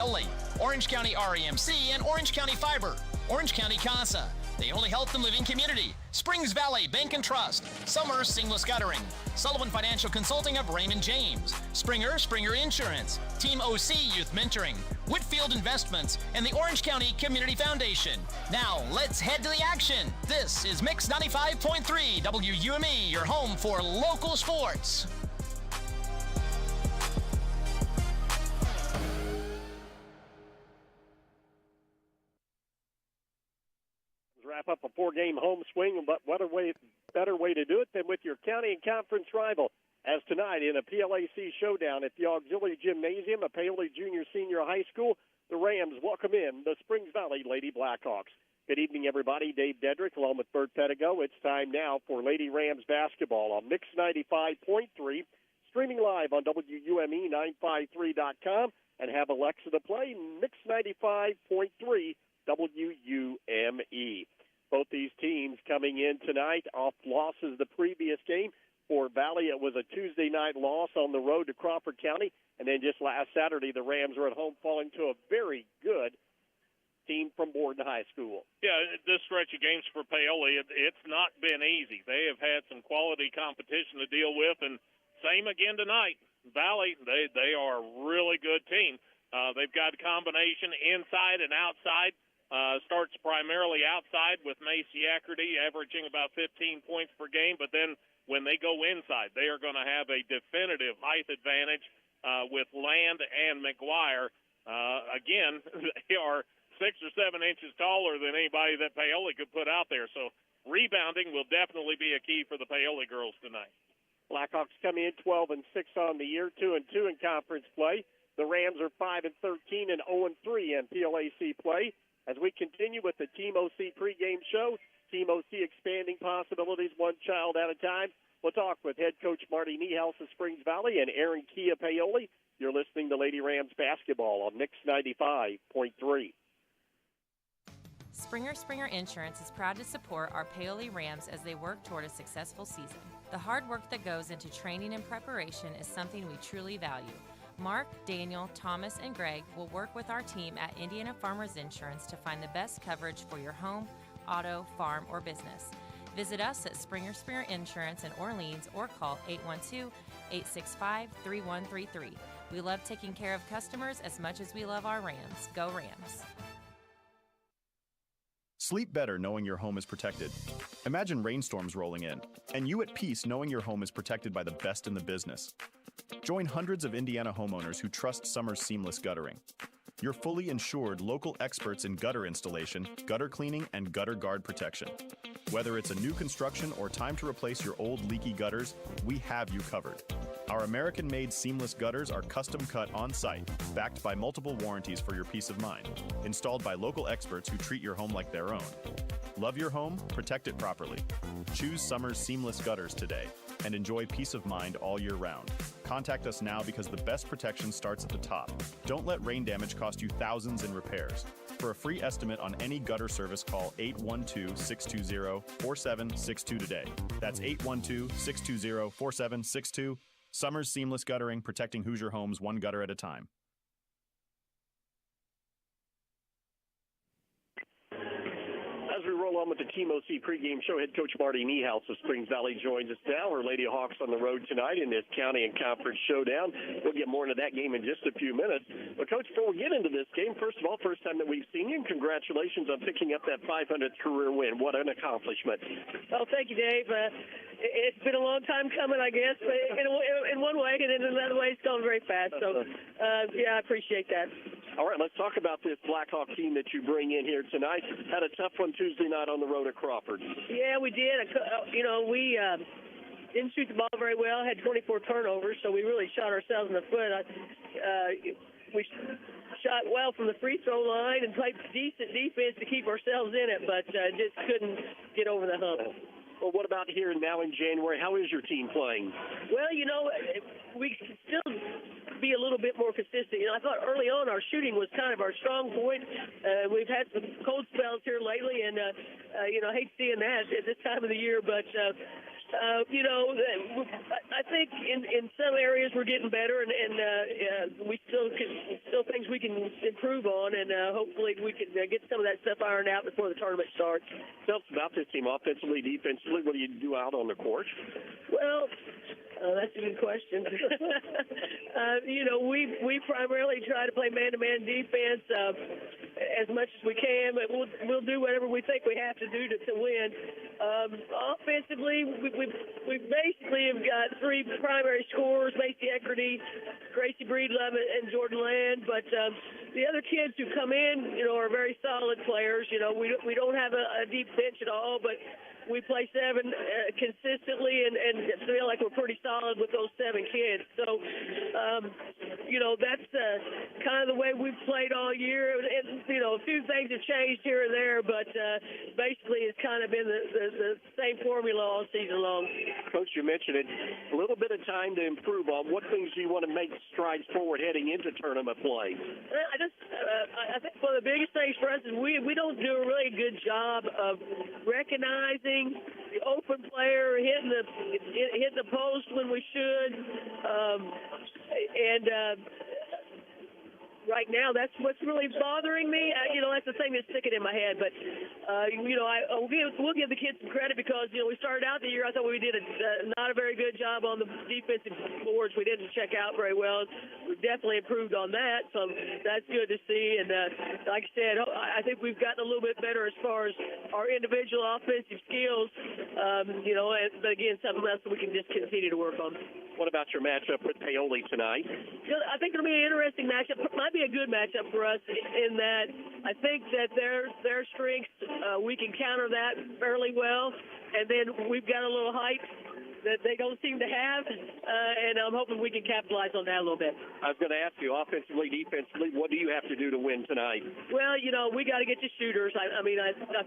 Paoli, Orange County REMC, and Orange County Fiber, Orange County CASA, the only health and living community, Springs Valley Bank and Trust, Summer Seamless Guttering, Sullivan Financial Consulting of Raymond James, Springer Insurance, Team OC Youth Mentoring, Whitfield Investments, and the Orange County Community Foundation. Now, let's head to the action. This is Mix 95.3 WUME, your home for local sports. Wrap up a four-game home swing, but what a better way to do it than with your county and conference rival. As tonight in a PLAC showdown at the Auxiliary Gymnasium of Paoli Junior Senior High School, the Rams welcome in the Springs Valley Lady Blackhawks. Good evening, everybody. Dave Dedrick along with Bert Pedigo. It's time now for Lady Rams basketball on Mix 95.3, streaming live on WUME953.com, and have Alexa to play Mix 95.3 WUME. Both these teams coming in tonight off losses the previous game. For Valley, it was a Tuesday night loss on the road to Crawford County. And then just last Saturday, the Rams were at home falling to a very good team from Borden High School. Yeah, this stretch of games for Paoli, it's not been easy. They have had some quality competition to deal with, and same again tonight. Valley, they are a really good team. They've got a combination inside and outside. Starts primarily outside with Macy Ackerty averaging about 15 points per game, but then when they go inside, they are going to have a definitive height advantage with Land and McGuire. Again, they are 6 or 7 inches taller than anybody that Paoli could put out there, so rebounding will definitely be a key for the Paoli girls tonight. Blackhawks come in 12-6 on the year, 2-2 in conference play. The Rams are 5-13 and 0-3 in PLAC play. As we continue with the Team OC pregame show, Team OC expanding possibilities one child at a time. We'll talk with head coach Marty Niehaus of Springs Valley and Aaron Kia Paoli. You're listening to Lady Rams basketball on Mix 95.3. Springer Insurance is proud to support our Paoli Rams as they work toward a successful season. The hard work that goes into training and preparation is something we truly value. Mark, Daniel, Thomas, and Greg will work with our team at Indiana Farmers Insurance to find the best coverage for your home, auto, farm, or business. Visit us at Springer Insurance in Orleans or call 812-865-3133. We love taking care of customers as much as we love our Rams. Go Rams. Sleep better knowing your home is protected. Imagine rainstorms rolling in, and you at peace knowing your home is protected by the best in the business. Join hundreds of Indiana homeowners who trust Summer's Seamless Guttering. Your fully insured local experts in gutter installation, gutter cleaning, and gutter guard protection. Whether it's a new construction or time to replace your old leaky gutters, we have you covered. Our American-made seamless gutters are custom cut on-site, backed by multiple warranties for your peace of mind, installed by local experts who treat your home like their own. Love your home, protect it properly. Choose Summer's Seamless Gutters today and enjoy peace of mind all year round. Contact us now because the best protection starts at the top. Don't let rain damage cost you thousands in repairs. For a free estimate on any gutter service, call 812-620-4762 today. That's 812-620-4762. Summer's Seamless Guttering, protecting Hoosier homes one gutter at a time. As we roll on with the Team OC pregame show, head coach Marty Niehaus of Springs Valley joins us now. Our Lady Hawks on the road tonight in this county and conference showdown. We'll get more into that game in just a few minutes. But, Coach, before we get into this game, first of all, first time that we've seen you, and congratulations on picking up that 500th career win. What an accomplishment. Oh, thank you, Dave. It's been a long time coming, I guess, in one way, and in another way, it's gone very fast. So, yeah, I appreciate that. All right, let's talk about this Blackhawk team that you bring in here tonight. Had a tough one Tuesday night on the road at Crawford. Yeah, we did. We didn't shoot the ball very well, had 24 turnovers, so we really shot ourselves in the foot. We shot well from the free throw line and played decent defense to keep ourselves in it, but just couldn't get over the hump. Well, what about here now in January? How is your team playing? Well, we can still be a little bit more consistent. I thought early on our shooting was kind of our strong point. We've had some cold spells here lately, and, I hate seeing that at this time of the year, but I think in some areas we're getting better, and we still things we can improve on, and hopefully we can get some of that stuff ironed out before the tournament starts. Tell us about this team, offensively, defensively. What do you do out on the court? Well, that's a good question. We primarily try to play man-to-man defense as much as we can, but we'll do whatever we think we have to do to win. Offensively, we basically have got three primary scorers: Macy Eckerty, Gracie Breedlove, and Jordan Land. But the other kids who come in, are very solid players. We don't have a deep bench at all, but we play seven consistently and feel like we're pretty solid with those seven kids. So, that's kind of the way we've played all year. And, a few things have changed here and there, but basically it's kind of been the same formula all season long. Coach, you mentioned it. A little bit of time to improve on. What things do you want to make strides forward heading into tournament play? I think one of the biggest things for us is we don't do a really good job of recognizing the open player, hitting the post when we should, right now, that's what's really bothering me. That's the thing that's sticking in my head. But, we'll give the kids some credit because, we started out the year, I thought we did not a very good job on the defensive boards. We didn't check out very well. We've definitely improved on that, so that's good to see. And like I said, I think we've gotten a little bit better as far as our individual offensive skills, but again, something else that we can just continue to work on. What about your matchup with Paoli tonight? I think it'll be an interesting matchup. Might be a good matchup for us in that I think that their strengths, we can counter that fairly well, and then we've got a little height that they don't seem to have, and I'm hoping we can capitalize on that a little bit. I was going to ask you, offensively, defensively, what do you have to do to win tonight? Well, we got to get the shooters. I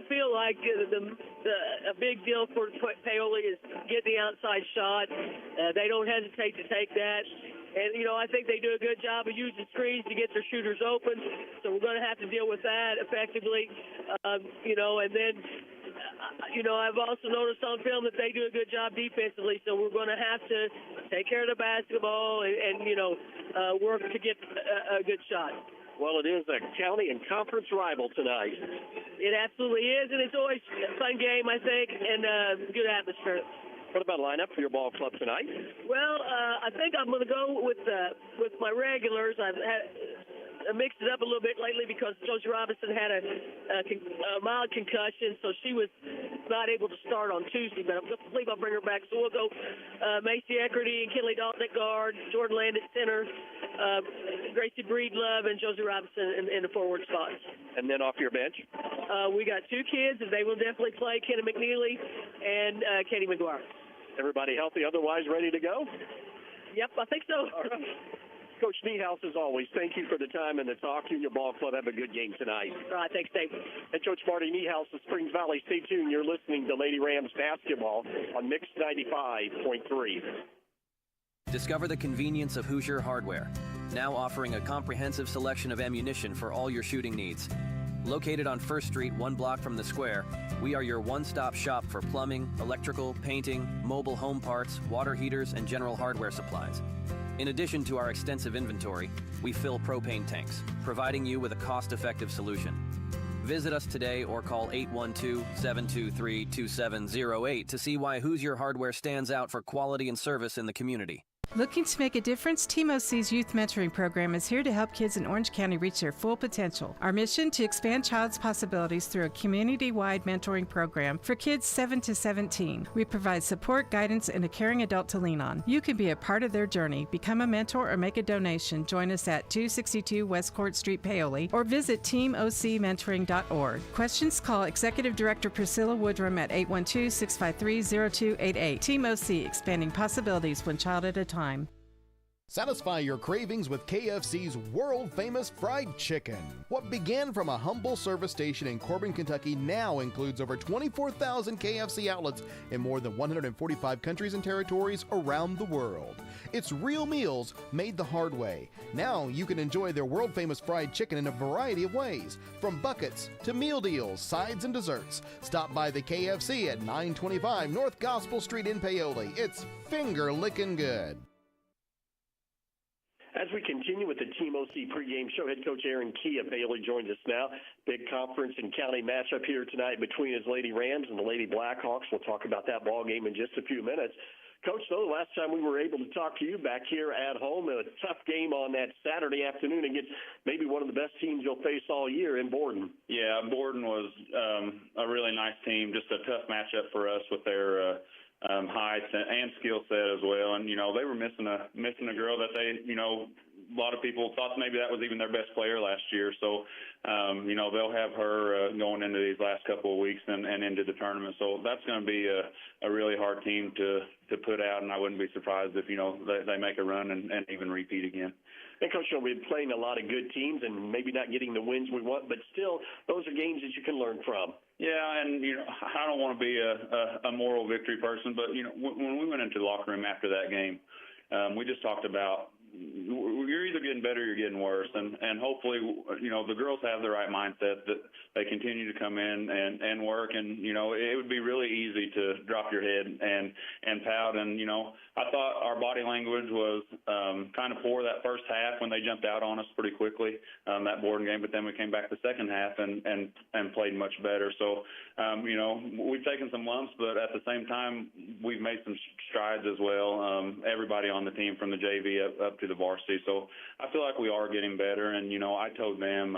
feel like a big deal for Paoli is getting the outside shot. They don't hesitate to take that. And, I think they do a good job of using screens to get their shooters open, so we're going to have to deal with that effectively, and then I've also noticed on film that they do a good job defensively, so we're going to have to take care of the basketball and work to get a good shot. Well, it is a county and conference rival tonight. It absolutely is, and it's always a fun game, I think, and good atmosphere. What about lineup for your ball club tonight? Well, I think I'm going to go with my regulars. I mixed it up a little bit lately because Josie Robinson had a mild concussion, so she was not able to start on Tuesday, but I believe I'll bring her back. So we'll go Macy Eckerty and Kinley Dalton at guard, Jordan Land at center, Gracie Breedlove and Josie Robinson in the forward spots. And then off your bench? We got two kids, and they will definitely play, Kenna McNeely and Katie McGuire. Everybody healthy, otherwise ready to go? Yep, I think so. All right. Coach Niehaus, as always, thank you for the time and the talk. You and your ball club have a good game tonight. All right, thanks, Dave. And Coach Marty Niehaus of Springs Valley. Stay tuned. You're listening to Lady Rams basketball on Mix 95.3. Discover the convenience of Hoosier Hardware, now offering a comprehensive selection of ammunition for all your shooting needs. Located on 1st Street, 1 block from the square, we are your one-stop shop for plumbing, electrical, painting, mobile home parts, water heaters, and general hardware supplies. In addition to our extensive inventory, we fill propane tanks, providing you with a cost-effective solution. Visit us today or call 812-723-2708 to see why Hoosier Hardware stands out for quality and service in the community. Looking to make a difference? Team OC's Youth Mentoring Program is here to help kids in Orange County reach their full potential. Our mission to expand child's possibilities through a community-wide mentoring program for kids 7 to 17. We provide support, guidance, and a caring adult to lean on. You can be a part of their journey. Become a mentor or make a donation. Join us at 262 West Court Street, Paoli, or visit teamocmentoring.org. Questions? Call Executive Director Priscilla Woodrum at 812-653-0288. Team OC, expanding possibilities one child at a time. Satisfy your cravings with KFC's world-famous fried chicken. What began from a humble service station in Corbin, Kentucky now includes over 24,000 KFC outlets in more than 145 countries and territories around the world. It's real meals made the hard way. Now you can enjoy their world-famous fried chicken in a variety of ways, from buckets to meal deals, sides, and desserts. Stop by the KFC at 925 North Gospel Street in Paoli. It's finger-licking good. As we continue with the Team OC pregame show, head coach Aaron Key of Bailey joins us now. Big conference and county matchup here tonight between his Lady Rams and the Lady Blackhawks. We'll talk about that ball game in just a few minutes. Coach, though, the last time we were able to talk to you back here at home, a tough game on that Saturday afternoon against maybe one of the best teams you'll face all year in Borden. Yeah, Borden was a really nice team, just a tough matchup for us with their height and skill set as well. And, they were missing a girl that they, a lot of people thought maybe that was even their best player last year. So, they'll have her going into these last couple of weeks and into the tournament. So that's going to be a really hard team to put out, and I wouldn't be surprised if, they make a run and even repeat again. And, Coach, we've been playing a lot of good teams and maybe not getting the wins we want, but still, those are games that you can learn from. Yeah, and, I don't want to be a moral victory person, but, when we went into the locker room after that game, we just talked about you're either getting better or you're getting worse. And hopefully, the girls have the right mindset that they continue to come in and work. And, it would be really easy to drop your head and pout. And, I thought our body language was kind of poor that first half when they jumped out on us pretty quickly, that Borden game. But then we came back the second half and played much better. So, we've taken some lumps, but at the same time, we've made some strides as well. Everybody on the team from the JV up to the varsity. So I feel like we are getting better. And, I told them,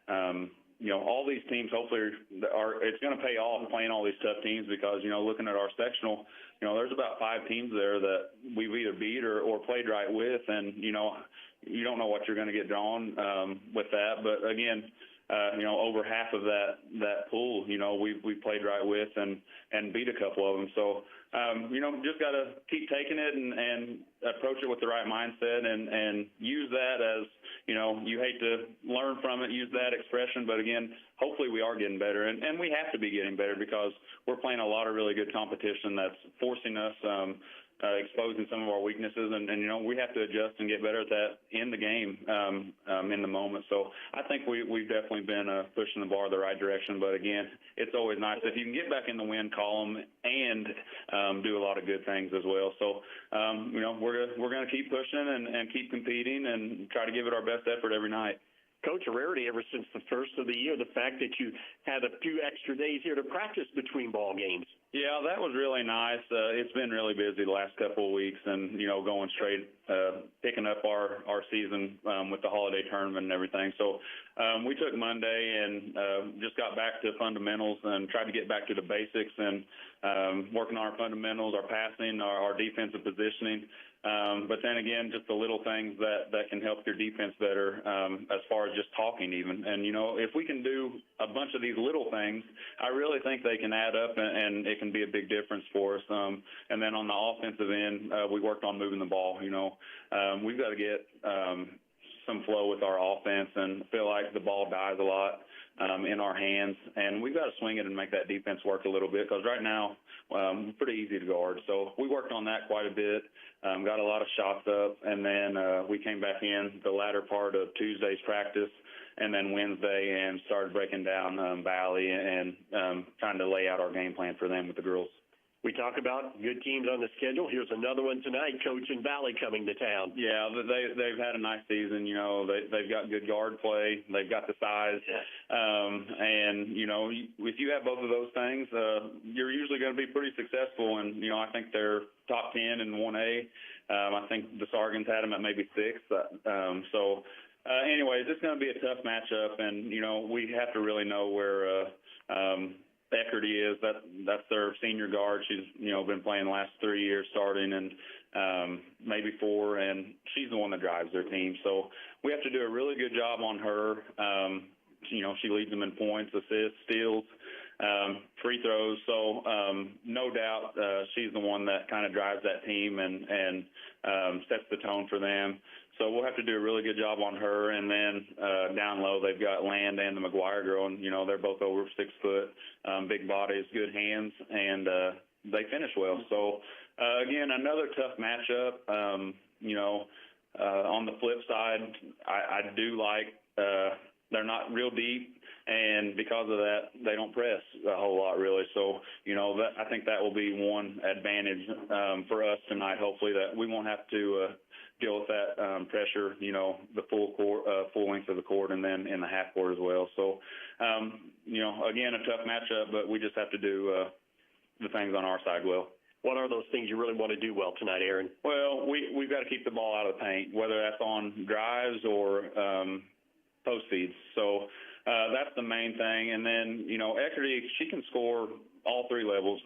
all these teams hopefully it's going to pay off playing all these tough teams because, looking at our sectional, there's about 5 teams there that we've either beat or played right with. And, you don't know what you're going to get drawn with that. But again, over half of that pool, we played right with and beat a couple of them. So, just got to keep taking it and approach it with the right mindset and use that as, you hate to learn from it, use that expression. But again, hopefully we are getting better and we have to be getting better because we're playing a lot of really good competition that's forcing us, exposing some of our weaknesses, and we have to adjust and get better at that in the game, in the moment. So I think we've definitely been pushing the bar the right direction. But again, it's always nice if you can get back in the win column and do a lot of good things as well. So we're going to keep pushing and keep competing and try to give it our best effort every night. Coach, a rarity ever since the first of the year, the fact that you had a few extra days here to practice between ball games. Yeah, that was really nice. It's been really busy the last couple of weeks and, going straight, picking up our season with the holiday tournament and everything. So we took Monday and just got back to fundamentals and tried to get back to the basics and working on our fundamentals, our passing, our defensive positioning. But then again, just the little things that can help your defense better as far as just talking even. And, if we can do a bunch of these little things, I really think they can add up and it can be a big difference for us. And then on the offensive end, we worked on moving the ball. We've got to get some flow with our offense and feel like the ball dies a lot in our hands. And we've got to swing it and make that defense work a little bit because right now, pretty easy to guard. So we worked on that quite a bit, got a lot of shots up, and then we came back in the latter part of Tuesday's practice and then Wednesday and started breaking down Valley and trying to lay out our game plan for them with the girls. We talk about good teams on the schedule. Here's another one tonight, Coach, in Valley coming to town. Yeah, they've had a nice season. They've got good guard play. They've got the size. And, if you have both of those things, you're usually going to be pretty successful. And, I think they're top 10 in 1A. I think the Sargans had them at maybe 6th. Anyways, it's going to be a tough matchup. And, we have to really know where Eckerty is. That's their senior guard. She's been playing the last 3 years starting and maybe 4, and she's the one that drives their team. So we have to do a really good job on her. She leads them in points, assists, steals, free throws. So no doubt she's the one that kind of drives that team and sets the tone for them. So we'll have to do a really good job on her. And then down low, they've got Land and the McGuire girl, and, they're both over 6 foot, big bodies, good hands, and they finish well. So, again, another tough matchup. On the flip side, I do like they're not real deep, and because of that, they don't press a whole lot, really. So, I think that will be one advantage for us tonight, hopefully, that we won't have to deal with that pressure, the full length of the court and then in the half court as well. So, again, a tough matchup, but we just have to do the things on our side well. What are those things you really want to do well tonight, Aaron? Well, we've got to keep the ball out of the paint, whether that's on drives or post feeds. So that's the main thing. And then, Eckerty, she can score all 3 levels,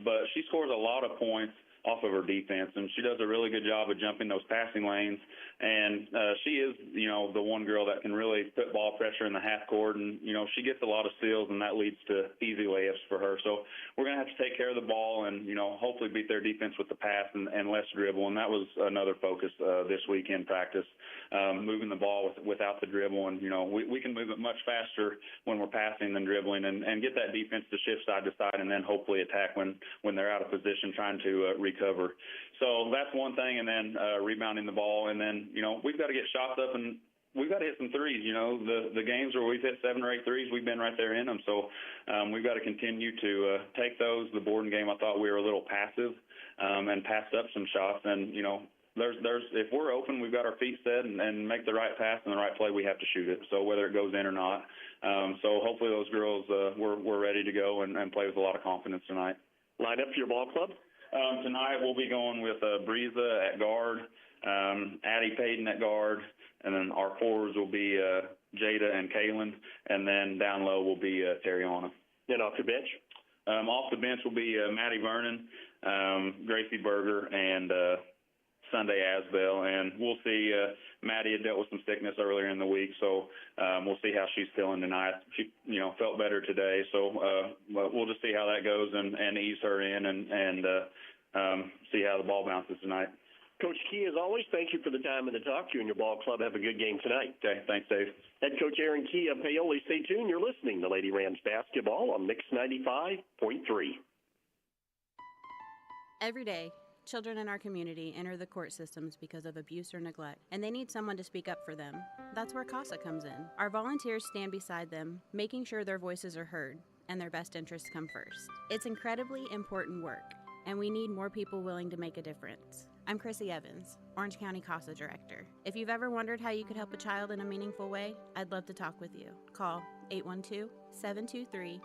but she scores a lot of points off of her defense, and she does a really good job of jumping those passing lanes. And she is, the one girl that can really put ball pressure in the half court, and, she gets a lot of steals, and that leads to easy layups for her. So we're going to have to take care of the ball and, hopefully beat their defense with the pass and less dribble. And that was another focus this week in practice, moving the ball without the dribble. And, we can move it much faster when we're passing than dribbling and get that defense to shift side to side and then hopefully attack when they're out of position trying to recover. So that's one thing, and then rebounding the ball. And then, we've got to get shots up, and we've got to hit some threes. The games where we've hit 7 or 8 threes, we've been right there in them. So we've got to continue to take those. The Borden game, I thought we were a little passive and passed up some shots. And, there's if we're open, we've got our feet set and make the right pass and the right play, we have to shoot it. So whether it goes in or not. So hopefully those girls we're ready to go and play with a lot of confidence tonight. Line up for your ball club? Tonight we'll be going with Breeza at guard, Addie Payton at guard, and then our forwards will be Jada and Kaylin, and then down low will be Tariana. Then off the bench? Off the bench will be Maddie Vernon, Gracie Berger, and Sunday Asbell. And we'll see, Maddie had dealt with some sickness earlier in the week, so we'll see how she's feeling tonight. She, felt better today, so we'll just see how that goes and ease her in and see how the ball bounces tonight. Coach Key, as always, thank you for the time and the talk. You and your ball club have a good game tonight. Okay, thanks, Dave. Head Coach Aaron Key of Paoli. Stay tuned. You're listening to Lady Rams basketball on Mix 95.3. Every day, children in our community enter the court systems because of abuse or neglect, and they need someone to speak up for them. That's where CASA comes in. Our volunteers stand beside them, making sure their voices are heard and their best interests come first. It's incredibly important work, and we need more people willing to make a difference. I'm Chrissy Evans, Orange County CASA Director. If you've ever wondered how you could help a child in a meaningful way, I'd love to talk with you. Call 812-723-2411.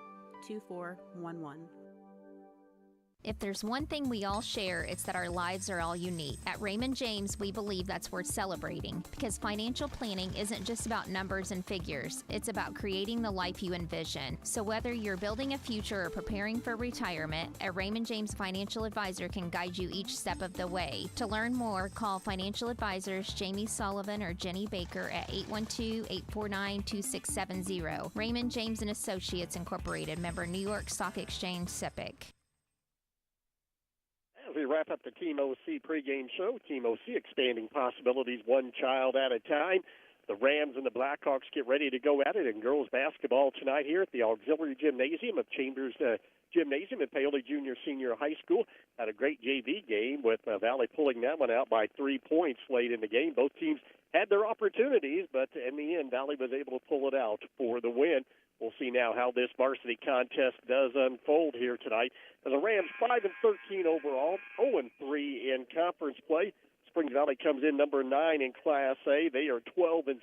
If there's one thing we all share, it's that our lives are all unique. At Raymond James, we believe that's worth celebrating because financial planning isn't just about numbers and figures. It's about creating the life you envision. So whether you're building a future or preparing for retirement, a Raymond James financial advisor can guide you each step of the way. To learn more, call financial advisors Jamie Sullivan or Jenny Baker at 812-849-2670. Raymond James and Associates Incorporated, member New York Stock Exchange, SIPC. As we wrap up the Team OC pregame show, Team OC expanding possibilities one child at a time. The Rams and the Blackhawks get ready to go at it in girls basketball tonight here at the Auxiliary Gymnasium of Chambers Gymnasium at Paoli Junior Senior High School. Had a great JV game with Valley pulling that one out by 3 points late in the game. Both teams had their opportunities, but in the end, Valley was able to pull it out for the win. We'll see now how this varsity contest does unfold here tonight. As the Rams 5-13 overall, 0-3 in conference play. Springs Valley comes in number 9 in Class A. They are 12-6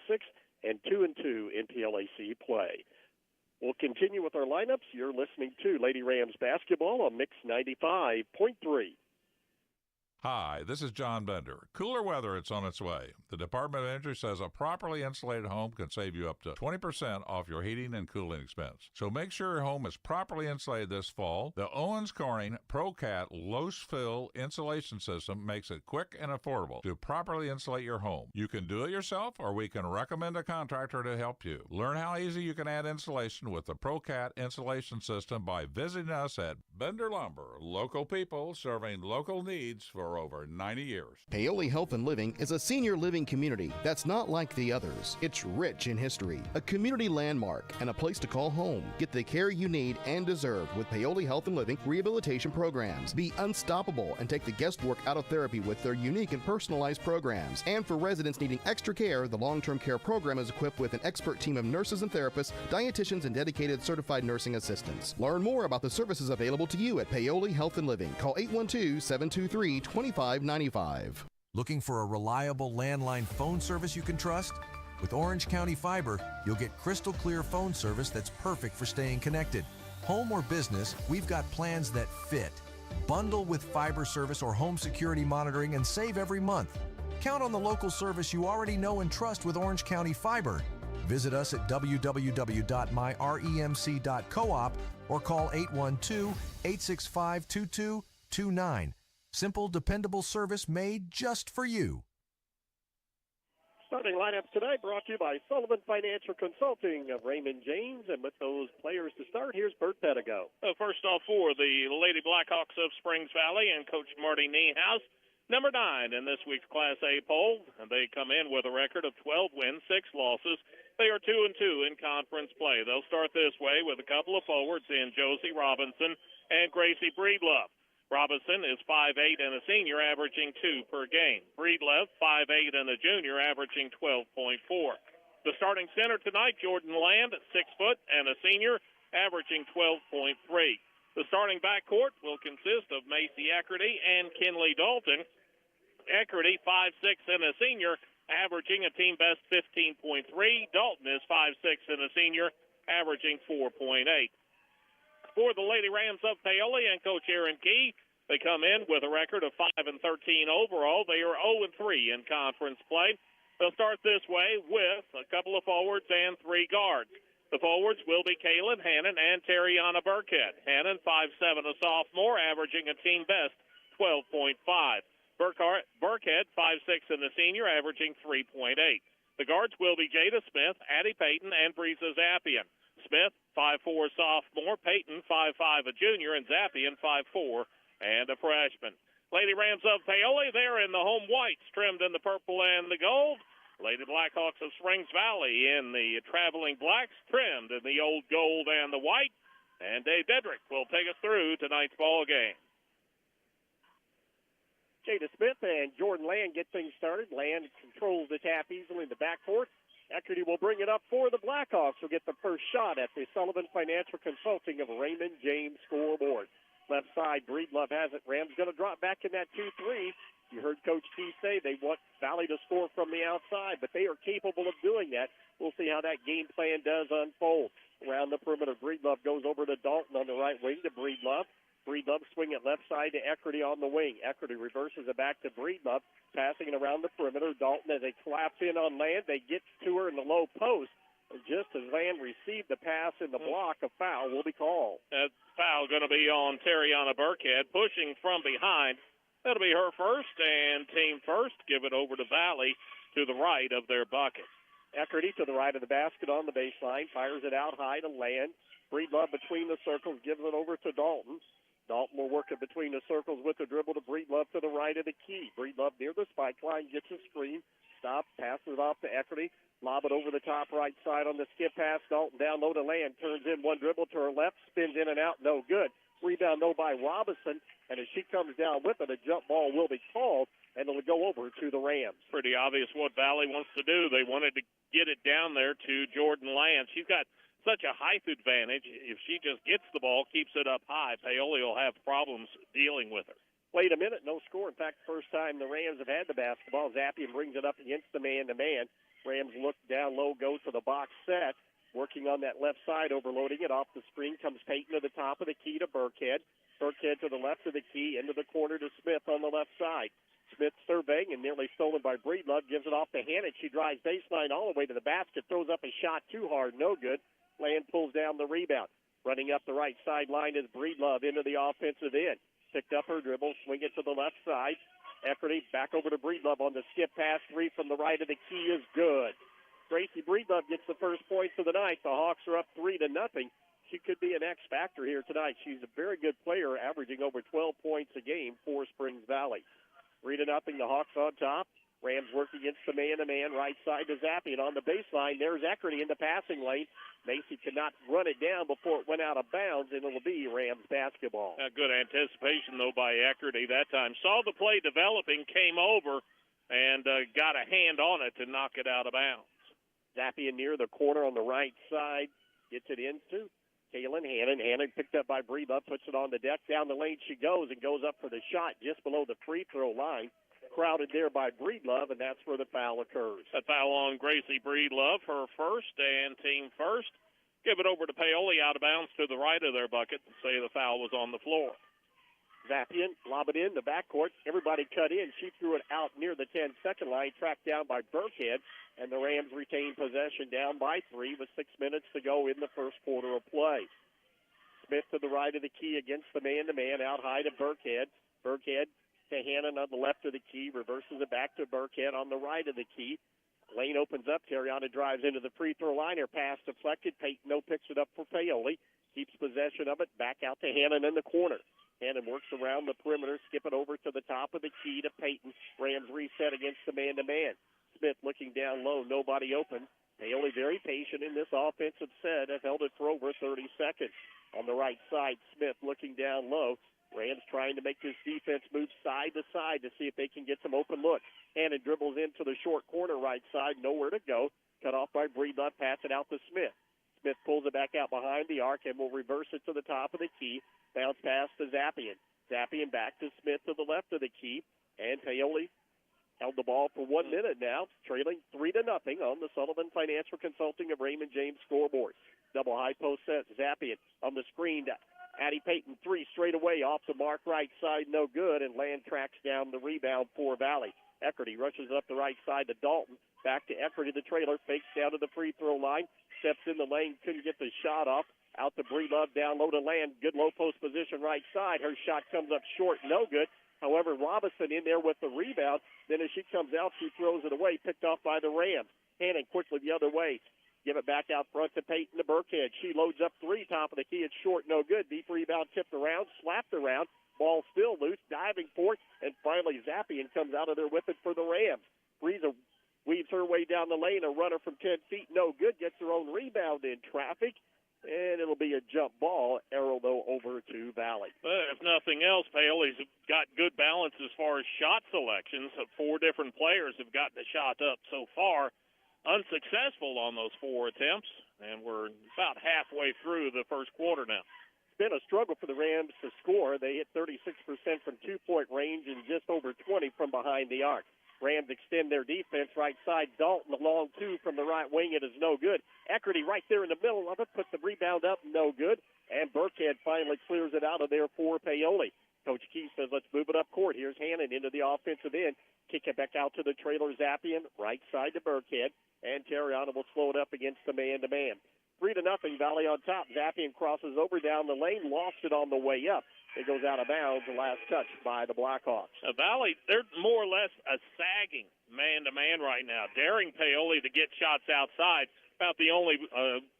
and 2-2 in PLAC play. We'll continue with our lineups. You're listening to Lady Rams basketball on Mix 95.3. Hi, this is John Bender. Cooler weather, it's on its way. The Department of Energy says a properly insulated home can save you up to 20% off your heating and cooling expense. So make sure your home is properly insulated this fall. The Owens Corning ProCat Low-Fill Insulation System makes it quick and affordable to properly insulate your home. You can do it yourself, or we can recommend a contractor to help you. Learn how easy you can add insulation with the ProCat Insulation System by visiting us at Bender Lumber. Local people serving local needs for over 90 years. Paoli Health and Living is a senior living community that's not like the others. It's rich in history, a community landmark, and a place to call home. Get the care you need and deserve with Paoli Health and Living rehabilitation programs. Be unstoppable and take the guesswork out of therapy with their unique and personalized programs. And for residents needing extra care, the long-term care program is equipped with an expert team of nurses and therapists, dietitians, and dedicated certified nursing assistants. Learn more about the services available to you at Paoli Health and Living. Call 812-723-2595. Looking for a reliable landline phone service you can trust? With Orange County Fiber, you'll get crystal clear phone service that's perfect for staying connected. Home or business, we've got plans that fit. Bundle with fiber service or home security monitoring and save every month. Count on the local service you already know and trust with Orange County Fiber. Visit us at www.myremc.coop or call 812-865-2229. Simple, dependable service made just for you. Starting lineups tonight brought to you by Sullivan Financial Consulting of Raymond James. And with those players to start, here's Bert Pedigo. First off for the Lady Blackhawks of Springs Valley and Coach Marty Niehaus, number 9 in this week's Class A poll. And they come in with a record of 12 wins, 6 losses. They are 2-2 in conference play. They'll start this way with a couple of forwards in Josie Robinson and Gracie Breedlove. Robinson is 5'8" and a senior, averaging 2 per game. Breedlove, 5'8" and a junior, averaging 12.4. The starting center tonight, Jordan Land, 6 foot and a senior, averaging 12.3. The starting backcourt will consist of Macy Eckerty and Kinley Dalton. Eckerty, 5'6" and a senior, averaging a team best 15.3. Dalton is 5'6" and a senior, averaging 4.8. For the Lady Rams of Paoli and Coach Aaron Key, they come in with a record of 5-13 overall. They are 0-3 in conference play. They'll start this way with a couple of forwards and 3 guards. The forwards will be Kaylin Hannon and Terriana Burkhead. Hannon, 5'7", a sophomore, averaging a team best 12.5. Burkhead, 5'6", and a senior, averaging 3.8. The guards will be Jada Smith, Addie Payton, and Breeza Zappian. Smith, 5'4", sophomore. Payton, 5'5", a junior. And Zappian, 5'4", and a freshman. Lady Rams of Paoli, they're in the home whites, trimmed in the purple and the gold. Lady Blackhawks of Springs Valley in the traveling blacks, trimmed in the old gold and the white. And Dave Dedrick will take us through tonight's ball game. Jada Smith and Jordan Land get things started. Land controls the tap easily in the backcourt. Eckerty will bring it up for the Blackhawks, who get the first shot at the Sullivan Financial Consulting of Raymond James scoreboard. Left side, Breedlove has it. Rams going to drop back in that 2-3. You heard Coach T say they want Valley to score from the outside, but they are capable of doing that. We'll see how that game plan does unfold. Around the perimeter, Breedlove goes over to Dalton on the right wing to Breedlove. Breedlove swing it left side to Eckerty on the wing. Eckerty reverses it back to Breedlove, passing it around the perimeter. Dalton, as they collapse in on Land, they get to her in the low post. And just as Land received the pass in the block, a foul will be called. That foul going to be on Terriana Burkhead, pushing from behind. That'll be her first, and team first. Give it over to Valley to the right of their bucket. Eckerty to the right of the basket on the baseline, fires it out high to Land. Breedlove between the circles, gives it over to Dalton. Dalton will work it between the circles with the dribble to Breedlove to the right of the key. Breedlove near the spike line, gets a screen, stops, passes it off to Eckerty. Lob it over the top right side on the skip pass. Dalton down low to Land, turns in one dribble to her left, spins in and out, no good. Rebound, no, by Robinson, and as she comes down with it, a jump ball will be called, and it'll go over to the Rams. Pretty obvious what Valley wants to do. They wanted to get it down there to Jordan Land. She's got such a height advantage. If she just gets the ball, keeps it up high, Paoli will have problems dealing with her. Wait a minute, no score. In fact, first time the Rams have had the basketball. Zappian brings it up against the man-to-man. Rams look down low, go to the box set. working on that left side, overloading it off the screen. Comes Peyton to the top of the key to Burkhead. Burkhead to the left of the key, into the corner to Smith on the left side. Smith surveying and nearly stolen by Breedlove. Gives it off to Hannah. She drives baseline all the way to the basket. Throws up a shot too hard. No good. Land pulls down the rebound. Running up the right sideline is Breedlove into the offensive end. Picked up her dribble. Swing it to the left side. Eckerty back over to Breedlove on the skip pass. Three from the right of the key is good. Gracie Breedlove gets the first points of the night. The Hawks are up 3-0. She could be an X factor here tonight. She's a very good player, averaging over 12 points a game for Springs Valley. 3-0, the Hawks on top. Rams work against the man-to-man, right side to Zappian on the baseline. There's Eckerty in the passing lane. Macy could not run it down before it went out of bounds, and it'll be Rams basketball. Good anticipation, though, by Eckerty that time. Saw the play developing, came over, and got a hand on it to knock it out of bounds. Zappian near the corner on the right side. Gets it into Kaylin Hannon. Hannon picked up by Breedlove, puts it on the deck. Down the lane she goes and goes up for the shot just below the free throw line. Crowded there by Breedlove, and that's where the foul occurs. A foul on Gracie Breedlove, her first and team first. Give it over to Paoli out of bounds to the right of their bucket and say the foul was on the floor. Zappian, lob it in the backcourt. Everybody cut in. She threw it out near the 10-second line, tracked down by Burkhead, and the Rams retain possession down by 3 with 6 minutes to go in the first quarter of play. Smith to the right of the key against the man-to-man, out high to Burkhead. Burkhead to Hannon on the left of the key, reverses it back to Burkhead on the right of the key. Lane opens up. Terriana drives into the free throw line. Her pass deflected. Peyton picks it up for Paoli. Keeps possession of it. Back out to Hannon in the corner. Hannon works around the perimeter. Skip it over to the top of the key to Peyton. Rams reset against the man-to-man. Smith looking down low. Nobody open. Paoli very patient in this offensive set. Have held it for over 30 seconds. On the right side, Smith looking down low. Rams trying to make this defense move side to side to see if they can get some open looks. Hannon dribbles into the short corner right side, nowhere to go. Cut off by Breedlove, pass it out to Smith. Smith pulls it back out behind the arc and will reverse it to the top of the key. Bounce pass to Zappian. Zappian back to Smith to the left of the key. And Paoli held the ball for 1 minute now, trailing 3-0 on the Sullivan Financial Consulting of Raymond James scoreboard. Double high post set. Zappian on the screen to Addie Peyton, 3 straight away off the mark right side, no good, and Land tracks down the rebound for Valley. Eckerty rushes up the right side to Dalton. Back to Eckerty, the trailer, fakes down to the free throw line, steps in the lane, couldn't get the shot off. Out to Breedlove, down low to Land, good low post position right side. Her shot comes up short, no good. However, Robinson in there with the rebound. Then as she comes out, she throws it away, picked off by the Rams. Hannon quickly the other way. Give it back out front to Peyton to Burkhead. She loads up 3, top of the key. It's short, no good. Deep rebound tipped around, slapped around. Ball still loose, diving for it, and finally Zappian comes out of there with it for the Rams. Breeza weaves her way down the lane. A runner from 10 feet, no good. Gets her own rebound in traffic, and it'll be a jump ball. Arrow, though, over to Valley. If nothing else, Paoli's got good balance as far as shot selections. 4 different players have gotten the shot up so far. Unsuccessful on those 4 attempts, and we're about halfway through the first quarter now. It's been a struggle for the Rams to score. They hit 36% from two-point range and just over 20 from behind the arc. Rams extend their defense right side. Dalton, the long 2 from the right wing. It is no good. Eckerty right there in the middle of it, puts the rebound up, no good. And Burkhead finally clears it out of there for Paoli. Coach Key says, let's move it up court. Here's Hannon into the offensive end. Kick it back out to the trailer, Zappian, right side to Burkhead. And Terriana will slow it up against the man-to-man. 3-0, Valley on top. Zappian crosses over down the lane, lost it on the way up. It goes out of bounds, the last touch by the Blackhawks. Valley, they're more or less a sagging man-to-man right now, daring Paoli to get shots outside. About the only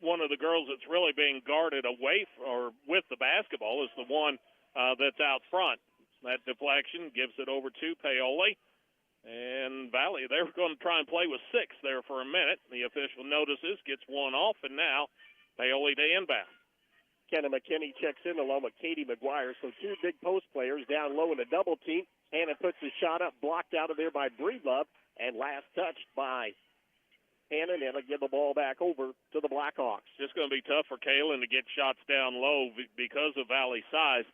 one of the girls that's really being guarded away or with the basketball is the one that's out front. That deflection gives it over to Paoli. And Valley, they were going to try and play with 6 there for a minute. The official notices, gets 1 off, and now Paoli to inbound. Kenna McKinney checks in along with Katie McGuire. So 2 big post players down low in a double team. Hannon puts the shot up, blocked out of there by Breedlove, and last touched by Hannon, and will give the ball back over to the Blackhawks. Just going to be tough for Kaylin to get shots down low because of Valley's size.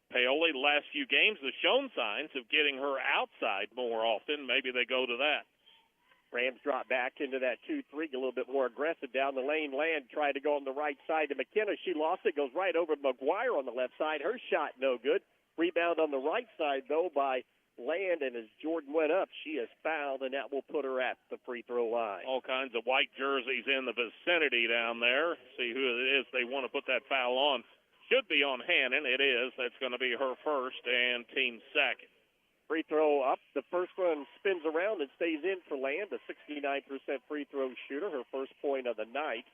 Paoli, the last few games, has shown signs of getting her outside more often. Maybe they go to that. Rams drop back into that 2-3, a little bit more aggressive down the lane. Land tried to go on the right side to McKenna. She lost it, goes right over to McGuire on the left side. Her shot no good. Rebound on the right side, though, by Land, and as Jordan went up, she is fouled, and that will put her at the free throw line. All kinds of white jerseys in the vicinity down there. See who it is they want to put that foul on. Should be on Hannon. It is. That's going to be her first and team second. Free throw up. The first one spins around and stays in for Land, a 69% free throw shooter. Her first point of the night,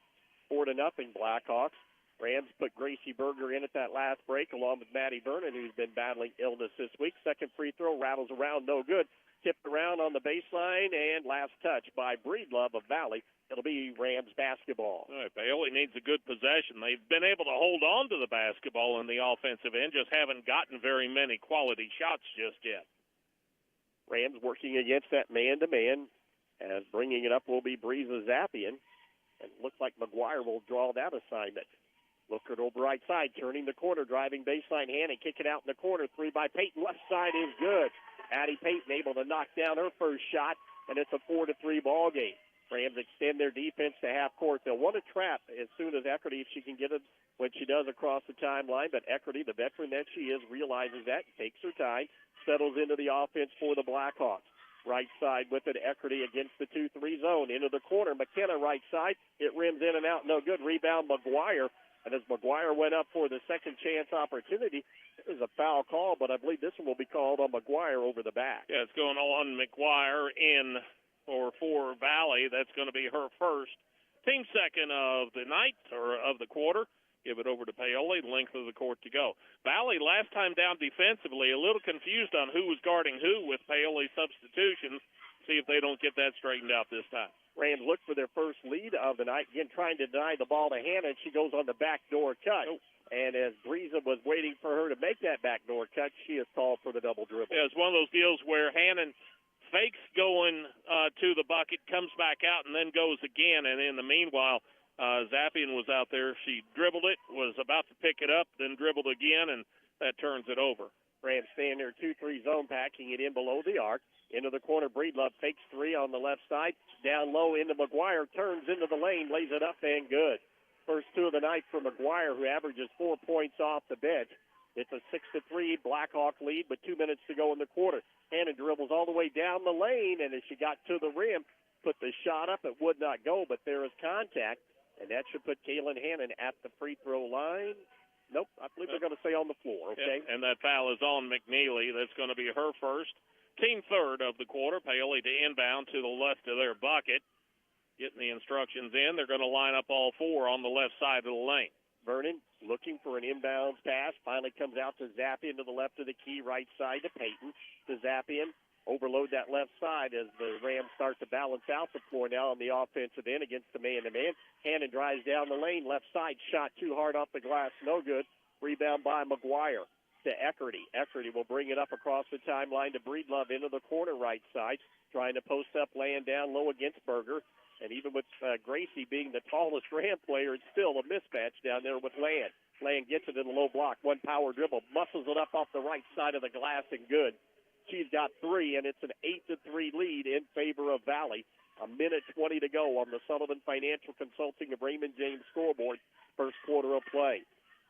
4-0 Blackhawks. Rams put Gracie Berger in at that last break along with Maddie Vernon, who's been battling illness this week. Second free throw rattles around, no good. Tipped around on the baseline, and last touch by Breedlove of Valley. It'll be Rams basketball. All right, Paoli needs a good possession. They've been able to hold on to the basketball in the offensive end, just haven't gotten very many quality shots just yet. Rams working against that man-to-man, as bringing it up will be Breeza Zappian. And it looks like McGuire will draw that assignment. Look at over right side, turning the corner, driving baseline, Hannon, kick it out in the corner. Three by Payton, left side is good. Addie Payton able to knock down her first shot, and it's a 4-3 ball game. Rams extend their defense to half court. They'll want to trap as soon as Eckerty, if she can get it when she does across the timeline. But Eckerty, the veteran that she is, realizes that, takes her time, settles into the offense for the Blackhawks. Right side with it, Eckerty against the 2-3 zone. Into the corner, McKenna right side. It rims in and out, no good. Rebound, McGuire. And as McGuire went up for the second chance opportunity, it was a foul call, but I believe this one will be called on McGuire over the back. Yeah, it's going on McGuire in for Valley. That's going to be her first. Team second of the night, or of the quarter. Give it over to Paoli, length of the court to go. Valley, last time down defensively, a little confused on who was guarding who with Paoli substitutions. See if they don't get that straightened out this time. Rams look for their first lead of the night. Again, trying to deny the ball to Hannah. She goes on the backdoor cut. And as Breeza was waiting for her to make that backdoor cut, she is called for the double dribble. Yeah, it's one of those deals where Hannon fakes going to the bucket, comes back out, and then goes again. And in the meanwhile, Zappian was out there. She dribbled it, was about to pick it up, then dribbled again, and that turns it over. Rams staying there 2-3 zone, packing it in below the arc. Into the corner, Breedlove fakes three on the left side. Down low into McGuire, turns into the lane, lays it up, and good. First two of the night for McGuire, who averages 4 points off the bench. It's a 6-3 Blackhawk lead with 2 minutes to go in the quarter. Hannon dribbles all the way down the lane, and as she got to the rim, put the shot up. It would not go, but there is contact, and that should put Kaylin Hannon at the free throw line. Nope, I believe they're going to stay on the floor, okay? And that foul is on McNeely. That's going to be her first. Team third of the quarter, Paoli to inbound to the left of their bucket. Getting the instructions in, they're going to line up all four on the left side of the lane. Vernon looking for an inbounds pass. Finally comes out to Zappian to the left of the key, right side to Payton. To Zappian, overload that left side as the Rams start to balance out the floor now on the offensive end against the man-to-man. Hannon drives down the lane, left side, shot too hard off the glass, no good. Rebound by McGuire to Eckerty. Eckerty will bring it up across the timeline to Breedlove into the corner right side, trying to post up, laying down low against Berger. And even with Gracie being the tallest Ram player, it's still a mismatch down there with Land. Land gets it in the low block, one power dribble, muscles it up off the right side of the glass and good. She's got three, and it's an 8-3 lead in favor of Valley. 1:20 to go on the Sullivan Financial Consulting of Raymond James scoreboard, first quarter of play.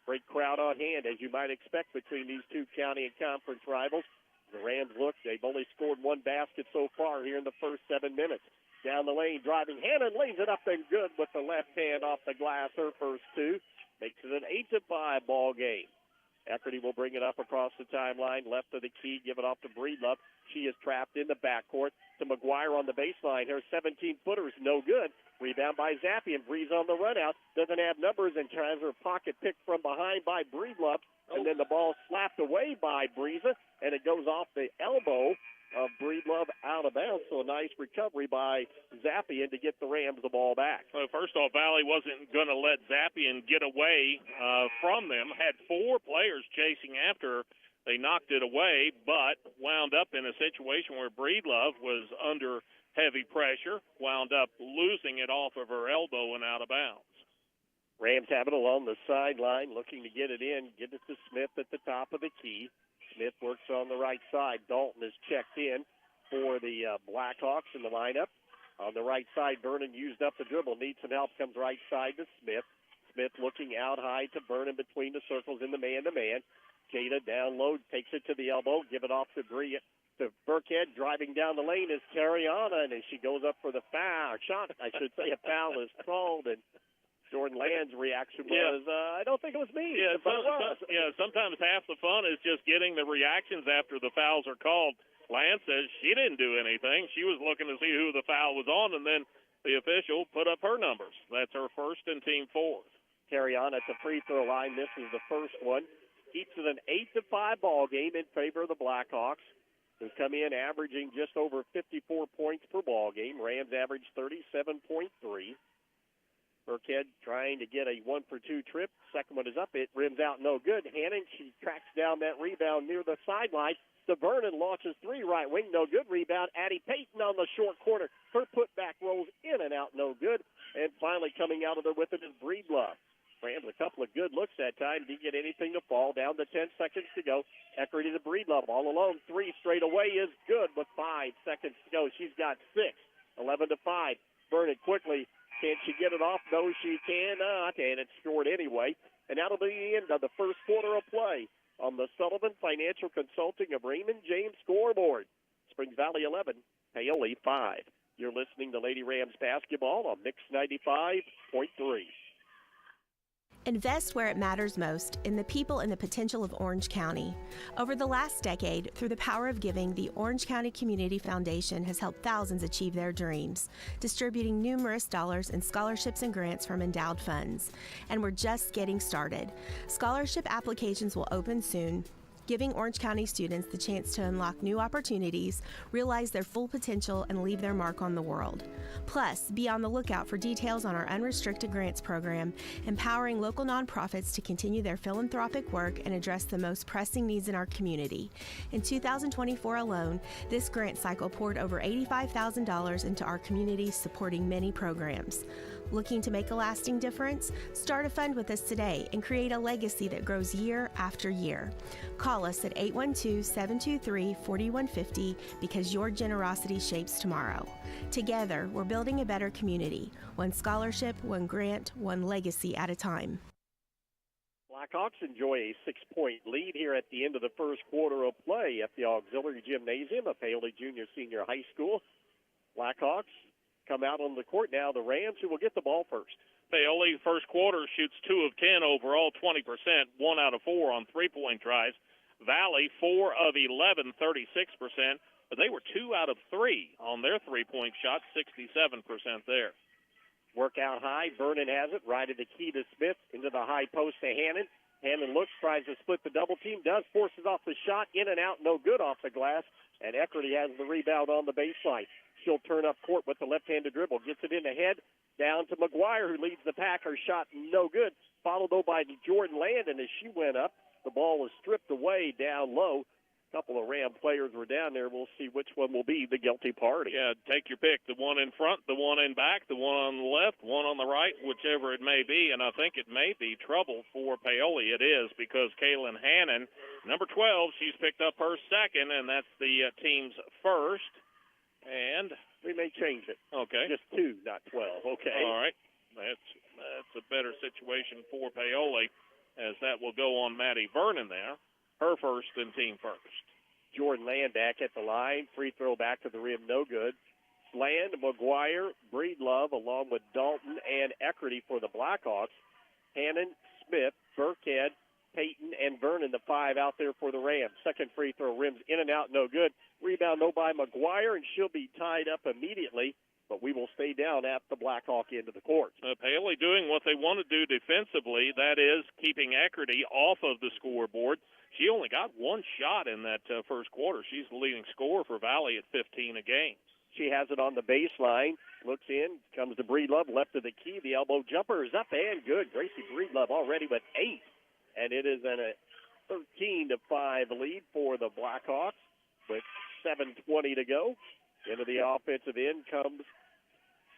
Great crowd on hand, as you might expect, between these two county and conference rivals. The Rams look, they've only scored one basket so far here in the first 7 minutes. Down the lane, driving, Hannon lays it up and good with the left hand off the glass, her first two. Makes it an 8-5 ball game. Eckerty will bring it up across the timeline, left of the key, give it off to Breedlove. She is trapped in the backcourt to McGuire on the baseline. Her 17-footer is no good. Rebound by Zappian. Breeze on the run out. Doesn't have numbers and tries her pocket picked from behind by Breedlove. And then the ball slapped away by Breeza, and it goes off the elbow of Breedlove out of bounds. So a nice recovery by Zappian to get the Rams the ball back. Well, first off, Valley wasn't going to let Zappian get away from them. Had four players chasing after her. They knocked it away, but wound up in a situation where Breedlove was under heavy pressure, wound up losing it off of her elbow and out of bounds. Rams have it along the sideline, looking to get it in, get it to Smith at the top of the key. Smith works on the right side. Dalton is checked in for the Blackhawks in the lineup. On the right side, Vernon used up the dribble. Needs some help. Comes right side to Smith. Smith looking out high to Vernon between the circles in the man-to-man. Jada down low, takes it to the elbow. Give it off to Burkhead. Driving down the lane is Cariana, and as she goes up for the foul, a foul is called, and Jordan Land's reaction was, I don't think it was me. Yeah, but it was. Sometimes half the fun is just getting the reactions after the fouls are called. Lance says she didn't do anything. She was looking to see who the foul was on, and then the official put up her numbers. That's her first and team fourth. Carry on at the free throw line. This is the first one. Keeps it an 8-5 ball game in favor of the Blackhawks, who come in averaging just over 54 points per ball game. Rams average 37.3. Burkhead trying to get a 1-for-2 trip. Second one is up. It rims out no good. Hannon, she tracks down that rebound near the sideline. The Vernon launches three right wing, no good. Rebound, Addie Payton on the short corner. Her putback rolls in and out, no good. And finally coming out of there with it is Breedlove. Rams a couple of good looks that time. Didn't get anything to fall. Down to 10 seconds to go. Eckerty to Breedlove all alone. Three straight away is good with 5 seconds to go. She's got 6. 11-5. Vernon quickly. Can she get it off? No, she can not. And it's short anyway. And that'll be the end of the first quarter of play on the Sullivan Financial Consulting of Raymond James scoreboard. Springs Valley 11, Paoli 5. You're listening to Lady Rams basketball on Mix 95.3. Invest where it matters most, in the people and the potential of Orange County. Over the last decade, through the power of giving, the Orange County Community Foundation has helped thousands achieve their dreams, distributing numerous dollars in scholarships and grants from endowed funds. And we're just getting started. Scholarship applications will open soon, giving Orange County students the chance to unlock new opportunities, realize their full potential, and leave their mark on the world. Plus, be on the lookout for details on our unrestricted grants program, empowering local nonprofits to continue their philanthropic work and address the most pressing needs in our community. In 2024 alone, this grant cycle poured over $85,000 into our community, supporting many programs. Looking to make a lasting difference? Start a fund with us today and create a legacy that grows year after year. Call us at 812-723-4150 because your generosity shapes tomorrow. Together, we're building a better community. One scholarship, one grant, one legacy at a time. Blackhawks enjoy a 6-point lead here at the end of the first quarter of play at the Auxiliary Gymnasium of Paoli Junior Senior High School. Blackhawks come out on the court now. The Rams, who will get the ball first. Paoli, first quarter, shoots 2 of 10 overall, 20%, 1 out of 4 on three-point tries. Valley, 4 of 11, 36%, but they were 2 out of 3 on their three-point shot, 67% there. Work out high. Vernon has it. Right at the key to Smith. Into the high post to Hannon. Hannon looks, tries to split the double team. Does, forces off the shot. In and out, no good off the glass. And Eckerty has the rebound on the baseline. She'll turn up court with the left-handed dribble. Gets it in the head. Down to McGuire, who leads the pack. Her shot no good. Followed, though, by Jordan Landon as she went up. The ball was stripped away down low. A couple of Ram players were down there. We'll see which one will be the guilty party. Yeah, take your pick. The one in front, the one in back, the one on the left, one on the right, whichever it may be. And I think it may be trouble for Paoli. It is, because Kaylin Hannon, number 12, she's picked up her second, and that's the team's first. And we may change it. Okay. Just 2, not 12. Okay. All right. That's a better situation for Paoli, as that will go on Maddie Vernon there. Her first and team first. Jordan Land back at the line. Free throw back to the rim, no good. Land, McGuire, Breedlove, along with Dalton and Eckerty for the Blackhawks. Hannon, Smith, Burkhead, Payton, and Vernon, the 5 out there for the Rams. Second free throw, rims in and out, no good. Rebound, no by McGuire, and she'll be tied up immediately. But we will stay down at the Blackhawk end of the court. Paoli doing what they want to do defensively, that is keeping Eckerty off of the scoreboard. She only got 1 shot in that first quarter. She's the leading scorer for Valley at 15 a game. She has it on the baseline, looks in, comes to Breedlove, left of the key. The elbow jumper is up and good. Gracie Breedlove already with 8. And it is a 13-5 lead for the Blackhawks with 7:20 to go. Into the offensive end comes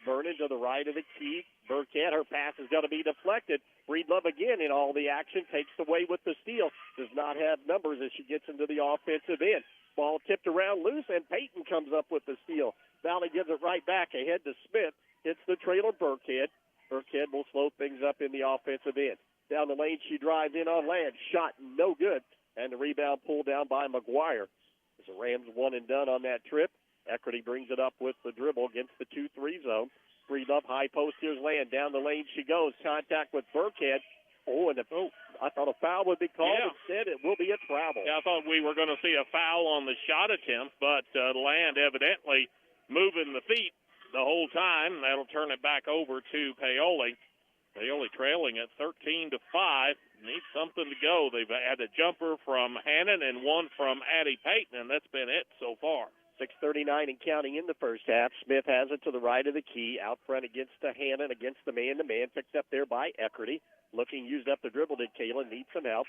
Vernon to the right of the key. Burkhead, her pass is going to be deflected. Breedlove again in all the action, takes away with the steal. Does not have numbers as she gets into the offensive end. Ball tipped around loose, and Peyton comes up with the steal. Valley gives it right back ahead to Smith. Hits the trailer Burkhead. Burkhead will slow things up in the offensive end. Down the lane, she drives in on land. Shot no good. And the rebound pulled down by McGuire. It's a Rams one and done on that trip. Eckerty brings it up with the dribble against the 2-3 zone. Breedlove, high post, here's Land. Down the lane she goes. Contact with Burkhead. I thought a foul would be called. Yeah. Instead, it will be a travel. Yeah, I thought we were going to see a foul on the shot attempt, but Land evidently moving the feet the whole time. That'll turn it back over to Paoli. Paoli trailing at 13-5. Needs something to go. They've had a jumper from Hannon and one from Addie Payton, and that's been it so far. 6:39 and counting in the first half. Smith has it to the right of the key. Out front against the Hannon, against the man-to-man. Picked up there by Eckerty. Looking, used up the dribble. Did Kalen need some help?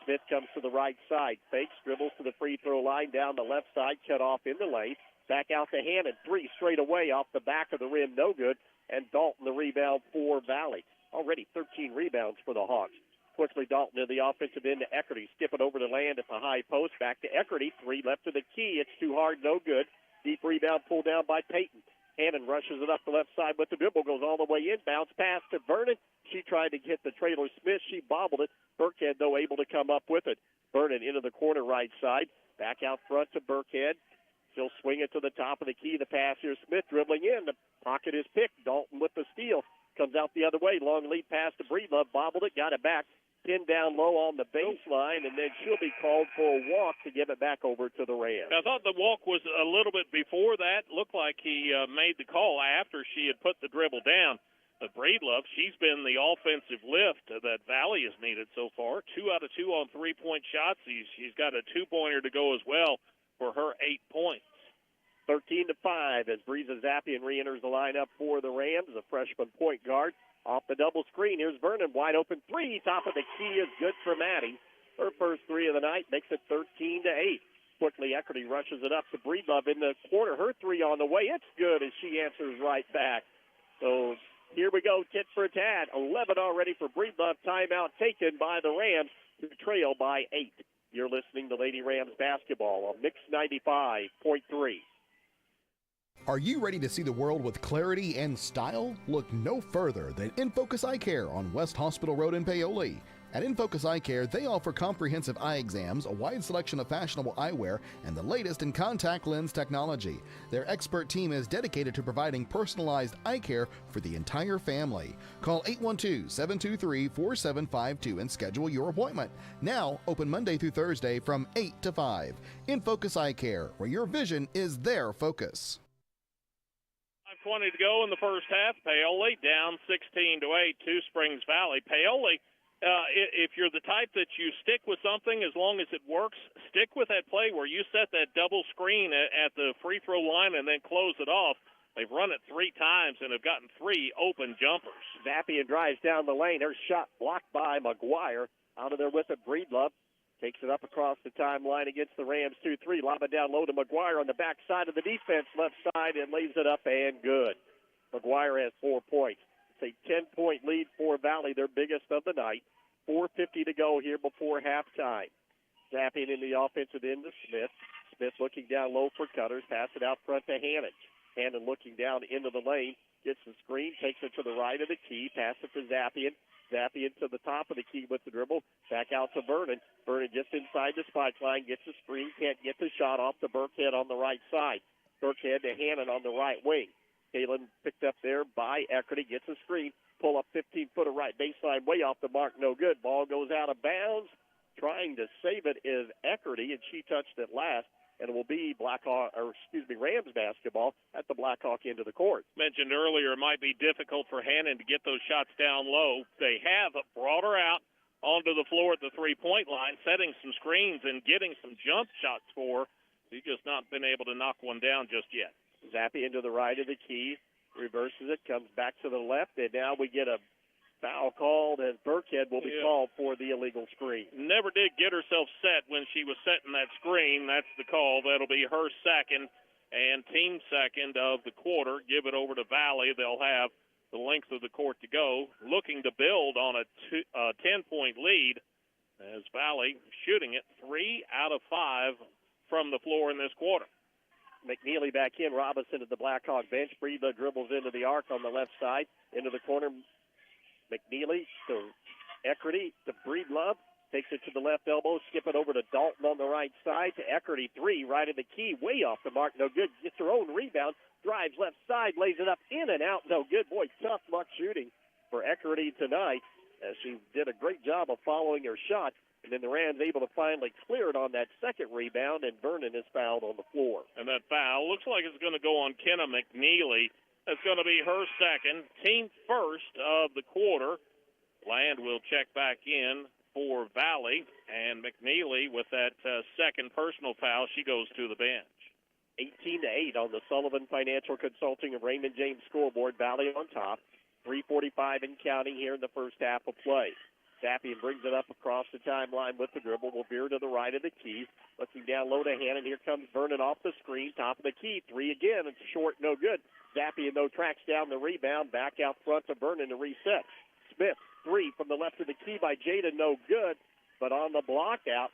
Smith comes to the right side. Fakes, dribbles to the free throw line. Down the left side, cut off in the lane. Back out to Hannon. Three straight away off the back of the rim. No good. And Dalton the rebound for Valley. Already 13 rebounds for the Hawks. Quickly, Dalton to the offensive end to Eckerty. Skip it over to Land at the high post. Back to Eckerty. Three left to the key. It's too hard, no good. Deep rebound pulled down by Peyton. Hannon rushes it up the left side with the dribble. Goes all the way in. Bounce pass to Vernon. She tried to hit the trailer Smith. She bobbled it. Burkhead, though, able to come up with it. Vernon into the corner right side. Back out front to Burkhead. She'll swing it to the top of the key. The pass here. Smith dribbling in. The pocket is picked. Dalton with the steal. Comes out the other way. Long lead pass to Breedlove. Bobbled it. Got it back. Pinned down low on the baseline, and then she'll be called for a walk to give it back over to the Rams. I thought the walk was a little bit before that. Looked like he made the call after she had put the dribble down. But Breedlove, she's been the offensive lift that Valley has needed so far. 2 out of 2 on three-point shots. She's got a two-pointer to go as well for her 8 points. 13-5 as Breeza Zappian re-enters the lineup for the Rams, a freshman point guard. Off the double screen, here's Vernon, wide open three. Top of the key is good for Maddie. Her first three of the night makes it 13-8. Quickly, Eckerty rushes it up to Breedlove in the corner. Her three on the way. It's good as she answers right back. So here we go, tit for tat. 11 already for Breedlove. Timeout taken by the Rams, who trail by 8. You're listening to Lady Rams basketball on Mix 95.3. Are you ready to see the world with clarity and style? Look no further than InFocus Eye Care on West Hospital Road in Paoli. At InFocus Eye Care, they offer comprehensive eye exams, a wide selection of fashionable eyewear, and the latest in contact lens technology. Their expert team is dedicated to providing personalized eye care for the entire family. Call 812-723-4752 and schedule your appointment. Now, open Monday through Thursday from 8 to 5. InFocus Eye Care, where your vision is their focus. 5:20 to go in the first half. Paoli down 16-8 to Springs Valley. Paoli, if you're the type that you stick with something as long as it works, stick with that play where you set that double screen at the free throw line and then close it off. They've run it 3 times and have gotten 3 open jumpers. Zappian drives down the lane. Her shot blocked by McGuire. Out of there with it, Breedlove. Takes it up across the timeline against the Rams 2-3. Lob it down low to McGuire on the back side of the defense, left side, and lays it up and good. McGuire has 4 points. It's a 10-point lead for Valley, their biggest of the night. 4:50 to go here before halftime. Zapping in the offensive end to Smith. Smith looking down low for cutters. Pass it out front to Hannon. Hannon looking down into the lane. Gets the screen. Takes it to the right of the key. Pass it to Zappian. Zappian to the top of the key with the dribble. Back out to Vernon. Vernon just inside the spike line. Gets the screen. Can't get the shot off to Burkhead on the right side. Burkhead to Hannon on the right wing. Kalen picked up there by Eckerty. Gets a screen. Pull up 15-footer right baseline. Way off the mark. No good. Ball goes out of bounds. Trying to save it is Eckerty, and she touched it last. And it will be Rams basketball at the Blackhawk end of the court. Mentioned earlier, it might be difficult for Hannon to get those shots down low. They have brought her out onto the floor at the three-point line, setting some screens and getting some jump shots for her. She's just not been able to knock one down just yet. Zappy into the right of the key, reverses it, comes back to the left, and now we get a foul called as Burkhead will be called for the illegal screen. Never did get herself set when she was setting that screen. That's the call. That'll be her second. and team second of the quarter. Give it over to Valley. They'll have the length of the court to go, looking to build on a 10-point lead as Valley shooting it 3 out of 5 from the floor in this quarter. McNeely back in, Robinson at the Blackhawk bench. Breedlove dribbles into the arc on the left side, into the corner. McNeely to Eckerty to Breedlove. Takes it to the left elbow, skip it over to Dalton on the right side, to Eckerty, 3, right in the key, way off the mark, no good. Gets her own rebound, drives left side, lays it up, in and out, no good. Boy, tough luck shooting for Eckerty tonight, as she did a great job of following her shot. And then the Rams able to finally clear it on that second rebound, and Vernon is fouled on the floor. And that foul looks like it's going to go on Kenna McNeely. That's going to be her second, team first of the quarter. Land will check back in for Valley, and McNeely with that second personal foul, she goes to the bench. 18-8 on the Sullivan Financial Consulting of Raymond James scoreboard. Valley on top. 3:45 and counting here in the first half of play. Sappian brings it up across the timeline with the dribble. Will veer to the right of the key. Looking down low to hand, and here comes Vernon off the screen. Top of the key. 3 again. It's short, no good. Sappian, though, tracks down the rebound. Back out front to Vernon to reset. Smith, 3 from the left of the key by Jada, no good. But on the block out,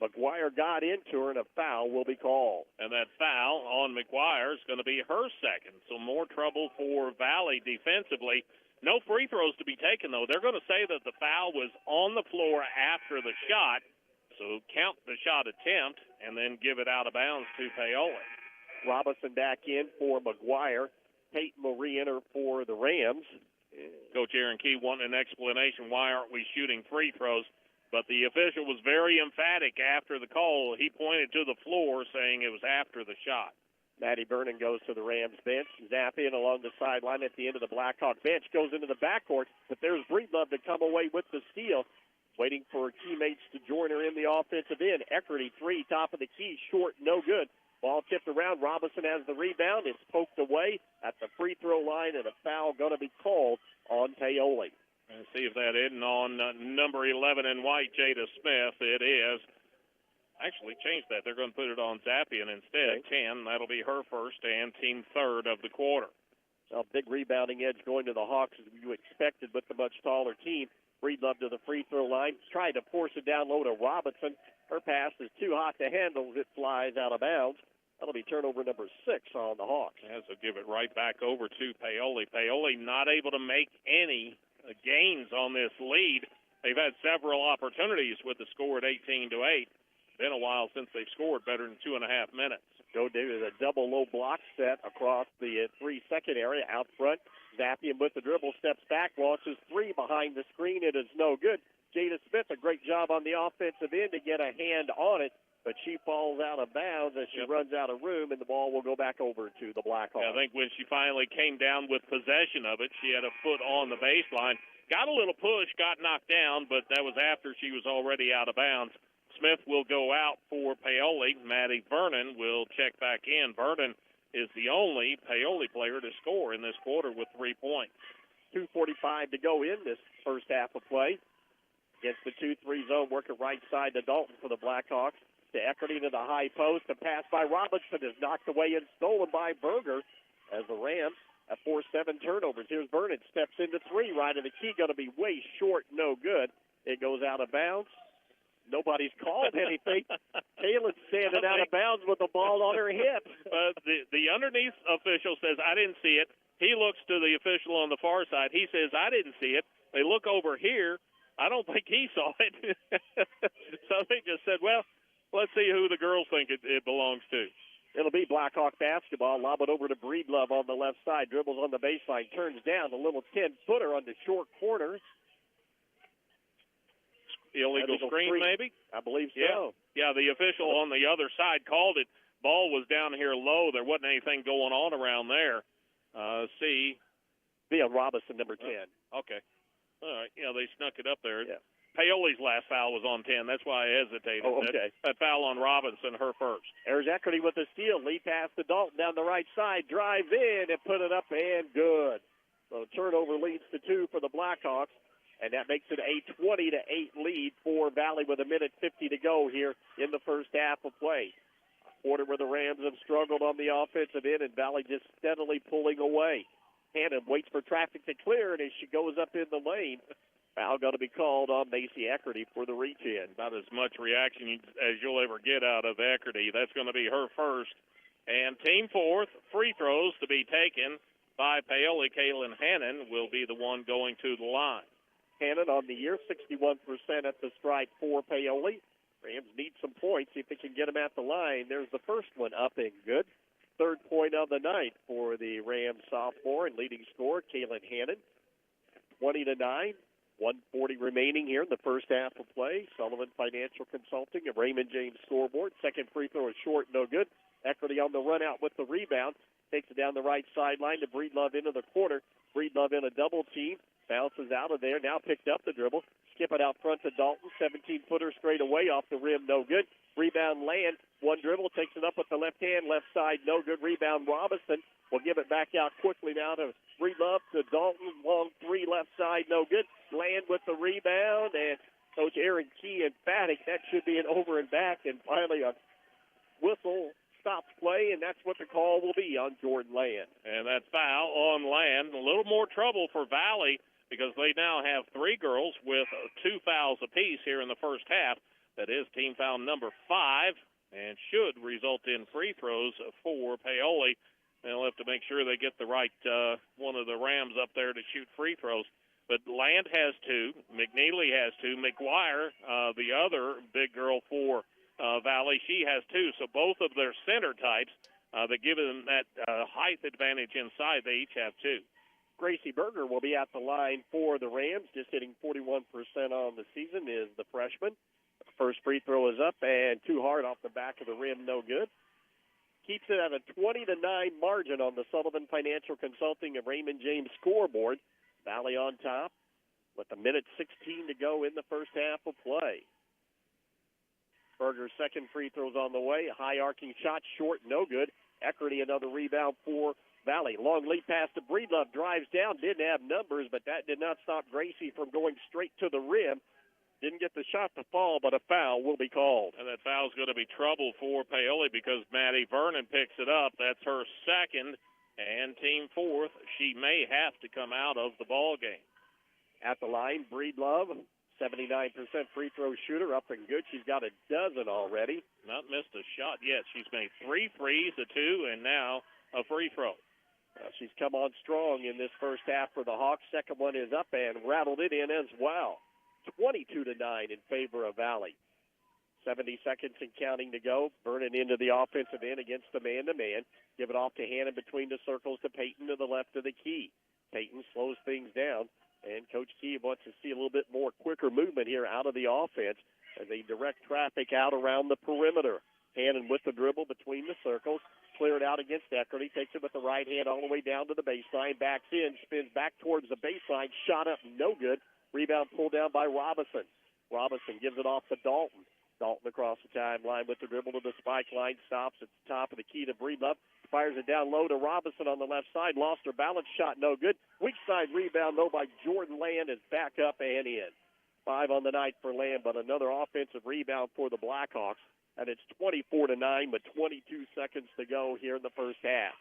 McGuire got into her, and a foul will be called. And that foul on McGuire is going to be her second. So more trouble for Valley defensively. No free throws to be taken, though. They're going to say that the foul was on the floor after the shot. So count the shot attempt and then give it out of bounds to Paoli. Robinson back in for McGuire. Peyton will re-enter for the Rams. Coach Aaron Key wanting an explanation, why aren't we shooting free throws? But the official was very emphatic after the call. He pointed to the floor saying it was after the shot. Maddie Vernon goes to the Rams bench. Zappian along the sideline at the end of the Blackhawk bench goes into the backcourt, but there's Breedlove to come away with the steal. Waiting for her teammates to join her in the offensive end. Eckerty, 3, top of the key, short, no good. Ball tipped around. Robinson has the rebound. It's poked away at the free throw line, and a foul going to be called on Paoli. And see if that isn't on number 11 in white, Jada Smith. It is. Actually, changed that. They're going to put it on Zappian instead. Okay. 10. That'll be her first and team third of the quarter. A big rebounding edge going to the Hawks, as you expected, with the much taller team. Breedlove to the free throw line. Tried to force it down low to Robinson. Her pass is too hot to handle. It flies out of bounds. That'll be turnover number 6 on the Hawks. Yeah, so give it right back over to Paoli. Paoli not able to make any gains on this lead. They've had several opportunities with the score at 18-8. Been a while since they've scored better than 2.5 minutes. Go to the double low block set across the 3-second area out front. Zappian with the dribble, steps back, launches 3 behind the screen. It is no good. Jada Smith, a great job on the offensive end to get a hand on it, but she falls out of bounds as she runs out of room, and the ball will go back over to the Blackhawks. Yeah, I think when she finally came down with possession of it, she had a foot on the baseline. Got a little push, got knocked down, but that was after she was already out of bounds. Smith will go out for Paoli. Maddie Vernon will check back in. Vernon is the only Paoli player to score in this quarter with 3 points. 2:45 to go in this first half of play. Against the 2-3 zone, working right side to Dalton for the Blackhawks. To Eckerty to the high post. A pass by Robinson is knocked away and stolen by Berger as the Rams have 4-7 turnovers. Here's Vernon, steps into 3, right of the key, going to be way short, no good. It goes out of bounds. Nobody's called anything. Taylor's standing out of bounds with the ball on her hip. The underneath official says, I didn't see it. He looks to the official on the far side. He says, I didn't see it. They look over here. I don't think he saw it. So they just said, well, let's see who the girls think it belongs to. It'll be Blackhawk basketball. Lob it over to Breedlove on the left side. Dribbles on the baseline. Turns down. A little 10-footer on the short corner. Illegal screen, maybe? I believe so. Yeah, the official on the other side called it. Ball was down here low. There wasn't anything going on around there. Be on Robinson, number 10. Okay. All right. Yeah, they snuck it up there. Yeah. Paoli's last foul was on 10. That's why I hesitated. Oh, okay. That foul on Robinson, her first. There's Eckerty with the steal. Lead pass to Dalton down the right side. Drives in and put it up and good. So turnover leads to 2 for the Blackhawks. And that makes it a 20-8 lead for Valley with 1:50 to go here in the first half of play. Quarter where the Rams have struggled on the offensive end, and Valley just steadily pulling away. Hannon waits for traffic to clear, and as she goes up in the lane, foul going to be called on Macy Eckerty for the reach-in. About as much reaction as you'll ever get out of Eckerty. That's going to be her first. And team fourth, free throws to be taken by Paoli. Kaylin Hannon will be the one going to the line. Hannon on the year, 61% at the stripe for Paoli. Rams need some points, see if they can get them at the line. There's the first one up and good. Third point of the night for the Rams sophomore and leading scorer, Kaylin Hannon. 20-9. 1:40 remaining here in the first half of play. Sullivan Financial Consulting, a Raymond James scoreboard. Second free throw is short, no good. Eckerty on the run out with the rebound. Takes it down the right sideline to Breedlove into the corner. Breedlove in a double team. Bounces out of there. Now picked up the dribble. Skip it out front to Dalton. 17-footer straight away off the rim, no good. Rebound Land. One dribble. Takes it up with the left hand. Left side, no good. Rebound Robinson. Will give it back out quickly now to Breedlove to Dalton. Long three left side, no good. Land with the rebound. And Coach Aaron Key emphatic. That should be an over and back. And finally a whistle stops play, and that's what the call will be on Jordan Land. And that's foul on Land. A little more trouble for Valley because they now have three girls with 2 fouls apiece here in the first half. That is team foul number 5 and should result in free throws for Paoli. They'll have to make sure they get the right one of the Rams up there to shoot free throws. But Land has 2. McNeely has 2. McGuire, the other big girl for Valley, she has 2. So both of their center types that give them that height advantage inside, they each have 2. Gracie Berger will be at the line for the Rams, just hitting 41% on the season is the freshman. First free throw is up and too hard off the back of the rim, no good. Keeps it at a 20-9 margin on the Sullivan Financial Consulting and Raymond James scoreboard. Valley on top with a minute 16 to go in the first half of play. Berger's second free throw's on the way. High arcing shot, short, no good. Eckerty another rebound for Valley. Long lead pass to Breedlove. Drives down, didn't have numbers, but that did not stop Gracie from going straight to the rim. Didn't get the shot to fall, but a foul will be called. And that foul's going to be trouble for Paoli because Maddie Vernon picks it up. That's her second and team fourth. She may have to come out of the ball game. At the line, Breedlove, 79% free throw shooter, up and good. She's got a dozen already. Not missed a shot yet. She's made 3 threes, a 2, and now a free throw. She's come on strong in this first half for the Hawks. Second one is up and rattled it in as well. 22-9 in favor of Valley. 70 seconds and counting to go. Vernon into the offensive end against the man-to-man. Give it off to Hannon between the circles to Peyton to the left of the key. Peyton slows things down, and Coach Key wants to see a little bit more quicker movement here out of the offense as they direct traffic out around the perimeter. Hannon with the dribble between the circles. Clear it out against Eckerty. Takes it with the right hand all the way down to the baseline. Backs in, spins back towards the baseline. Shot up, no good. Rebound pulled down by Robinson. Robinson gives it off to Dalton. Dalton across the timeline with the dribble to the spike line. Stops at the top of the key to Breedlove. Fires it down low to Robinson on the left side. Lost her balance. Shot no good. Weak side rebound, though, by Jordan Land is back up and in. 5 on the night for Land, but another offensive rebound for the Blackhawks. And it's 24-9 with 22 seconds to go here in the first half.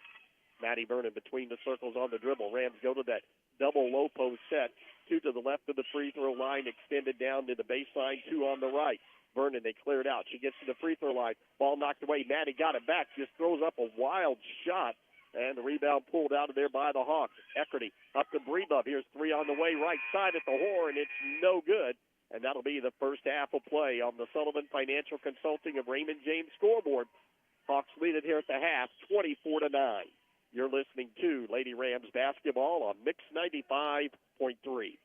Maddie Vernon between the circles on the dribble. Rams go to that double low post set. 2 to the left of the free throw line, extended down to the baseline, 2 on the right. Vernon, they cleared out. She gets to the free throw line. Ball knocked away. Maddie got it back. Just throws up a wild shot. And the rebound pulled out of there by the Hawks. Eckerty up to Breedlove. Here's 3 on the way, right side at the horn. It's no good. And that'll be the first half of play on the Sullivan Financial Consulting of Raymond James scoreboard. Hawks lead it here at the half, 24-9. You're listening to Lady Rams basketball on Mix 95.3.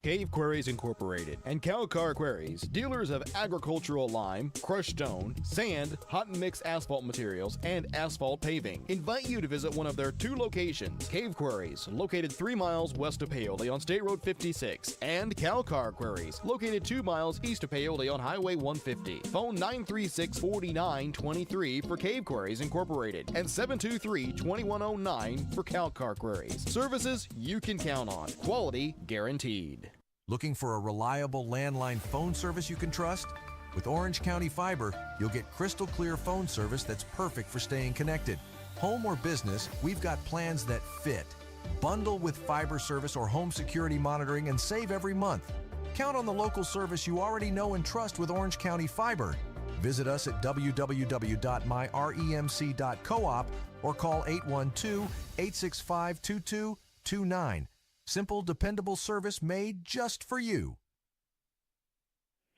Cave Quarries Incorporated and Calcar Quarries, dealers of agricultural lime, crushed stone, sand, hot and mix asphalt materials, and asphalt paving, invite you to visit one of their 2 locations. Cave Quarries, located 3 miles west of Paoli on State Road 56, and Calcar Quarries, located 2 miles east of Paoli on Highway 150. Phone 936-4923 for Cave Quarries Incorporated and 723-2109 for Calcar Quarries. Services you can count on. Quality guaranteed. Looking for a reliable landline phone service you can trust? With Orange County Fiber, you'll get crystal clear phone service that's perfect for staying connected. Home or business, we've got plans that fit. Bundle with fiber service or home security monitoring and save every month. Count on the local service you already know and trust with Orange County Fiber. Visit us at www.myremc.coop or call 812-865-2229. Simple, dependable service made just for you.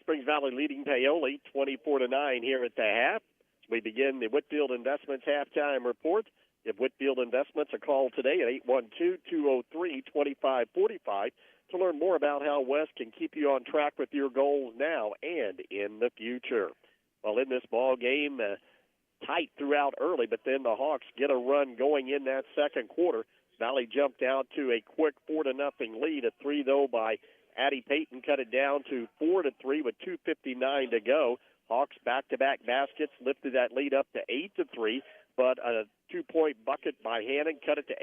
Springs Valley leading Paoli 24-9 here at the half. We begin the Whitfield Investments halftime report. Give Whitfield Investments a call today at 812-203-2545 to learn more about how West can keep you on track with your goals now and in the future. Well, in this ball game, tight throughout early, but then the Hawks get a run going in that second quarter. Valley jumped out to a quick 4-0 lead. A three, though, by Addie Payton cut it down to 4-3 with 2:59 to go. Hawks back-to-back baskets lifted that lead up to 8-3, but a 2-point bucket by Hannon cut it to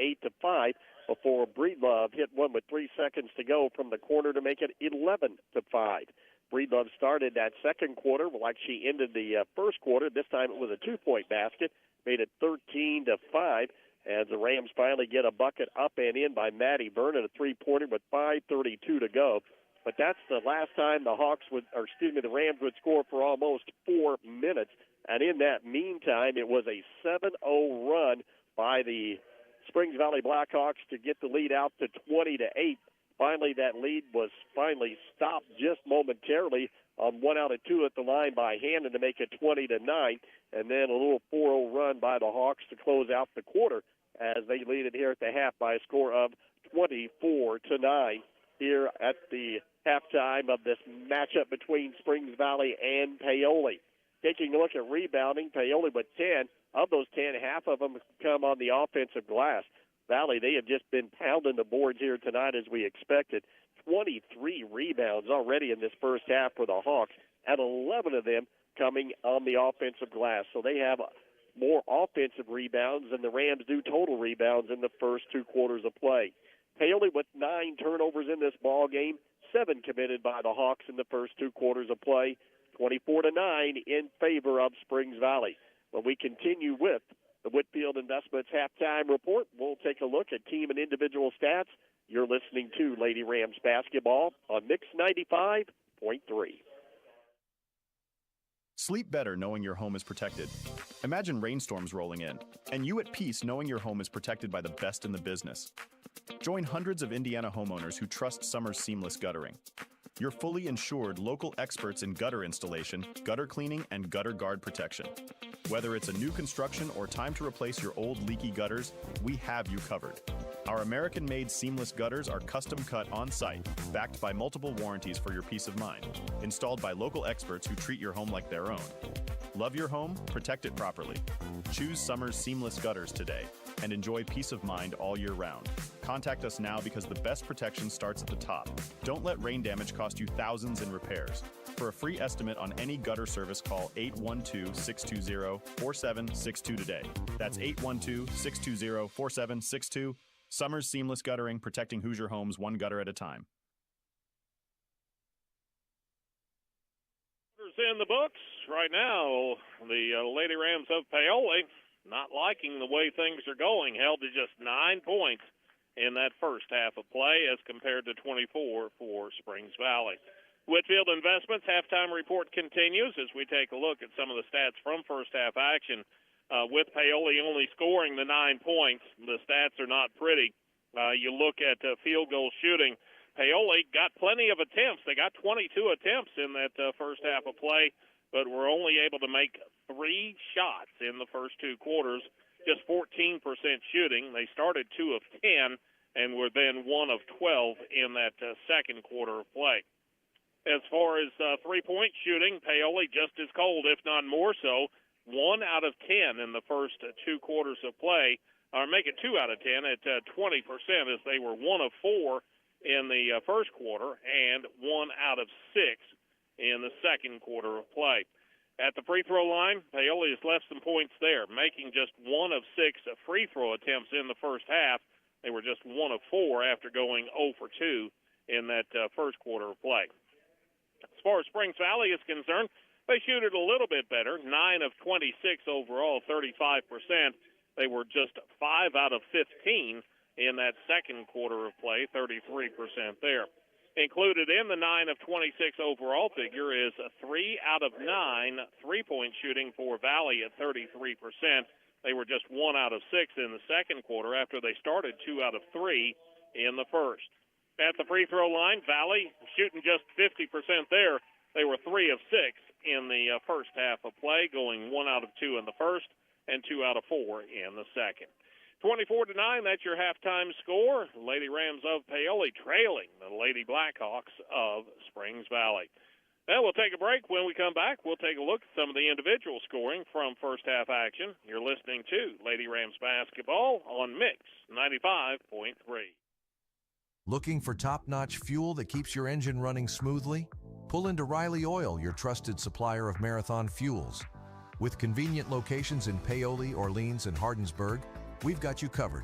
8-5 before Breedlove hit one with 3 seconds to go from the corner to make it 11-5. Breedlove started that second quarter like she ended the first quarter. This time it was a 2-point basket, made it 13-5. As the Rams finally get a bucket up and in by Maddie Vernon, a three-pointer with 5:32 to go. But that's the last time the Rams would score for almost 4 minutes. And in that meantime, it was a 7-0 run by the Springs Valley Blackhawks to get the lead out to 20-8. Finally, that lead was stopped just momentarily on 1 out of 2 at the line by Hannon to make it 20-9. And then a little 4-0 run by the Hawks to close out the quarter as they lead it here at the half by a score of 24-9 here at the halftime of this matchup between Springs Valley and Paoli. Taking a look at rebounding, Paoli with 10. Of those 10, half of them come on the offensive glass. Valley, they have just been pounding the boards here tonight as we expected. 23 rebounds already in this first half for the Hawks, and 11 of them coming on the offensive glass. So they have more offensive rebounds than the Rams do total rebounds in the first 2 quarters of play. Paoli with 9 turnovers in this ball game, 7 committed by the Hawks in the first 2 quarters of play, 24-9 in favor of Springs Valley. When we continue with the Whitfield Investments halftime report, we'll take a look at team and individual stats. You're listening to Lady Rams basketball on Mix 95.3. Sleep better knowing your home is protected. Imagine rainstorms rolling in, and you at peace knowing your home is protected by the best in the business. Join hundreds of Indiana homeowners who trust Summer's seamless guttering. Your fully insured local experts in gutter installation, gutter cleaning, and gutter guard protection. Whether it's a new construction or time to replace your old leaky gutters, we have you covered. Our American-made seamless gutters are custom cut on-site, backed by multiple warranties for your peace of mind, installed by local experts who treat your home like their own. Love your home? Protect it properly. Choose Summer's seamless gutters today and enjoy peace of mind all year round. Contact us now because the best protection starts at the top. Don't let rain damage cost you thousands in repairs. For a free estimate on any gutter service, call 812-620-4762 today. That's 812-620-4762. Summer's Seamless Guttering, protecting Hoosier homes one gutter at a time. In the books right now, the Lady Rams of Paoli not liking the way things are going, held to just 9 points in that first half of play as compared to 24 for Springs Valley. Whitfield Investments halftime report continues as we take a look at some of the stats from first half action. With Paoli only scoring the 9 points, the stats are not pretty. You look at field goal shooting. Paoli got plenty of attempts. They got 22 attempts in that first half of play, but were only able to make 3 shots in the first 2 quarters, just 14% shooting. They started 2 of 10 and were then 1 of 12 in that second quarter of play. As far as three-point shooting, Paoli just as cold, if not more so, 1 out of 10 in the first 2 quarters of play, or make it 2 out of 10 at 20%, as they were 1 of 4 in the first quarter and 1 out of 6 in the second quarter of play. At the free throw line, Paoli has left some points there, making just 1 of 6 free throw attempts in the first half. They were just 1 of 4 after going 0 for 2 in that first quarter of play. As far as Springs Valley is concerned, They shoot it a little bit better, 9 of 26 overall, 35%. They were just 5 out of 15 in that second quarter of play, 33% there. Included in the 9 of 26 overall figure is 3 out of 9 three-point shooting for Valley at 33%. They were just 1 out of 6 in the second quarter after they started 2 out of 3 in the first. At the free throw line, Valley shooting just 50% there. They were 3 of 6 in the first half of play, going 1 out of 2 in the first and 2 out of 4 in the second. 24-9, that's your halftime score. Lady Rams of Paoli trailing the Lady Blackhawks of Springs Valley. Well, we'll take a break. When we come back, we'll take a look at some of the individual scoring from first half action. You're listening to Lady Rams basketball on Mix 95.3. Looking for top-notch fuel that keeps your engine running smoothly? Pull into Riley Oil, your trusted supplier of marathon fuels. With convenient locations in Paoli, Orleans, and Hardinsburg, we've got you covered.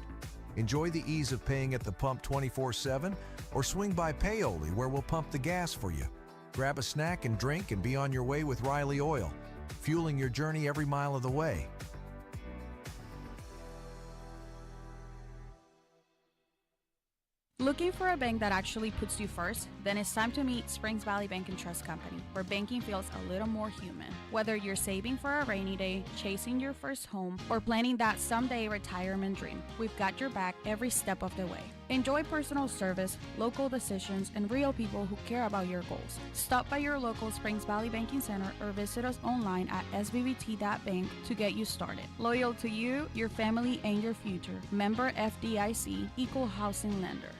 Enjoy the ease of paying at the pump 24/7 or swing by Paoli where we'll pump the gas for you. Grab a snack and drink and be on your way with Riley Oil, fueling your journey every mile of the way. Looking for a bank that actually puts you first? Then it's time to meet Springs Valley Bank and Trust Company, where banking feels a little more human. Whether you're saving for a rainy day, chasing your first home, or planning that someday retirement dream, we've got your back every step of the way. Enjoy personal service, local decisions, and real people who care about your goals. Stop by your local Springs Valley Banking Center or visit us online at svbt.bank to get you started. Loyal to you, your family, and your future. Member FDIC, Equal Housing Lender.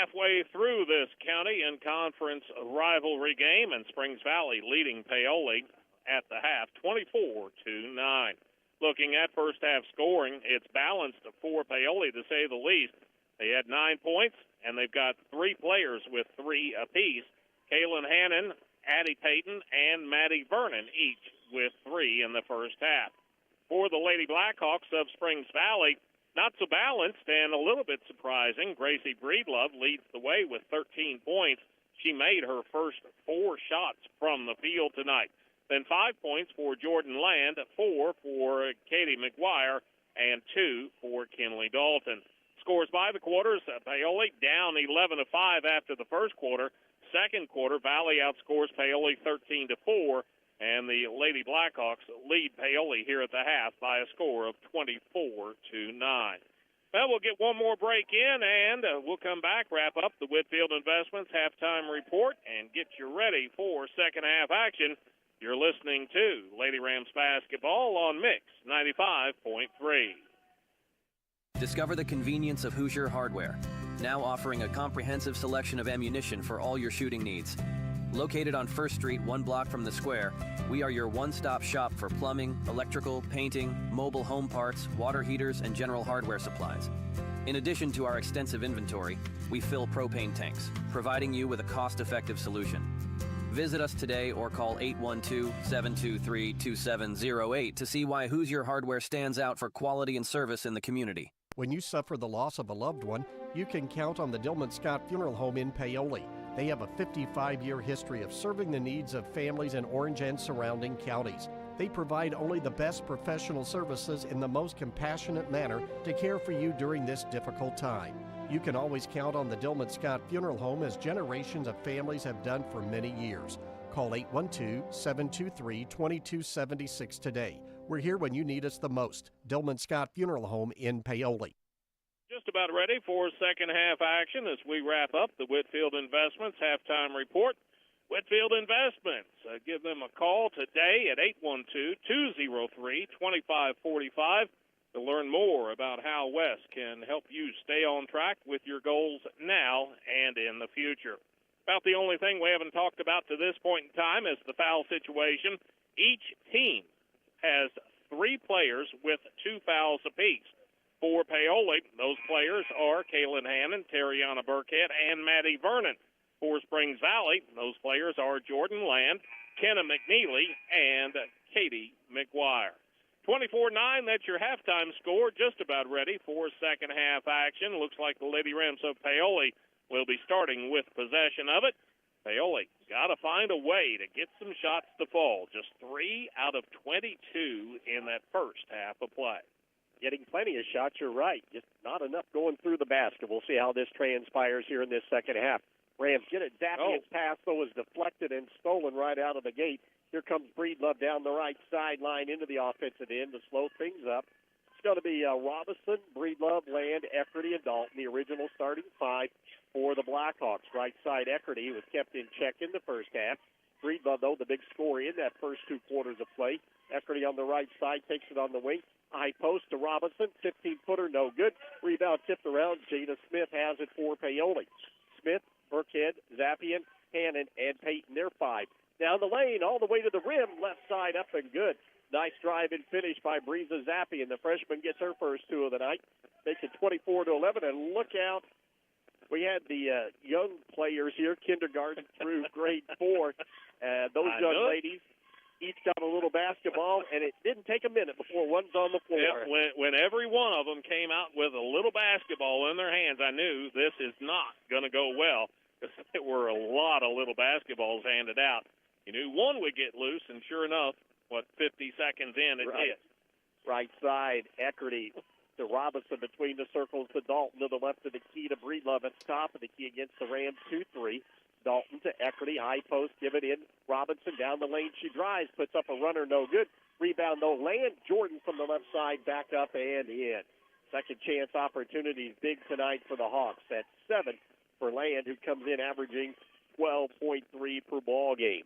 Halfway through this county and conference rivalry game, and Springs Valley leading Paoli at the half, 24-9. Looking at first half scoring, it's balanced for Paoli, to say the least. They had 9 points, and they've got 3 players with 3 apiece. Kaylin Hannon, Addie Payton, and Maddie Vernon, each with 3 in the first half. For the Lady Blackhawks of Springs Valley, not so balanced and a little bit surprising. Gracie Breedlove leads the way with 13 points. She made her first 4 shots from the field tonight. Then 5 points for Jordan Land, 4 for Katie McGuire, and 2 for Kinley Dalton. Scores by the quarters, Paoli down 11-5 after the first quarter. Second quarter, Valley outscores Paoli 13-4. And the Lady Blackhawks lead Paoli here at the half by a score of 24-9. Well, we'll get one more break in, and we'll come back, wrap up the Whitfield Investments halftime report, and get you ready for second half action. You're listening to Lady Rams basketball on Mix 95.3. Discover the convenience of Hoosier Hardware, now offering a comprehensive selection of ammunition for all your shooting needs. Located on 1st Street, 1 block from the square, we are your one-stop shop for plumbing, electrical, painting, mobile home parts, water heaters, and general hardware supplies. In addition to our extensive inventory, we fill propane tanks, providing you with a cost-effective solution. Visit us today or call 812-723-2708 to see why Hoosier Hardware stands out for quality and service in the community. When you suffer the loss of a loved one, you can count on the Dillman Scott Funeral Home in Paoli. They have a 55-year history of serving the needs of families in Orange and surrounding counties. They provide only the best professional services in the most compassionate manner to care for you during this difficult time. You can always count on the Dillman Scott Funeral Home, as generations of families have done for many years. Call 812-723-2276 today. We're here when you need us the most. Dillman Scott Funeral Home in Paoli. Just about ready for second half action as we wrap up the Whitfield Investments halftime report. Whitfield Investments, give them a call today at 812-203-2545 to learn more about how West can help you stay on track with your goals now and in the future. About the only thing we haven't talked about to this point in time is the foul situation. Each team has 3 players with 2 fouls apiece. For Paoli, those players are Kaylin Hannon, Terriana Burkhead, and Maddie Vernon. For Springs Valley, those players are Jordan Land, Kenna McNeely, and Katie McGuire. 24-9, that's your halftime score. Just about ready for second half action. Looks like the Lady Rams of Paoli will be starting with possession of it. Paoli got to find a way to get some shots to fall. Just 3 out of 22 in that first half of play. Getting plenty of shots, you're right. Just not enough going through the basket. We'll see how this transpires here in this second half. Rams get it. Zapian's pass, though, is deflected and stolen right out of the gate. Here comes Breedlove down the right sideline into the offensive end to slow things up. It's going to be Robinson, Breedlove, Land, Eckerty, and Dalton, the original starting five for the Blackhawks. Right side, Eckerty was kept in check in the first half. Breedlove, though, the big scorer in that first 2 quarters of play. Eckerty on the right side takes it on the wing. High post to Robinson, 15-footer, no good. Rebound tipped around. Jada Smith has it for Paoli. Smith, Burkhead, Zapian, Hannon, and Payton, they're 5. Down the lane, all the way to the rim, left side up and good. Nice drive and finish by Breeza Zapian. The freshman gets her first 2 of the night. Makes it 24-11, and look out. We had the young players here, kindergarten through grade 4. Those young ladies each got a little basketball, and it didn't take a minute before one's on the floor. Yeah, when every one of them came out with a little basketball in their hands, I knew this is not going to go well, because there were a lot of little basketballs handed out. You knew one would get loose, and sure enough, 50 seconds in, it did. Right side, Eckerty to Robinson between the circles to Dalton to the left of the key to Breedlove at the top of the key against the Rams 2-3. Dalton to Eckerty, high post, give it in. Robinson down the lane, she drives, puts up a runner, no good. Rebound, though, Land. Jordan from the left side, back up and in. Second chance opportunities big tonight for the Hawks. That's 7 for Land, who comes in averaging 12.3 per ball game.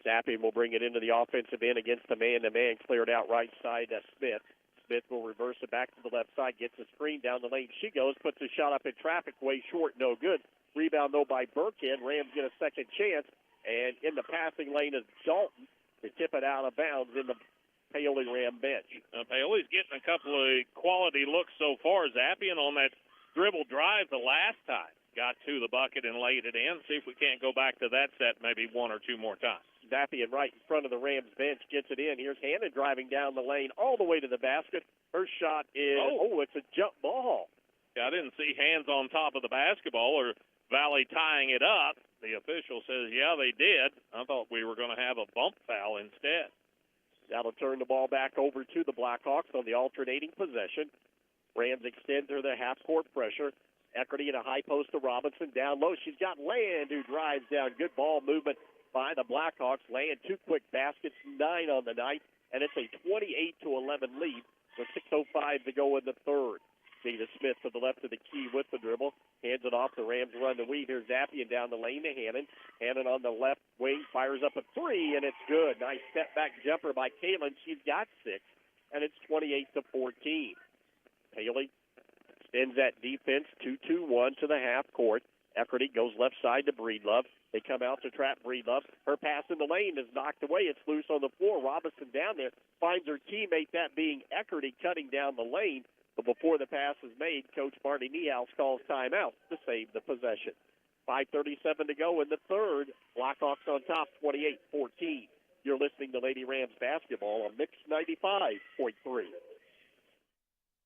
Zapping will bring it into the offensive end against the man-to-man, cleared out right side to Smith. Smith will reverse it back to the left side, gets a screen down the lane. She goes, puts a shot up in traffic, way short, no good. Rebound, though, by Burkhead. Rams get a second chance, and in the passing lane is Dalton to tip it out of bounds in the Paoli Ram bench. Paoli's getting a couple of quality looks so far. Zapian on that dribble drive the last time got to the bucket and laid it in. See if we can't go back to that set maybe 1 or 2 more times. Zapian right in front of the Rams bench gets it in. Here's Hannon driving down the lane all the way to the basket. Her shot is, it's a jump ball. Yeah, I didn't see hands on top of the basketball or Valley tying it up. The official says, yeah, they did. I thought we were going to have a bump foul instead. That'll turn the ball back over to the Blackhawks on the alternating possession. Rams extend through the half-court pressure. Eckerty in a high post to Robinson. Down low, she's got Land, who drives down. Good ball movement by the Blackhawks. Land 2 quick baskets, 9 on the night, and it's a 28-11 lead with 6:05 to go in the third. Jada Smith to the left of the key with the dribble. Hands it off. The Rams run the weave. Here's Zapian down the lane to Hannon. Hannon on the left wing fires up a 3, and it's good. Nice step-back jumper by Kalen. She's got 6, and it's 28-14. Paoli extends that defense 2-2-1 to the half court. Eckerty goes left side to Breedlove. They come out to trap Breedlove. Her pass in the lane is knocked away. It's loose on the floor. Robinson down there finds her teammate, that being Eckerty, cutting down the lane. But before the pass is made, Coach Marty Niehaus calls timeout to save the possession. 5:37 to go in the third. Blackhawks on top, 28-14. You're listening to Lady Rams basketball on Mix 95.3.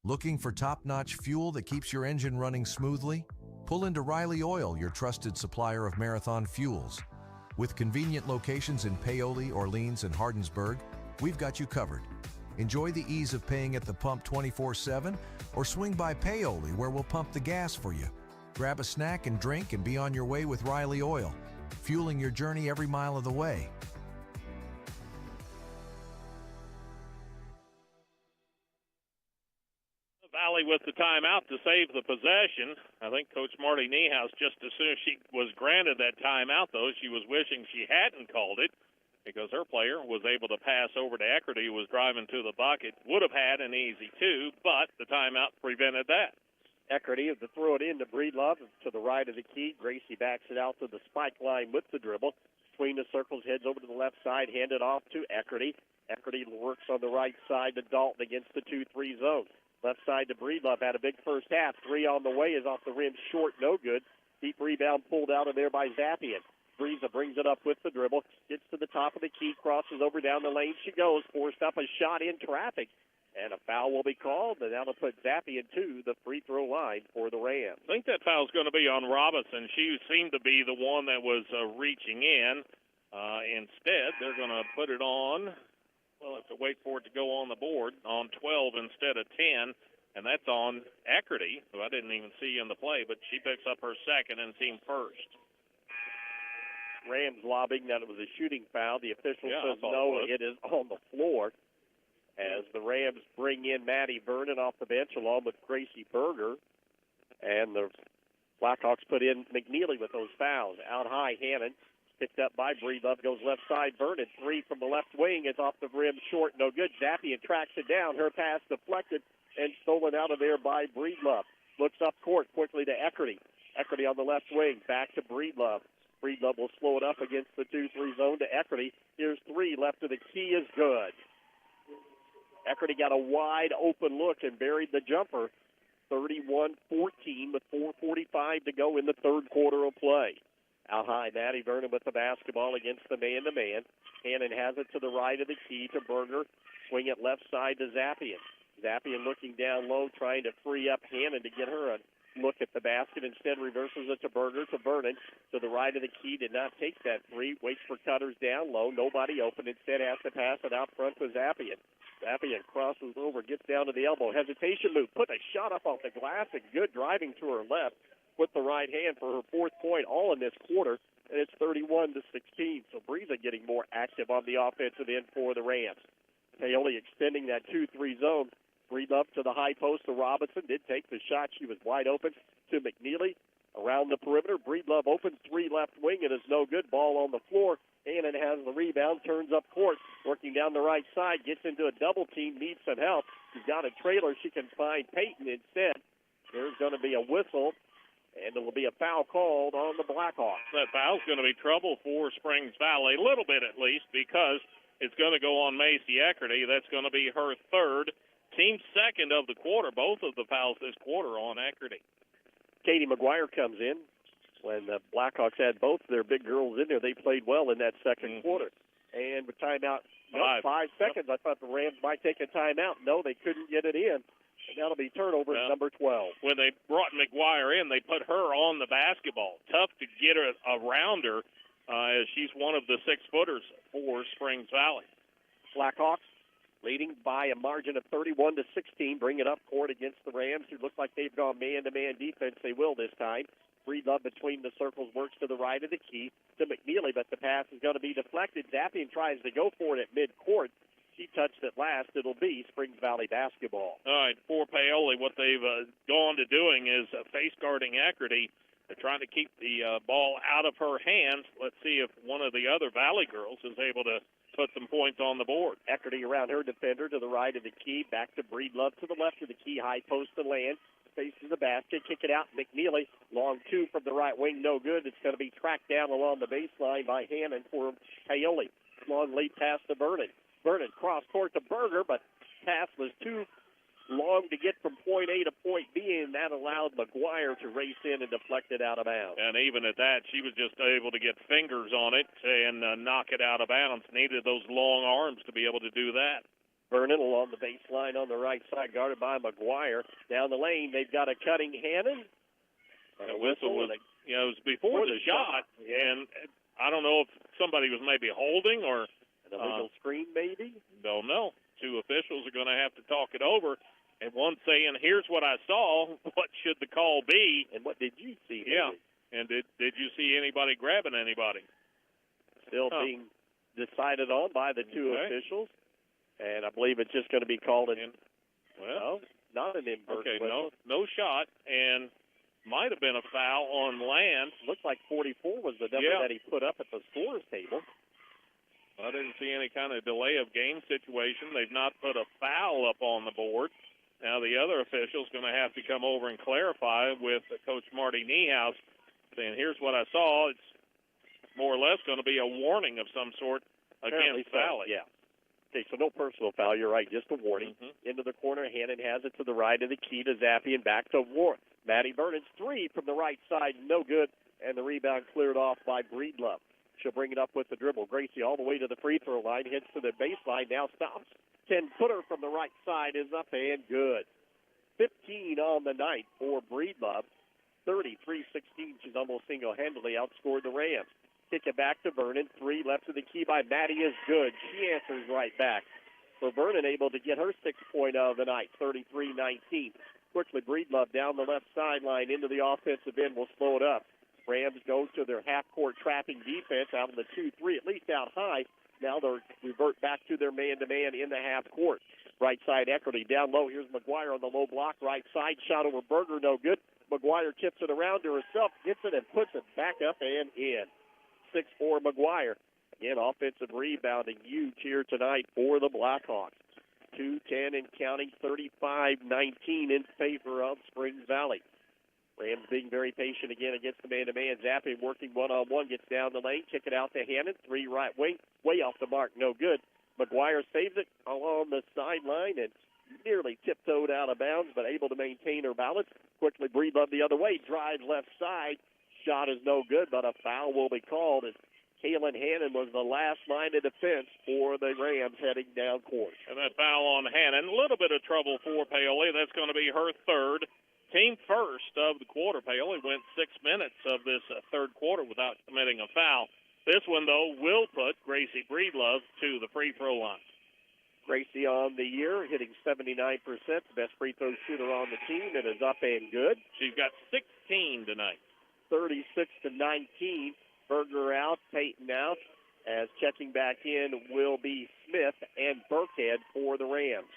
Looking for top-notch fuel that keeps your engine running smoothly? Pull into Riley Oil, your trusted supplier of marathon fuels. With convenient locations in Paoli, Orleans, and Hardinsburg, we've got you covered. Enjoy the ease of paying at the pump 24/7, or swing by Paoli where we'll pump the gas for you. Grab a snack and drink and be on your way with Riley Oil, fueling your journey every mile of the way. Valley with the timeout to save the possession. I think Coach Marty Niehaus, just as soon as she was granted that timeout, though, she was wishing she hadn't called it, because her player was able to pass over to Eckerty, who was driving to the bucket. Would have had an easy 2, but the timeout prevented that. Eckerty to throw it in to Breedlove to the right of the key. Gracie backs it out to the spike line with the dribble. Between the circles, heads over to the left side, hand it off to Eckerty. Eckerty works on the right side to Dalton against the 2-3 zone. Left side to Breedlove. Had a big first half. 3 on the way is off the rim, short, no good. Deep rebound pulled out of there by Zapian. Breeza brings it up with the dribble. Gets to the top of the key, crosses over down the lane. She goes, forced up a shot in traffic. And a foul will be called, and that'll put Zappian to the free throw line for the Rams. I think that foul's going to be on Robinson. She seemed to be the one that was reaching in. Instead, they're going to put it on. Well, have to wait for it to go on the board on 12 instead of 10, and that's on Eckerty, who I didn't even see in the play, but she picks up her second and team first. Rams lobbing that it was a shooting foul. The official says no, it is on the floor. As the Rams bring in Maddie Vernon off the bench along with Gracie Berger. And the Blackhawks put in McNeely with those fouls. Out high, Hannon. Picked up by Breedlove, goes left side. Vernon, three from the left wing, is off the rim, short, no good. Zappian tracks it down. Her pass deflected and stolen out of there by Breedlove. Looks up court quickly to Eckerty. Eckerty on the left wing, back to Breedlove. Breedlove will slow it up against the 2-3 zone to Eckerty. Here's three left of the key, is good. Eckerty got a wide open look and buried the jumper. 31-14 with 4:45 to go in the third quarter of play. Out high, Maddie Vernon with the basketball against the man-to-man. Hannon has it to the right of the key to Berger. Swing it left side to Zappian. Zappian looking down low, trying to free up Hannon to get her a look at the basket. Instead reverses it to Berger, to Vernon. To the right of the key, did not take that three. Waits for Cutters down low. Nobody open. Instead has to pass it out front to Zappian. Zappian crosses over, gets down to the elbow. Hesitation move. Put a shot up off the glass. And good driving to her left with the right hand for her fourth point, all in this quarter. And it's 31-16. So Breeza getting more active on the offensive end for the Rams. Paoli extending that 2-3 zone. Breedlove to the high post to Robinson. Did take the shot. She was wide open to McNeely. Around the perimeter, Breedlove opens three left wing. It is no good. Ball on the floor. Hannon has the rebound, turns up court, working down the right side, gets into a double team, needs some help. She's got a trailer. She can find Payton instead. There's going to be a whistle, and it will be a foul called on the Blackhawks. That foul's going to be trouble for Springs Valley, a little bit at least, because it's going to go on Macy Eckerty. That's going to be her third, team second of the quarter. Both of the fouls this quarter on Eckerty. Katie McGuire comes in. When the Blackhawks had both their big girls in there, they played well in that second quarter. And with timeout, 5 seconds, I thought the Rams might take a timeout. No, they couldn't get it in. And that'll be turnover number 12. When they brought McGuire in, they put her on the basketball. Tough to get her around her as she's one of the 6-footers for Springs Valley. Blackhawks leading by a margin of 31-16, bring it up court against the Rams, who look like they've gone man-to-man defense. They will this time. Breedlove between the circles, works to the right of the key to McNeely, but the pass is going to be deflected. Zappian tries to go for it at midcourt. She touched it last. It'll be Springs Valley basketball. All right, for Paoli, what they've gone to doing is face guarding Eckerty. They're trying to keep the ball out of her hands. Let's see if one of the other Valley girls is able to put some points on the board. Eckerty around her defender to the right of the key, back to Breedlove to the left of the key, high post to land. Faces the basket, kick it out. McNeely, long two from the right wing, no good. It's going to be tracked down along the baseline by Hannon for Paoli. Long lead pass to Vernon. Vernon cross court to Berger, but pass was too long to get from point A to point B, and that allowed McGuire to race in and deflect it out of bounds. And even at that, she was just able to get fingers on it and knock it out of bounds. Needed those long arms to be able to do that. Vernon along the baseline on the right side, guarded by McGuire. Down the lane, they've got a cutting Hannon. And a whistle was, it was before the shot, and I don't know if somebody was maybe holding or an illegal screen, maybe. Don't know. Two officials are going to have to talk it over, and one saying, "Here's what I saw. What should the call be?" And what did you see? Yeah. And did you see anybody grabbing anybody? Still being decided on by the two officials. And I believe it's just going to be called not an inverse. Okay, no shot, and might have been a foul on land. Looks like 44 was the number that he put up at the scorer's table. I didn't see any kind of delay of game situation. They've not put a foul up on the board. Now the other official's going to have to come over and clarify with Coach Marty Niehaus, saying, "Here's what I saw." It's more or less going to be a warning of some sort against Valley. Yeah. Okay, so no personal foul. You're right, just a warning. Into the corner, Hannon has it to the right of the key to Zappian, back to Warren. Maddie Vernon's three from the right side, no good, and the rebound cleared off by Breedlove. She'll bring it up with the dribble. Gracie all the way to the free throw line, hits to the baseline, now stops 10-footer from the right side is up and good. 15 on the night for Breedlove. 33-16. She's almost single-handedly outscored the Rams. Kick it back to Vernon. 3 left of the key by Maddie is good. She answers right back. So Vernon able to get her 6th point of the night, 33-19. Quickly, Breedlove down the left sideline into the offensive end will slow it up. Rams go to their half-court trapping defense out of the 2-3, at least out high. Now they'll revert back to their man-to-man in the half court. Right side, Eckerty down low. Here's McGuire on the low block. Right side, shot over Berger, no good. McGuire tips it around to herself, gets it, and puts it back up and in. 6-4 McGuire. Again, offensive rebounding huge here tonight for the Blackhawks. 2-10 and counting, 35-19 in favor of Springs Valley. Rams being very patient again against the man-to-man. Zapping working one-on-one, gets down the lane, kick it out to Hannon. 3 right wing, way off the mark, no good. McGuire saves it along the sideline and nearly tiptoed out of bounds, but able to maintain her balance. Quickly, Breedlove the other way, drives left side. Shot is no good, but a foul will be called as Kaylin Hannon was the last line of defense for the Rams heading down court. And that foul on Hannon, a little bit of trouble for Paoli. That's going to be her third. Team first of the quarter. Paoli went 6 minutes of this third quarter without committing a foul. This one, though, will put Gracie Breedlove to the free throw line. Gracie on the year, hitting 79%, the best free throw shooter on the team, and is up and good. She's got 16 tonight. 36-19. Berger out, Peyton out. As checking back in will be Smith and Burkhead for the Rams.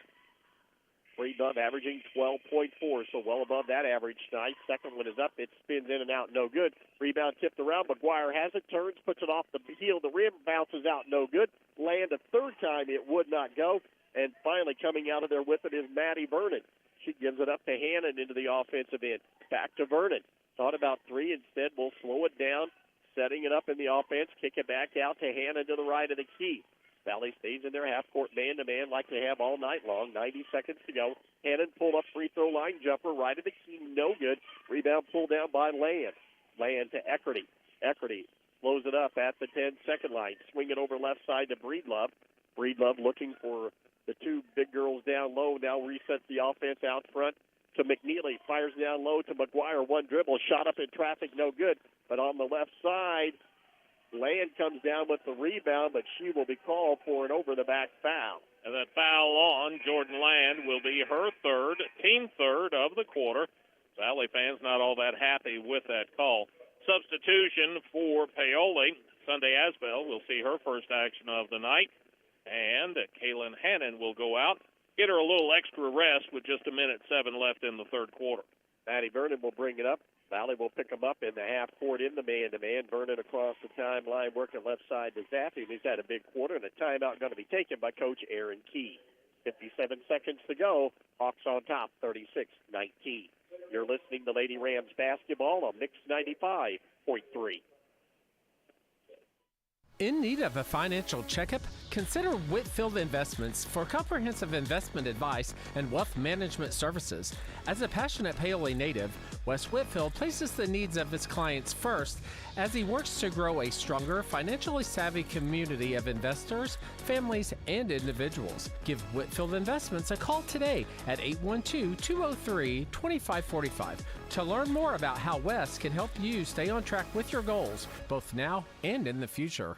Breedlove averaging 12.4, so well above that average tonight. Second one is up. It spins in and out, no good. Rebound tipped around. McGuire has it, turns, puts it off the heel of the rim, bounces out, no good. Land a third time, it would not go. And finally coming out of there with it is Maddie Vernon. She gives it up to Hannon into the offensive end. Back to Vernon. Thought about 3, instead we'll slow it down. Setting it up in the offense, kick it back out to Hannon to the right of the key. Valley stays in their half-court man-to-man like they have all night long. 90 seconds to go. Hannon pulled up free throw line jumper right of the key, no good. Rebound pulled down by Land. Land to Eckerty. Eckerty slows it up at the 10-second line. Swing it over left side to Breedlove. Breedlove looking for the 2 big girls down low. Now resets the offense out front to McNeely. Fires down low to McGuire. One dribble. Shot up in traffic, no good. But on the left side, Land comes down with the rebound, but she will be called for an over-the-back foul. And that foul on Jordan Land will be her third, team third of the quarter. Valley fans not all that happy with that call. Substitution for Paoli. Sunday Asbell will see her first action of the night. And Kaylin Hannon will go out, get her a little extra rest with just 1:07 left in the third quarter. Maddie Vernon will bring it up. Valley will pick him up in the half court in the man-to-man. Vernon across the timeline, working left side to Zappy. He's had a big quarter, and a timeout going to be taken by Coach Aaron Key. 57 seconds to go. Hawks on top, 36-19. You're listening to Lady Rams basketball on Mix 95.3. In need of a financial checkup? Consider Whitfield Investments for comprehensive investment advice and wealth management services. As a passionate Paoli native, Wes Whitfield places the needs of his clients first as he works to grow a stronger, financially savvy community of investors, families, and individuals. Give Whitfield Investments a call today at 812-203-2545 to learn more about how Wes can help you stay on track with your goals, both now and in the future.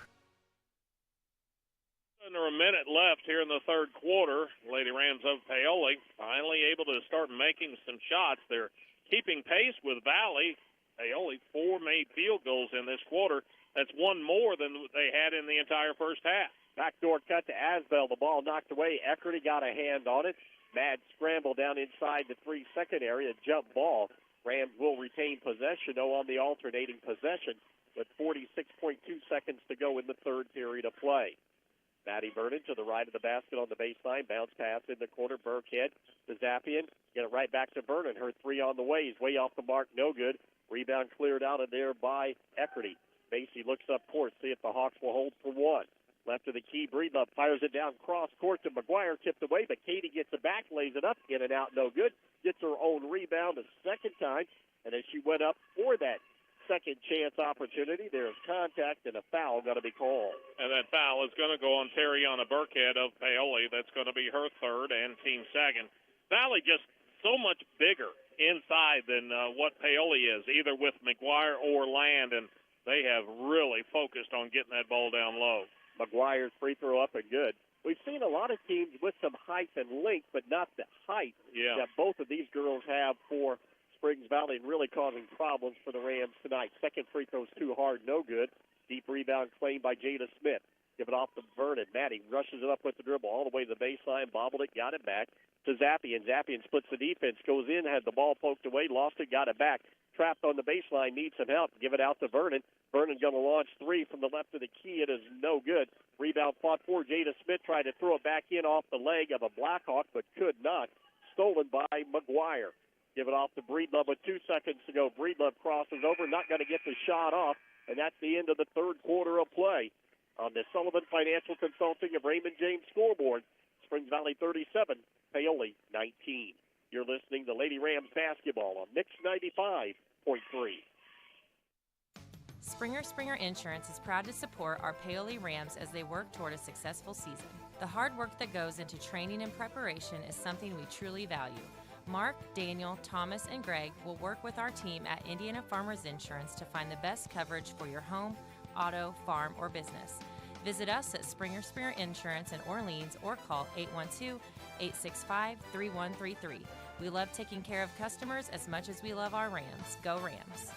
Under a minute left here in the third quarter. Lady Rams of Paoli finally able to start making some shots. They're keeping pace with Valley. Paoli 4 made field goals in this quarter. That's 1 more than they had in the entire first half. Backdoor cut to Asbell. The ball knocked away. Eckerty got a hand on it. Mad scramble down inside the 3-second area. Jump ball. Rams will retain possession, though, on the alternating possession with 46.2 seconds to go in the third period of play. Maddie Vernon to the right of the basket on the baseline. Bounce pass in the corner. Burkhead to Zappian. Get it right back to Vernon. Her 3 on the way. Is way off the mark. No good. Rebound cleared out of there by Eckerty. Macy looks up court. See if the Hawks will hold for 1. Left of the key. Breedlove fires it down cross court to McGuire. Tipped away, but Katie gets it back. Lays it up. In and out. No good. Gets her own rebound a second time. And as she went up for that second chance opportunity. There's contact and a foul going to be called. And that foul is going to go on Terriana Burkhead of Paoli. That's going to be her third and team second. Valley just so much bigger inside than what Paoli is, either with McGuire or Land, and they have really focused on getting that ball down low. McGuire's free throw up and good. We've seen a lot of teams with some height and length, but not the height that both of these girls have for Springs Valley, and really causing problems for the Rams tonight. Second free throw's too hard, no good. Deep rebound claimed by Jada Smith. Give it off to Vernon. Maddie rushes it up with the dribble all the way to the baseline, bobbled it, got it back to Zappian. Zappian splits the defense, goes in, had the ball poked away, lost it, got it back. Trapped on the baseline, needs some help. Give it out to Vernon. Vernon going to launch three from the left of the key. It is no good. Rebound fought for. Jada Smith tried to throw it back in off the leg of a Blackhawk, but could not. Stolen by McGuire. Give it off to Breedlove with 2 seconds to go. Breedlove crosses over, not going to get the shot off, and that's the end of the third quarter of play. On the Sullivan Financial Consulting of Raymond James scoreboard, Springs Valley 37, Paoli 19. You're listening to Lady Rams basketball on Mix 95.3. Springer Insurance is proud to support our Paoli Rams as they work toward a successful season. The hard work that goes into training and preparation is something we truly value. Mark, Daniel, Thomas, and Greg will work with our team at Indiana Farmers Insurance to find the best coverage for your home, auto, farm, or business. Visit us at Springer Insurance in Orleans or call 812-865-3133. We love taking care of customers as much as we love our Rams. Go Rams!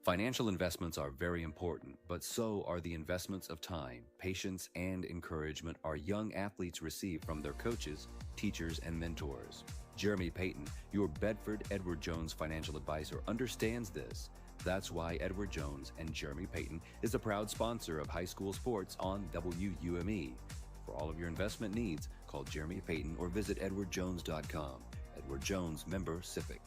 Financial investments are very important, but so are the investments of time, patience, and encouragement our young athletes receive from their coaches, teachers, and mentors. Jeremy Payton, your Bedford Edward Jones financial advisor, understands this. That's why Edward Jones and Jeremy Payton is a proud sponsor of high school sports on WUME. For all of your investment needs, call Jeremy Payton or visit edwardjones.com. Edward Jones, member SIPC.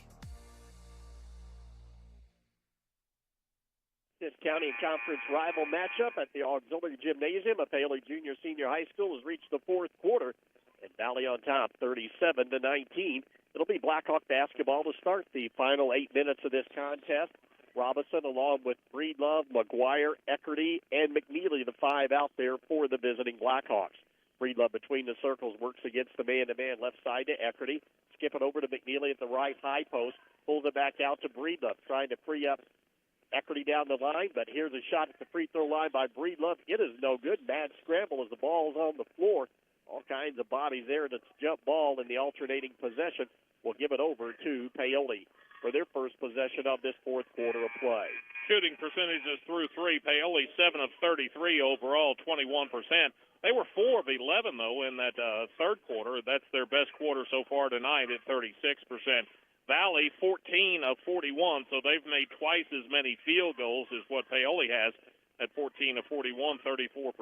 This county and conference rival matchup at the Auxiliary Gymnasium of Paoli Junior Senior High School has reached the fourth quarter, and Valley on top, 37-19. It'll be Blackhawk basketball to start the final 8 minutes of this contest. Robinson, along with Breedlove, McGuire, Eckerty, and McNeely, the five out there for the visiting Blackhawks. Breedlove between the circles works against the man-to-man left side to Eckerty. Skip it over to McNeely at the right high post. Pulls it back out to Breedlove, trying to free up Eckerty down the line, but here's a shot at the free throw line by Breedlove. It is no good. Mad scramble as the ball's on the floor. All kinds of bodies there. That's jump ball in the alternating possession. We'll give it over to Paoli for their first possession of this fourth quarter of play. Shooting percentages through three. Paoli 7 of 33 overall, 21%. They were 4 of 11, though, in that third quarter. That's their best quarter so far tonight at 36%. Valley 14 of 41, so they've made twice as many field goals as what Paoli has at 14 of 41, 34%.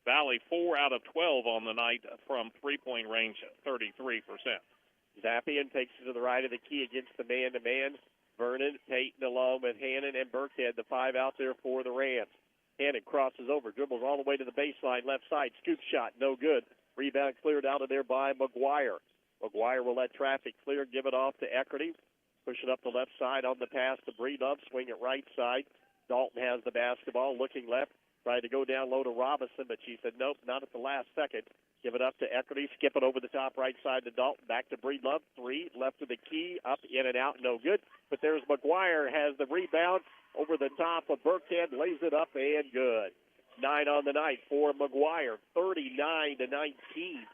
Valley 4 out of 12 on the night from three-point range, 33%. Zappian takes it to the right of the key against the man-to-man. Vernon, Payton, along with Hannon and Burkhead, the five out there for the Rams. Hannon crosses over, dribbles all the way to the baseline, left side, scoop shot, no good. Rebound cleared out of there by McGuire. McGuire will let traffic clear, give it off to Eckerty. Push it up the left side on the pass to Breedlove, swing it right side. Dalton has the basketball, looking left, tried to go down low to Robinson, but she said, nope, not at the last second. Give it up to Eckerty, skip it over the top right side to Dalton, back to Breedlove, three, left of the key, up, in and out, no good. But there's McGuire, has the rebound over the top of Burkhead, lays it up, and good. 9 on the night for McGuire, 39-19.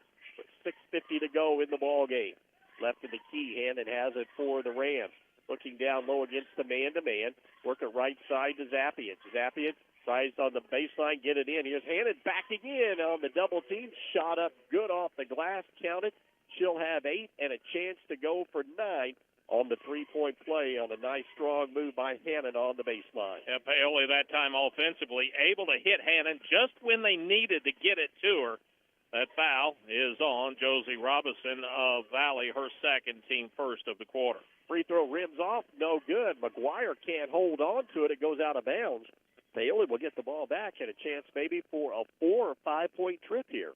6:50 to go in the ball game. Left of the key, Hannon has it for the Rams. Looking down low against the man-to-man. Work it right side to Zappian. Zappian tries on the baseline, get it in. Here's Hannon back again on the double team. Shot up good off the glass, counted. She'll have 8 and a chance to go for 9 on the three-point play on a nice, strong move by Hannon on the baseline. Yeah, Paoli that time offensively able to hit Hannon just when they needed to get it to her. That foul is on Josie Robinson of Valley, her second, team first of the quarter. Free throw rims off, no good. McGuire can't hold on to it. It goes out of bounds. Paoli will get the ball back and a chance maybe for a 4 or 5 point trip here.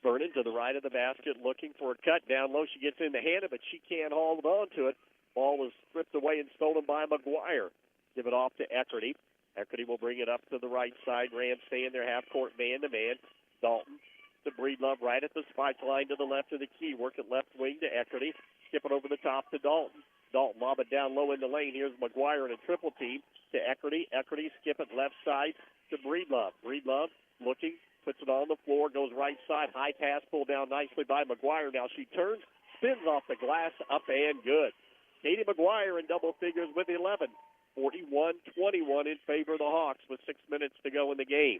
Vernon to the right of the basket looking for a cut. Down low, she gets in the hand, but she can't hold on to it. Ball was stripped away and stolen by McGuire. Give it off to Eckerty. Eckerty will bring it up to the right side. Rams stay in their half-court man-to-man. Dalton to Breedlove right at the spike line to the left of the key. Work it left wing to Eckerty. Skip it over the top to Dalton. Dalton lob it down low in the lane. Here's McGuire in a triple team to Eckerty. Eckerty skip it left side to Breedlove. Breedlove looking, puts it on the floor, goes right side. High pass pulled down nicely by McGuire. Now she turns, spins off the glass, up and good. Katie McGuire in double figures with 11. 41-21 in favor of the Hawks with 6 minutes to go in the game.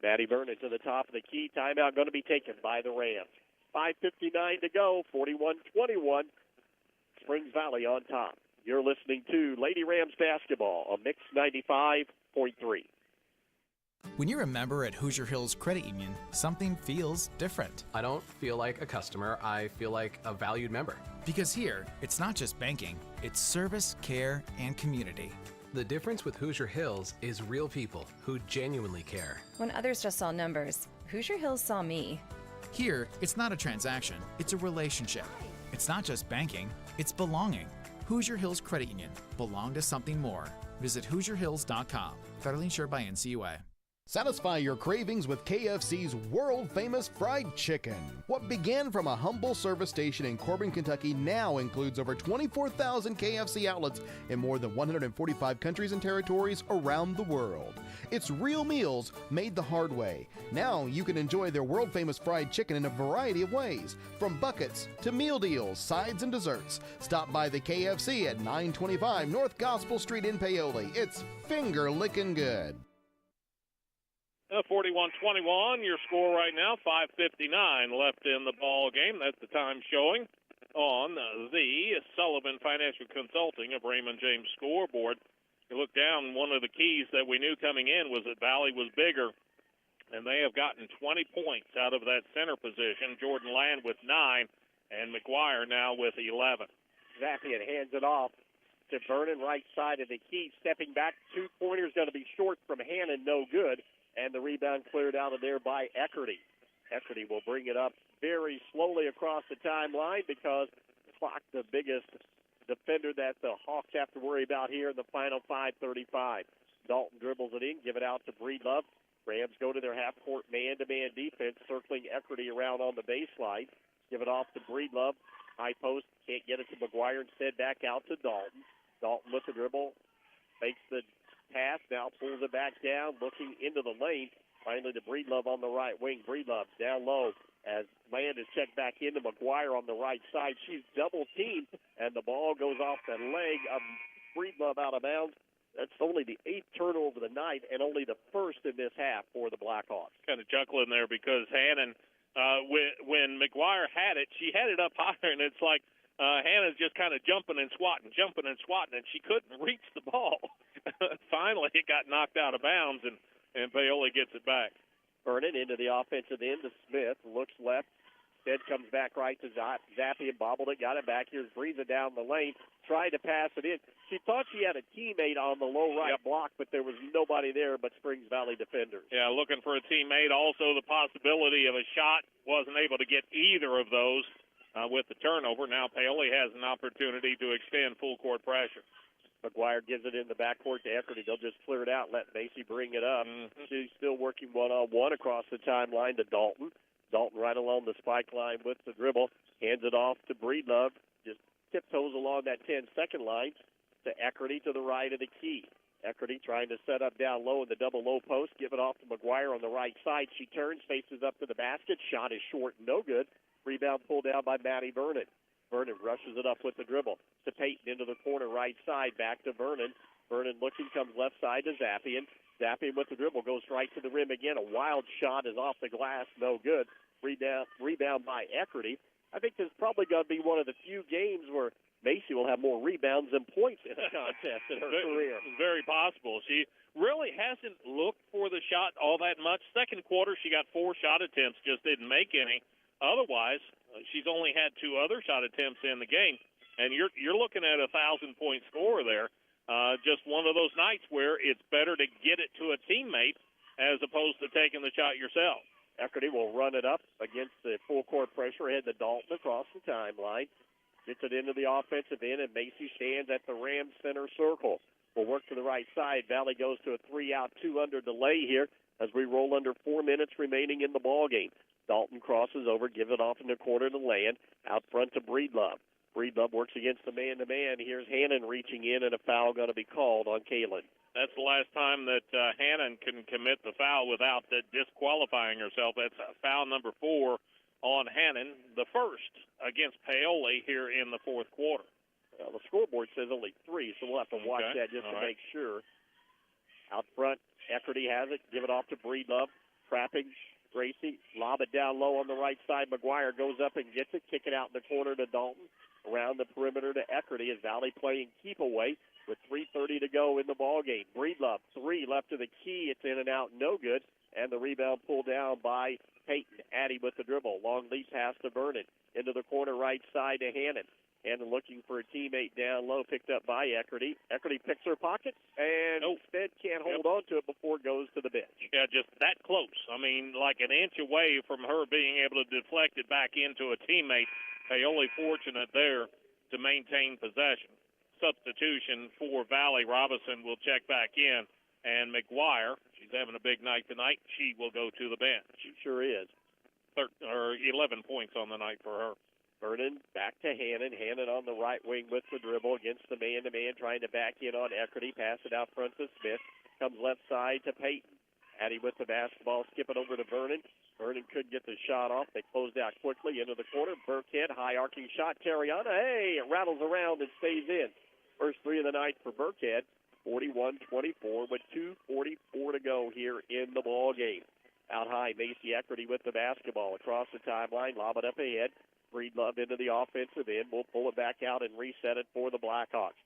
Maddie Vernon to the top of the key. Timeout going to be taken by the Rams. 5:59 to go. 41-21. Springs Valley on top. You're listening to Lady Rams basketball on Mix 95.3. When you're a member at Hoosier Hills Credit Union, something feels different. I don't feel like a customer, I feel like a valued member. Because here, it's not just banking, it's service, care, and community. The difference with Hoosier Hills is real people who genuinely care. When others just saw numbers, Hoosier Hills saw me. Here, it's not a transaction, it's a relationship. It's not just banking, it's belonging. Hoosier Hills Credit Union. Belong to something more. Visit HoosierHills.com. Federally insured by NCUA. Satisfy your cravings with KFC's world-famous fried chicken. What began from a humble service station in Corbin, Kentucky now includes over 24,000 KFC outlets in more than 145 countries and territories around the world. It's real meals made the hard way. Now you can enjoy their world-famous fried chicken in a variety of ways, from buckets to meal deals, sides, and desserts. Stop by the KFC at 925 North Gospel Street in Paoli. It's finger-licking good. 41-21, your score right now, 5:59 left in the ball game. That's the time showing on the Sullivan Financial Consulting of Raymond James scoreboard. You look down, one of the keys that we knew coming in was that Valley was bigger, and they have gotten 20 points out of that center position. Jordan Land with 9, and McGuire now with 11. Zappian hands it off to Vernon, right side of the key. Stepping back, two-pointer's going to be short from Hannon, no good. And the rebound cleared out of there by Eckerty. Eckerty will bring it up very slowly across the timeline because clock the biggest defender that the Hawks have to worry about here in the final 5:35. Dalton dribbles it in, give it out to Breedlove. Rams go to their half-court man-to-man defense, circling Eckerty around on the baseline. Give it off to Breedlove. High post, can't get it to McGuire. Instead, back out to Dalton. Dalton with the dribble, makes the pass, now pulls it back down, looking into the lane. Finally to Breedlove on the right wing. Breedlove down low as Land is checked back into McGuire on the right side. She's double-teamed, and the ball goes off the leg of Breedlove out of bounds. That's only the 8th turnover of the night and only the first in this half for the Blackhawks. Kind of chuckling there because Hannon, when McGuire had it, she had it up higher, and it's like Hannah's just kind of jumping and swatting, and she couldn't reach the ball. Finally, it got knocked out of bounds, and Paoli gets it back. Vernon into the offensive end to Smith. Looks left. Instead comes back right to Zappi and bobbled it. Got it back. Here's Breeza down the lane. Tried to pass it in. She thought she had a teammate on the low right block, but there was nobody there but Springs Valley defenders. Yeah, looking for a teammate. Also the possibility of a shot. Wasn't able to get either of those with the turnover. Now Paoli has an opportunity to extend full court pressure. McGuire gives it in the backcourt to Eckerty. They'll just clear it out, let Macy bring it up. She's still working one-on-one across the timeline to Dalton. Dalton right along the spike line with the dribble. Hands it off to Breedlove. Just tiptoes along that 10-second line to Eckerty to the right of the key. Eckerty trying to set up down low in the double low post. Give it off to McGuire on the right side. She turns, faces up to the basket. Shot is short, no good. Rebound pulled down by Maddie Vernon. Vernon rushes it up with the dribble to Peyton into the corner right side. Back to Vernon. Vernon looking, comes left side to Zappian. Zappian with the dribble goes right to the rim again. A wild shot is off the glass, no good. Rebound by Eckerty. I think this is probably going to be one of the few games where Macy will have more rebounds than points in the contest in her career. Very possible. She really hasn't looked for the shot all that much. Second quarter, she got 4 shot attempts, just didn't make any. Otherwise, she's only had 2 other shot attempts in the game, and you're looking at a 1,000-point score there. Just one of those nights where it's better to get it to a teammate as opposed to taking the shot yourself. Eckerty will run it up against the full court pressure. Head to Dalton across the timeline. Gets it into the offensive end, and Macy stands at the Rams center circle. We'll work to the right side. Valley goes to a 3-out, 2-under delay here as we roll under 4 minutes remaining in the ball game. Dalton crosses over, gives it off in the corner to Land. Out front to Breedlove. Breedlove works against the man-to-man. Here's Hannon reaching in, and a foul going to be called on Kaylin. That's the last time that Hannon can commit the foul without disqualifying herself. That's foul number 4 on Hannon, the first against Paoli here in the fourth quarter. Well, the scoreboard says only 3, so we'll have to watch that just to make sure. Out front, Eckerty has it. Give it off to Breedlove. Trapping Gracie. Lob it down low on the right side. McGuire goes up and gets it. Kick it out in the corner to Dalton. Around the perimeter to Eckerty as Valley playing keep away with 3:30 to go in the ball game. Breedlove, 3 left to the key. It's in and out, no good. And the rebound pulled down by Peyton. Addy with the dribble. Long lead pass to Vernon. Into the corner right side to Hannon. Hannon looking for a teammate down low, picked up by Eckerty. Eckerty picks her pocket, and Sped can't hold on to it before it goes to the bench. Yeah, just that close. I mean, like an inch away from her being able to deflect it back into a teammate. Paoli fortunate there to maintain possession. Substitution for Valley. Robinson will check back in, and McGuire, she's having a big night tonight, she will go to the bench. She sure is. 11 points on the night for her. Vernon back to Hannon. Hannon on the right wing with the dribble against the man-to-man, trying to back in on Eckerty. Pass it out front to Smith. Comes left side to Peyton. Addy with the basketball, skip it over to Vernon. Vernon couldn't get the shot off. They closed out quickly into the corner. Burkhead, high arcing shot. Terriana, hey, it rattles around and stays in. First 3 of the night for Burkhead. 41-24 with 2:44 to go here in the ball game. Out high, Macy Eckerty with the basketball across the timeline. Lob it up ahead. Breedlove into the offensive end. We'll pull it back out and reset it for the Blackhawks.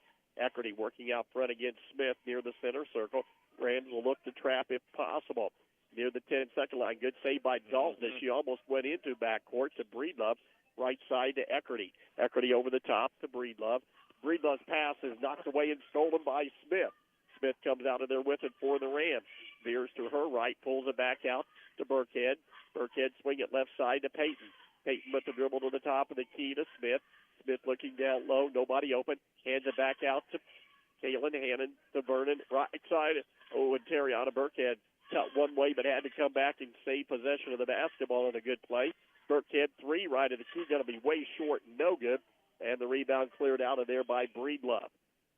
Eckerty working out front against Smith near the center circle. Rams will look to trap if possible. Near the 10-second line. Good save by Dalton as she almost went into backcourt to Breedlove. Right side to Eckerty. Eckerty over the top to Breedlove. Breedlove's pass is knocked away and stolen by Smith. Smith comes out of there with it for the Rams. Veers to her right, pulls it back out to Burkhead. Burkhead swing it left side to Peyton. Peyton with the dribble to the top of the key to Smith. Smith looking down low, nobody open. Hands it back out to Kaylin Hannon to Vernon. Right side. Oh, and Terriana Burkhead cut one way but had to come back and save possession of the basketball in a good play. Burkhead 3 right of the key, going to be way short and no good. And the rebound cleared out of there by Breedlove.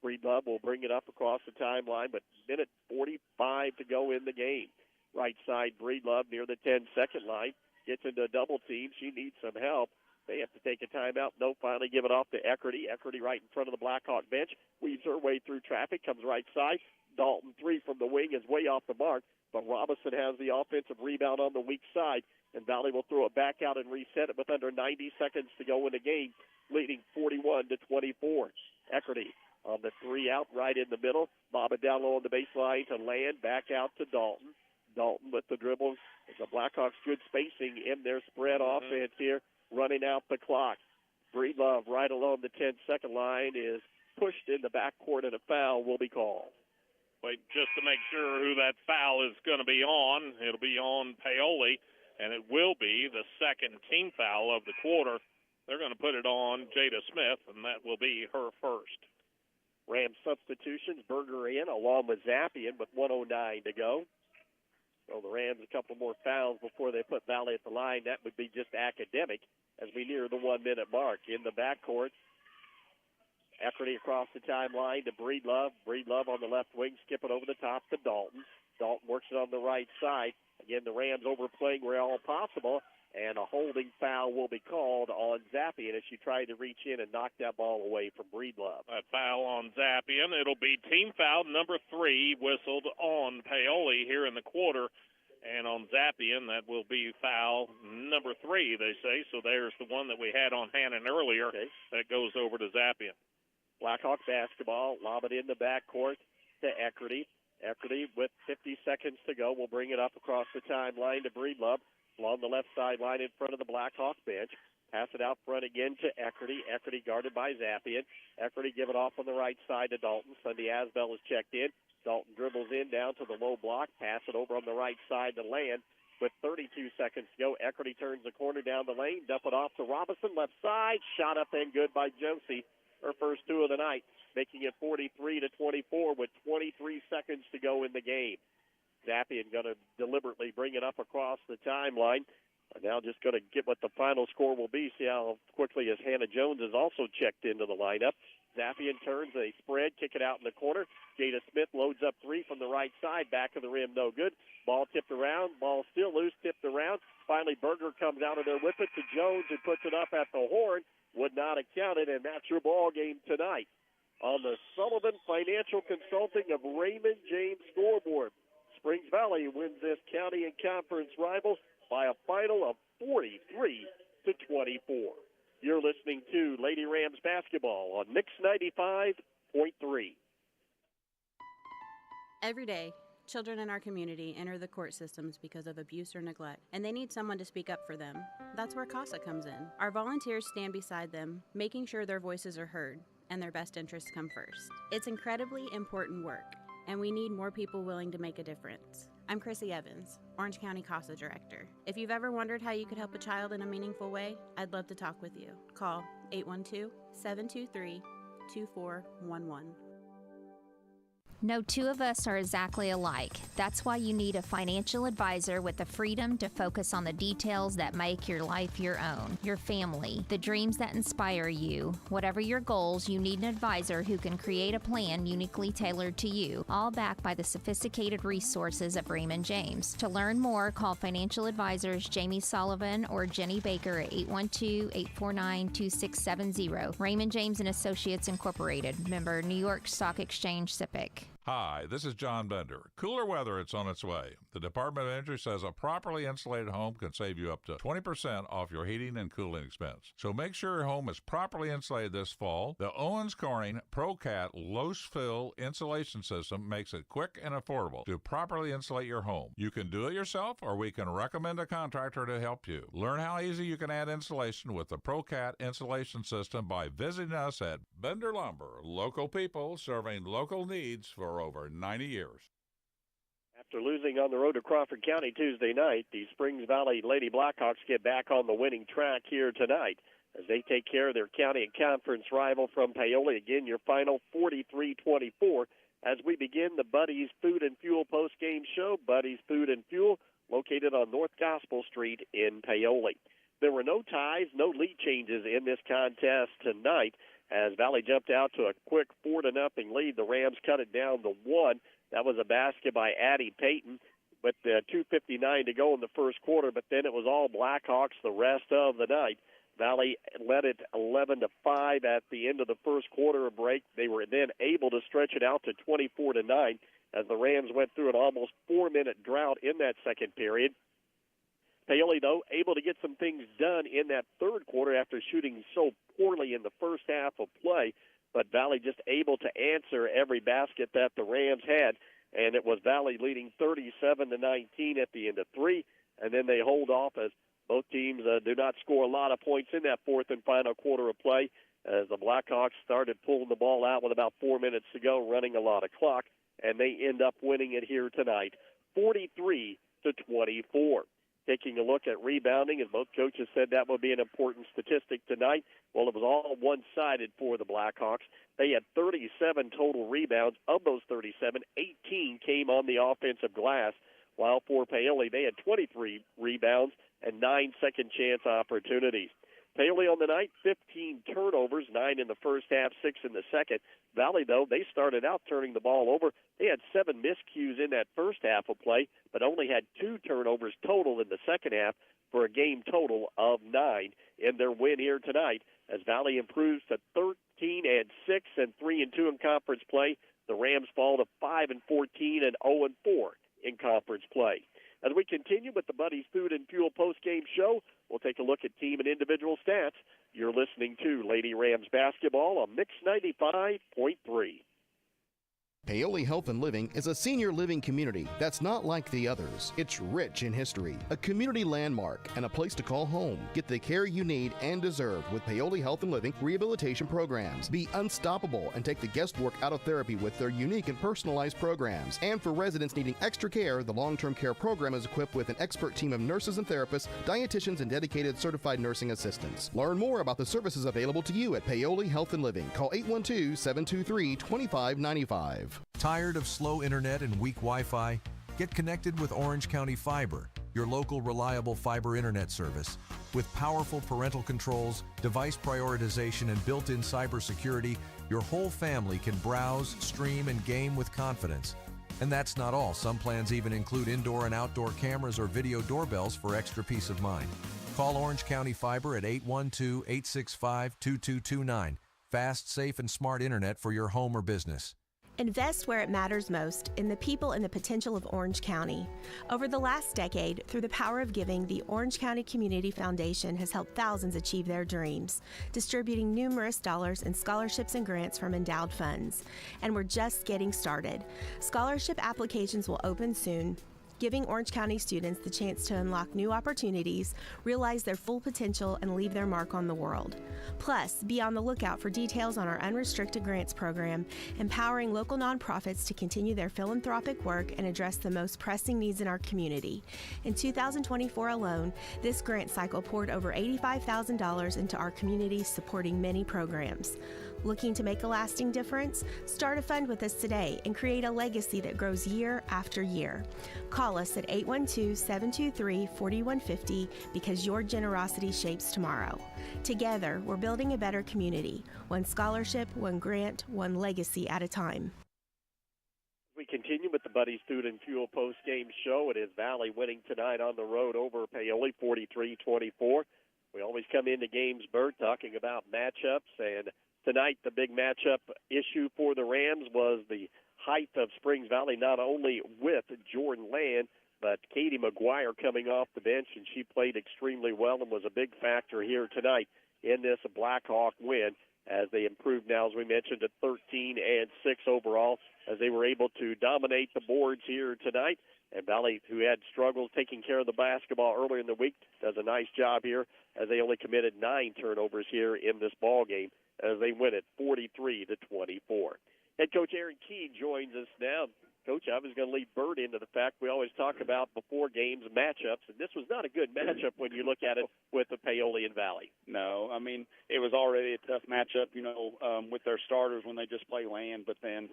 Breedlove will bring it up across the timeline, but minute 45 to go in the game. Right side, Breedlove near the 10-second line. Gets into a double team. She needs some help. They have to take a timeout. No, finally give it off to Eckerty. Eckerty right in front of the Blackhawk bench. Weaves her way through traffic. Comes right side. Dalton 3 from the wing is way off the mark. But Robinson has the offensive rebound on the weak side. And Valley will throw it back out and reset it with under 90 seconds to go in the game, leading 41-24. Eckerty on the 3 out right in the middle. Bob it down low on the baseline to Land. Back out to Dalton. Dalton with the dribble. The Blackhawks good spacing in their spread offense here, running out the clock. Breedlove right along the 10-second line is pushed in the backcourt, and a foul will be called. Wait, just to make sure who that foul is going to be on, it'll be on Paoli, and it will be the second team foul of the quarter. They're going to put it on Jada Smith, and that will be her first. Rams substitutions, Berger in along with Zappian with 1:09 to go. So the Rams a couple more fouls before they put Valley at the line. That would be just academic as we near the 1-minute mark. In the backcourt, Eckerty across the timeline to Breedlove. Breedlove on the left wing, skip it over the top to Dalton. Dalton works it on the right side. Again, the Rams overplaying where all possible, and a holding foul will be called on Zappian as she tried to reach in and knock that ball away from Breedlove. A foul on Zappian. It'll be team foul number 3 whistled on Paoli here in the quarter. And on Zappian, that will be foul number 3, they say. So there's the one that we had on Hannon earlier. Okay. That goes over to Zappian. Blackhawk basketball, lob it in the backcourt to Eckerty. Eckerty with 50 seconds to go will bring it up across the timeline to Breedlove. Along the left sideline in front of the Blackhawk bench. Pass it out front again to Eckerty. Eckerty guarded by Zappian. Eckerty give it off on the right side to Dalton. Sunday Asbell is checked in. Dalton dribbles in down to the low block. Pass it over on the right side to Land. with 32 seconds to go. Eckerty turns the corner down the lane, dump it off to Robinson, left side, shot up and good by Josie. Her first two of the night, making it 43-24 with 23 seconds to go in the game. Zappian going to deliberately bring it up across the timeline. Now just going to get what the final score will be, see how quickly as Hannah Jones is also checked into the lineup. Zappian turns a spread, kick it out in the corner. Jada Smith loads up three from the right side, back of the rim, no good. Ball tipped around, ball still loose, tipped around. Finally, Berger comes out of there with it to Jones and puts it up at the horn. Would not have counted, and that's your ball game tonight on the Sullivan Financial Consulting of Raymond James scoreboard. Springs Valley wins this county and conference rival by a final of 43-24. You're listening to Lady Rams basketball on Mix 95.3. Every day, children in our community enter the court systems because of abuse or neglect, and they need someone to speak up for them. That's where CASA comes in. Our volunteers stand beside them, making sure their voices are heard and their best interests come first. It's incredibly important work, and we need more people willing to make a difference. I'm Chrissy Evans, Orange County CASA Director. If you've ever wondered how you could help a child in a meaningful way, I'd love to talk with you. Call 812-723-2411. No two of us are exactly alike. That's why you need a financial advisor with the freedom to focus on the details that make your life your own, your family, the dreams that inspire you. Whatever your goals, you need an advisor who can create a plan uniquely tailored to you, all backed by the sophisticated resources of Raymond James. To learn more, call financial advisors Jamie Sullivan or Jenny Baker at 812-849-2670. Raymond James and Associates Incorporated, member New York Stock Exchange SIPC. Hi, this is John Bender. Cooler weather, it's on its way. The Department of Energy says a properly insulated home can save you up to 20% off your heating and cooling expense. So make sure your home is properly insulated this fall. The Owens Corning ProCat low-fill insulation system makes it quick and affordable to properly insulate your home. You can do it yourself, or we can recommend a contractor to help you. Learn how easy you can add insulation with the ProCat insulation system by visiting us at Bender Lumber. Local people serving local needs for over 90 years. After losing on the road to Crawford County Tuesday night, the Springs Valley Lady Blackhawks get back on the winning track here tonight as they take care of their county and conference rival from Paoli. Again, your final 43-24 as we begin the Buddy's Food and Fuel post-game show. Buddy's Food and Fuel located on North Gospel Street in Paoli. There were no ties, no lead changes in this contest tonight as Valley jumped out to a quick 4-0 lead. The Rams cut it down to 1. That was a basket by Addie Payton with 2:59 to go in the first quarter, but then it was all Blackhawks the rest of the night. Valley led it 11-5 at the end of the first quarter of break. They were then able to stretch it out to 24-9 as the Rams went through an almost 4-minute drought in that second period. Paoli, though, able to get some things done in that third quarter after shooting so poorly in the first half of play, but Valley just able to answer every basket that the Rams had, and it was Valley leading 37-19 at the end of three, and then they hold off as both teams do not score a lot of points in that fourth and final quarter of play as the Blackhawks started pulling the ball out with about 4 minutes to go, running a lot of clock, and they end up winning it here tonight, 43-24. Taking a look at rebounding, as both coaches said that would be an important statistic tonight. Well, it was all one-sided for the Blackhawks. They had 37 total rebounds. Of those 37, 18 came on the offensive glass, while for Paoli, they had 23 rebounds and 9 second-chance opportunities. Paoli on the night, 15 turnovers, 9 in the first half, 6 in the second. Valley, though, they started out turning the ball over. They had 7 miscues in that first half of play, but only had 2 turnovers total in the second half for a game total of 9 in their win here tonight as Valley improves to 13-6 and 3-2 in conference play. The Rams fall to 5-14 and 0-4 in conference play. As we continue with the Buddy's Food and Fuel post-game show, we'll take a look at team and individual stats. You're listening to Lady Rams basketball on Mix 95.3. Paoli Health and Living is a senior living community that's not like the others. It's rich in history, a community landmark, and a place to call home. Get the care you need and deserve with Paoli Health and Living rehabilitation programs. Be unstoppable and take the guesswork out of therapy with their unique and personalized programs. And for residents needing extra care, the long-term care program is equipped with an expert team of nurses and therapists, dietitians, and dedicated certified nursing assistants. Learn more about the services available to you at Paoli Health and Living. Call 812-723-2595. Tired of slow internet and weak Wi-Fi? Get connected with Orange County Fiber, your local reliable fiber internet service. With powerful parental controls, device prioritization, and built-in cybersecurity, your whole family can browse, stream, and game with confidence. And that's not all. Some plans even include indoor and outdoor cameras or video doorbells for extra peace of mind. Call Orange County Fiber at 812-865-2229. Fast, safe, and smart internet for your home or business. Invest where it matters most, in the people and the potential of Orange County. Over the last decade, through the power of giving, the Orange County Community Foundation has helped thousands achieve their dreams, distributing numerous dollars in scholarships and grants from endowed funds. And we're just getting started. Scholarship applications will open soon, giving Orange County students the chance to unlock new opportunities, realize their full potential, and leave their mark on the world. Plus, be on the lookout for details on our unrestricted grants program, empowering local nonprofits to continue their philanthropic work and address the most pressing needs in our community. In 2024 alone, this grant cycle poured over $85,000 into our community, supporting many programs. Looking to make a lasting difference? Start a fund with us today and create a legacy that grows year after year. Call us at 812-723-4150 because your generosity shapes tomorrow. Together, we're building a better community. One scholarship, one grant, one legacy at a time. We continue with the Buddy's Food and Fuel post-game show. It is Valley winning tonight on the road over Paoli, 43-24. We always come into games, Bert, talking about matchups, and tonight, the big matchup issue for the Rams was the height of Springs Valley, not only with Jordan Land, but Katie McGuire coming off the bench, and she played extremely well and was a big factor here tonight in this Blackhawk win as they improved now, as we mentioned, to 13-6 overall, as they were able to dominate the boards here tonight. And Valley, who had struggles taking care of the basketball earlier in the week, does a nice job here as they only committed 9 turnovers here in this ball game, as they win it 43-24. Head coach Aaron Key joins us now. Coach, I was going to lead Bert into the fact we always talk about before games matchups, and this was not a good matchup when you look at it with the Paoli and Valley. No, I mean, it was already a tough matchup, with their starters when they just play Land, but then,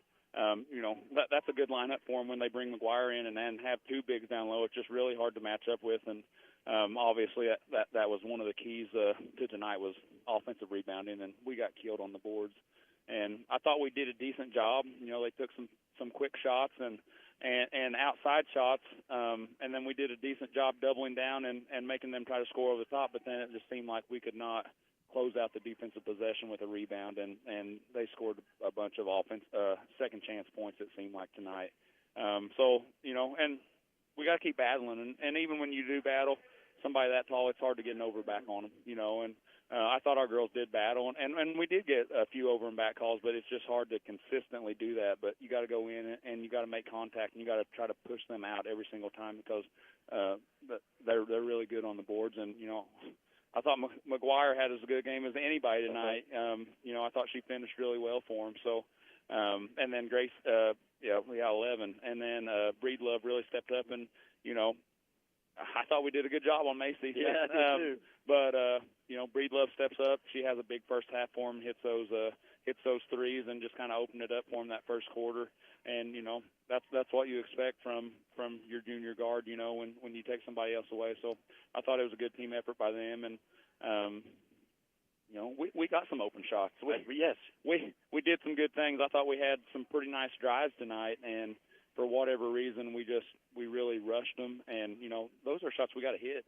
that's a good lineup for them when they bring McGuire in and then have 2 bigs down low. It's just really hard to match up with, and obviously that was one of the keys to tonight was offensive rebounding, and we got killed on the boards. And I thought we did a decent job. They took some quick shots and outside shots, and then we did a decent job doubling down and making them try to score over the top, but then it just seemed like we could not close out the defensive possession with a rebound, and they scored a bunch of second chance points, it seemed like, tonight. And we got to keep battling, and even when you do battle somebody that tall, it's hard to get an over back on them, and I thought our girls did battle, and we did get a few over and back calls, but it's just hard to consistently do that. But you got to go in and you got to make contact, and you got to try to push them out every single time because they're really good on the boards. And I thought McGuire had as good a game as anybody tonight. I thought she finished really well for him. So, and then Grace, we got 11, and then Breedlove really stepped up, and I thought we did a good job on Macy. Yeah, I did too. But Breedlove steps up. She has a big first half for him, hits those threes, and just kind of opened it up for him that first quarter. And that's what you expect from your junior guard. When you take somebody else away. So I thought it was a good team effort by them, and we got some open shots. We did some good things. I thought we had some pretty nice drives tonight, and for whatever reason, we really rushed them, and those are shots we got to hit.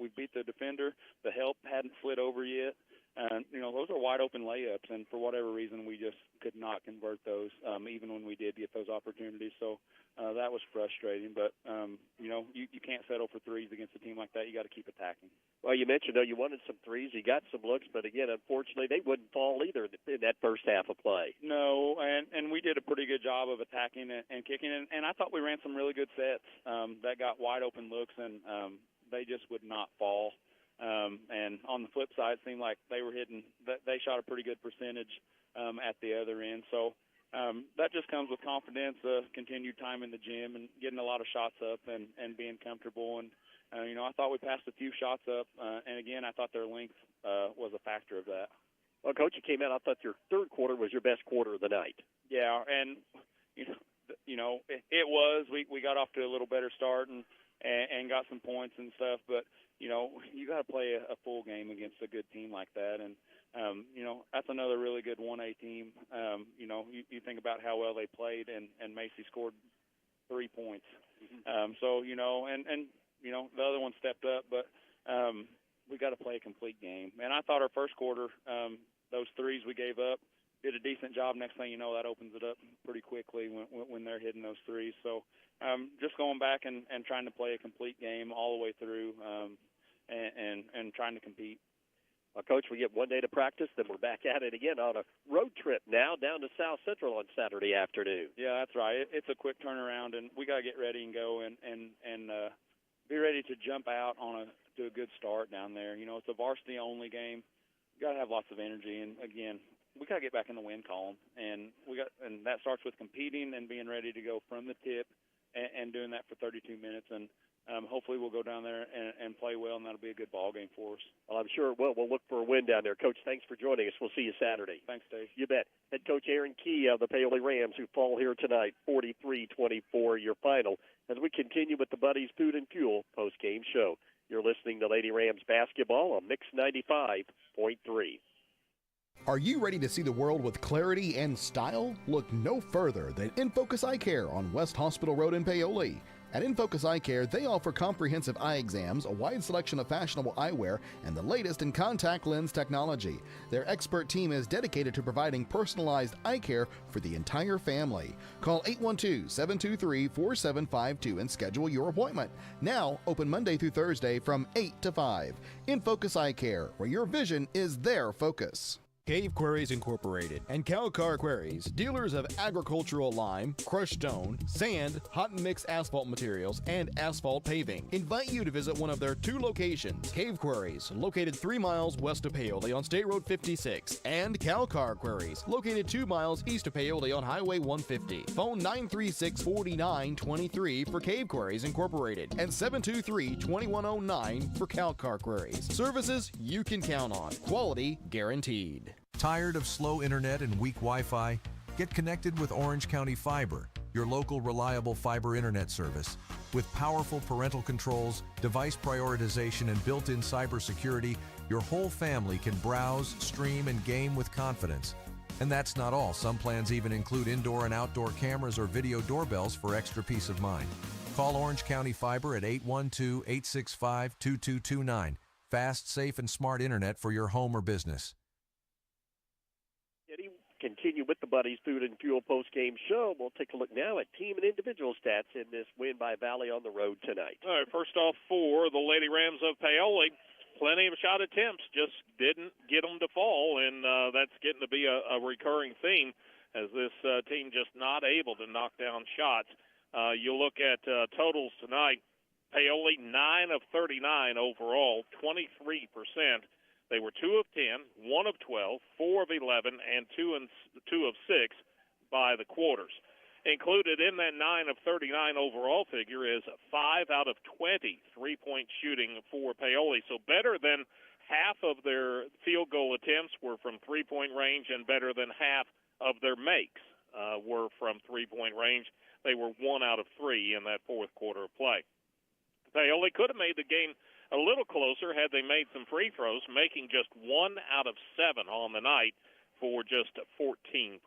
We beat the defender. The help hadn't slid over yet, those are wide open layups, and for whatever reason, we just could not convert those, even when we did get those opportunities. So that was frustrating. But you can't settle for threes against a team like that. You got to keep attacking. Well, you mentioned you wanted some threes, you got some looks, but again, unfortunately, they wouldn't fall either in that first half of play. No, and we did a pretty good job of attacking and kicking, and I thought we ran some really good sets that got wide open looks, and they just would not fall. And on the flip side, it seemed like they shot a pretty good percentage at the other end. So that just comes with confidence, continued time in the gym, and getting a lot of shots up and being comfortable. And I thought we passed a few shots up, and again, I thought their length was a factor of that. Well, Coach, you came out. I thought your third quarter was your best quarter of the night. Yeah, and it was. We got off to a little better start and got some points and stuff, but you got to play a full game against a good team like that, and that's another really good 1A team. You think about how well they played, and Macy scored 3 points. So the other one stepped up, but we got to play a complete game. And I thought our first quarter, those threes we gave up, did a decent job. Next thing you know, that opens it up pretty quickly when they're hitting those threes. So just going back and trying to play a complete game all the way through, and trying to compete. Well, Coach, we get one day to practice, then we're back at it again on a road trip now down to South Central on Saturday afternoon. Yeah, that's right. It's a quick turnaround, and we got to get ready and go and be ready to jump out to a good start down there. It's a varsity-only game. You got to have lots of energy, and again, we got to get back in the win column, and that starts with competing and being ready to go from the tip and doing that for 32 minutes, and hopefully we'll go down there and play well, and that'll be a good ball game for us. Well, I'm sure it will. We'll look for a win down there. Coach, thanks for joining us. We'll see you Saturday. Thanks, Dave. You bet. Head coach Aaron Key of the Paoli Rams, who fall here tonight, 43-24, your final, as we continue with the Buddies Food and Fuel post-game show. You're listening to Lady Rams basketball on Mix 95.3. Are you ready to see the world with clarity and style? Look no further than InFocus Eye Care on West Hospital Road in Paoli. At InFocus Eye Care, they offer comprehensive eye exams, a wide selection of fashionable eyewear, and the latest in contact lens technology. Their expert team is dedicated to providing personalized eye care for the entire family. Call 812-723-4752 and schedule your appointment. Now, open Monday through Thursday from 8 to 5. InFocus Eye Care, where your vision is their focus. Cave Quarries Incorporated and Calcar Quarries, dealers of agricultural lime, crushed stone, sand, hot and mix asphalt materials, and asphalt paving, invite you to visit one of their 2 locations. Cave Quarries, located 3 miles west of Paoli on State Road 56, and Calcar Quarries, located 2 miles east of Paoli on Highway 150. Phone 936-4923 for Cave Quarries Incorporated and 723-2109 for Calcar Quarries. Services you can count on. Quality guaranteed. Tired of slow internet and weak Wi-Fi? Get connected with Orange County Fiber, your local reliable fiber internet service. With powerful parental controls, device prioritization, and built-in cybersecurity, your whole family can browse, stream, and game with confidence. And that's not all. Some plans even include indoor and outdoor cameras or video doorbells for extra peace of mind. Call Orange County Fiber at 812-865-2229. Fast, safe, and smart internet for your home or business. Continue with the Buddies Food and Fuel post-game show. We'll take a look now at team and individual stats in this win by Valley on the road tonight. All right, first off, for the Lady Rams of Paoli, plenty of shot attempts, just didn't get them to fall, and that's getting to be a recurring theme as this team just not able to knock down shots. You look at totals tonight, Paoli 9 of 39 overall, 23%. They were 2 of 10, 1 of 12, 4 of 11, and 2 of 6 by the quarters. Included in that 9 of 39 overall figure is 5 out of 20 three-point shooting for Paoli. So better than half of their field goal attempts were from three-point range, and better than half of their makes were from three-point range. They were 1 out of 3 in that fourth quarter of play. Paoli could have made the game a little closer had they made some free throws, making just 1 out of 7 on the night for just 14%.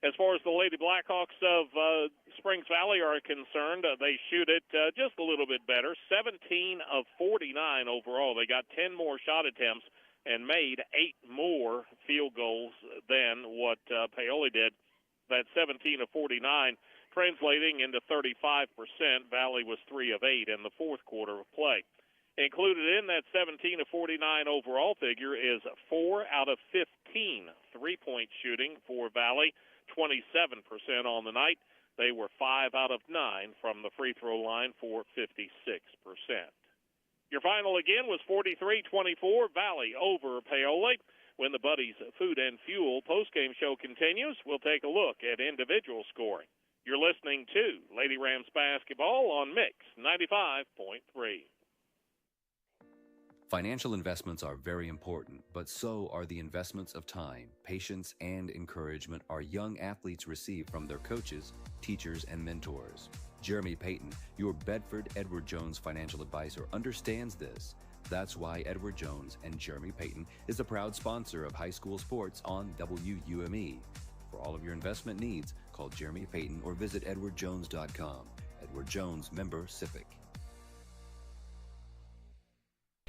As far as the Lady Blackhawks of Springs Valley are concerned, they shoot it just a little bit better, 17 of 49 overall. They got 10 more shot attempts and made 8 more field goals than what Paoli did. That 17 of 49, translating into 35%. Valley was 3 of 8 in the fourth quarter of play. Included in that 17 of 49 overall figure is 4 out of 15 three-point shooting for Valley, 27% on the night. They were 5 out of 9 from the free throw line for 56%. Your final again was 43-24, Valley over Paoli. When the Buddies Food and Fuel postgame show continues, we'll take a look at individual scoring. You're listening to Lady Rams basketball on Mix 95.3. Financial investments are very important, but so are the investments of time, patience, and encouragement our young athletes receive from their coaches, teachers, and mentors. Jeremy Payton, your Bedford Edward Jones financial advisor, understands this. That's why Edward Jones and Jeremy Payton is a proud sponsor of high school sports on WUME. For all of your investment needs, call Jeremy Payton or visit edwardjones.com. Edward Jones, member SIPC.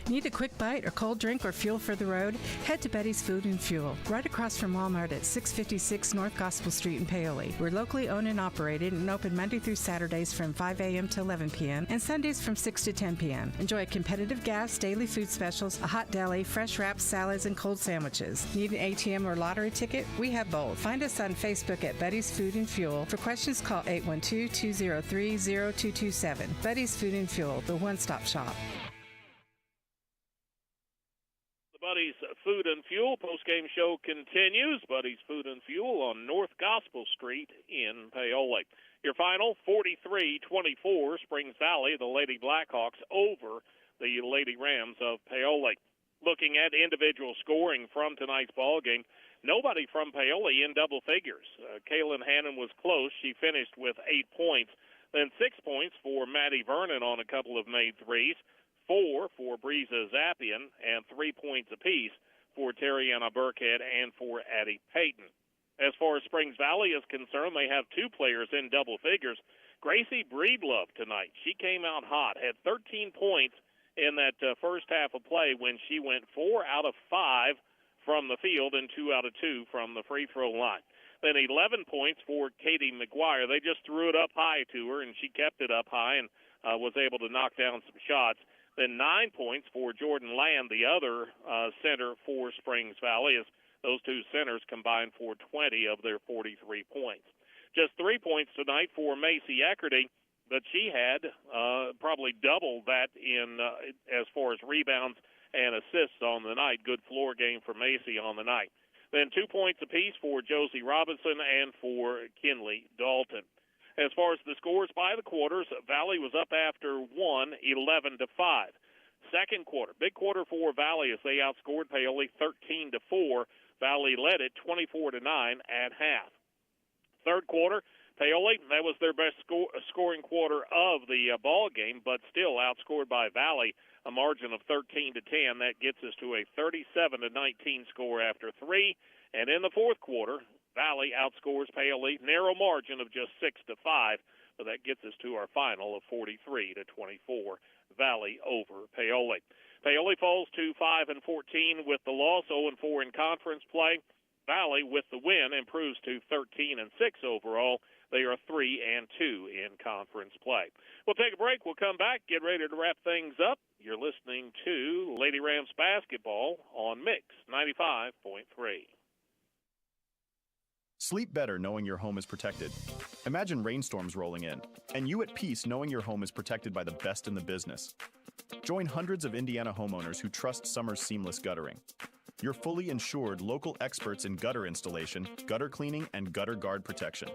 Need a quick bite or cold drink or fuel for the road? Head to Betty's Food and Fuel, right across from Walmart at 656 North Gospel Street in Paoli. We're locally owned and operated and open Monday through Saturdays from 5 a.m. to 11 p.m. and Sundays from 6 to 10 p.m. Enjoy competitive gas, daily food specials, a hot deli, fresh wraps, salads, and cold sandwiches. Need an ATM or lottery ticket? We have both. Find us on Facebook at Betty's Food and Fuel. For questions, call 812-203-0227. Betty's Food and Fuel, the one-stop shop. Buddies Food and Fuel postgame show continues. Buddies Food and Fuel on North Gospel Street in Paoli. Your final, 43-24, Springs Valley, the Lady Blackhawks over the Lady Rams of Paoli. Looking at individual scoring from tonight's ball game, nobody from Paoli in double figures. Kaylin Hannon was close. She finished with 8 points. Then 6 points for Maddie Vernon on a couple of made threes. 4 for Breeza Zappian, and 3 points apiece for Terriana Burkhead and for Addie Payton. As far as Springs Valley is concerned, they have 2 players in double figures. Gracie Breedlove tonight, she came out hot, had 13 points in that first half of play when she went 4 out of 5 from the field and 2 out of 2 from the free throw line. Then 11 points for Katie McGuire. They just threw it up high to her, and she kept it up high and was able to knock down some shots. Then 9 points for Jordan Land, the other center for Springs Valley, as those two centers combined for 20 of their 43 points. Just 3 points tonight for Macy Eckerty, but she had probably double that in as far as rebounds and assists on the night. Good floor game for Macy on the night. Then 2 points apiece for Josie Robinson and for Kinley Dalton. As far as the scores by the quarters, Valley was up after 1, 11-5. Second quarter, big quarter for Valley as they outscored Paoli 13-4. Valley led it 24-9 at half. Third quarter, Paoli, that was their best scoring quarter of the ball game, but still outscored by Valley, a margin of 13-10. That gets us to a 37-19 score after 3. And in the fourth quarter, Valley outscores Paoli, narrow margin of just 6-5, but that gets us to our final of 43-24. Valley over Paoli. Paoli falls to 5-14 with the loss, 0-4 in conference play. Valley, with the win, improves to 13-6 overall. They are 3-2 in conference play. We'll take a break. We'll come back, get ready to wrap things up. You're listening to Lady Rams basketball on Mix 95.3. Sleep better knowing your home is protected. Imagine rainstorms rolling in, and you at peace knowing your home is protected by the best in the business. Join hundreds of Indiana homeowners who trust Summers Seamless Guttering. Your fully insured local experts in gutter installation, gutter cleaning, and gutter guard protection.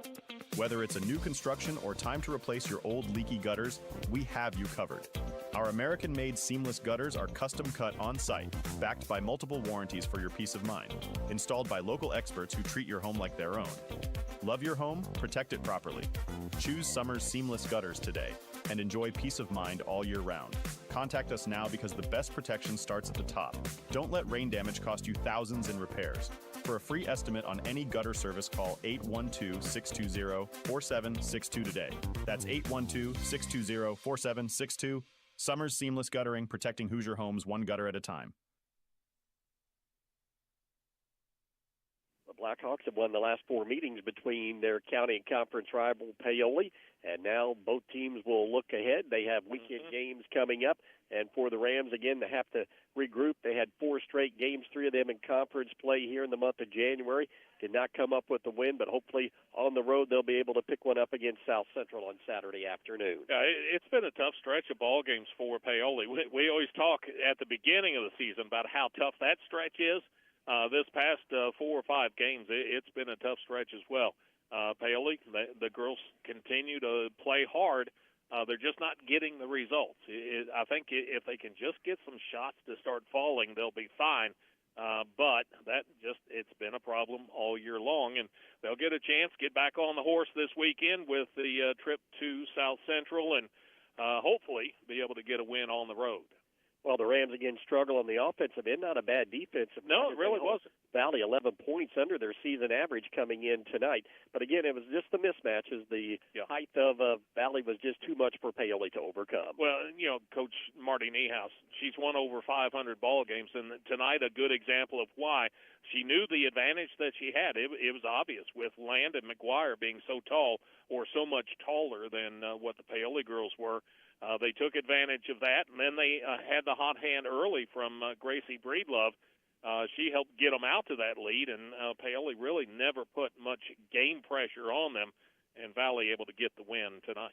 Whether it's a new construction or time to replace your old leaky gutters, we have you covered. Our American-made seamless gutters are custom cut on-site, backed by multiple warranties for your peace of mind, installed by local experts who treat your home like their own. Love your home, protect it properly. Choose Summers Seamless Gutters today and enjoy peace of mind all year round. Contact us now because the best protection starts at the top. Don't let rain damage cost you thousands in repairs. For a free estimate on any gutter service, call 812-620-4762 today. That's 812-620-4762. Summers Seamless Guttering, protecting Hoosier homes one gutter at a time. Blackhawks have won the last 4 meetings between their county and conference rival Paoli, and now both teams will look ahead. They have weekend games coming up, and for the Rams, again, they have to regroup. They had 4 straight games, 3 of them in conference play here in the month of January. Did not come up with the win, but hopefully on the road they'll be able to pick one up against South Central on Saturday afternoon. Yeah, it's been a tough stretch of ball games for Paoli. We always talk at the beginning of the season about how tough that stretch is. This past 4 or 5 games, it's been a tough stretch as well. Paoli, the girls continue to play hard. They're just not getting the results. I think if they can just get some shots to start falling, they'll be fine. But it's been a problem all year long, and they'll get a chance, get back on the horse this weekend with the trip to South Central and hopefully be able to get a win on the road. Well, the Rams again struggle on the offensive end. Not a bad defensive. No, it really wasn't. Valley 11 points under their season average coming in tonight. But again, it was just the mismatches. The height of Valley was just too much for Paoli to overcome. Well, Coach Marty Niehaus, she's won over 500 ball games, and tonight a good example of why. She knew the advantage that she had. It was obvious with Land and McGuire being so tall or so much taller than what the Paoli girls were. They took advantage of that, and then they had the hot hand early from Gracie Breedlove. She helped get them out to that lead, and Paoli really never put much game pressure on them, and Valley able to get the win tonight.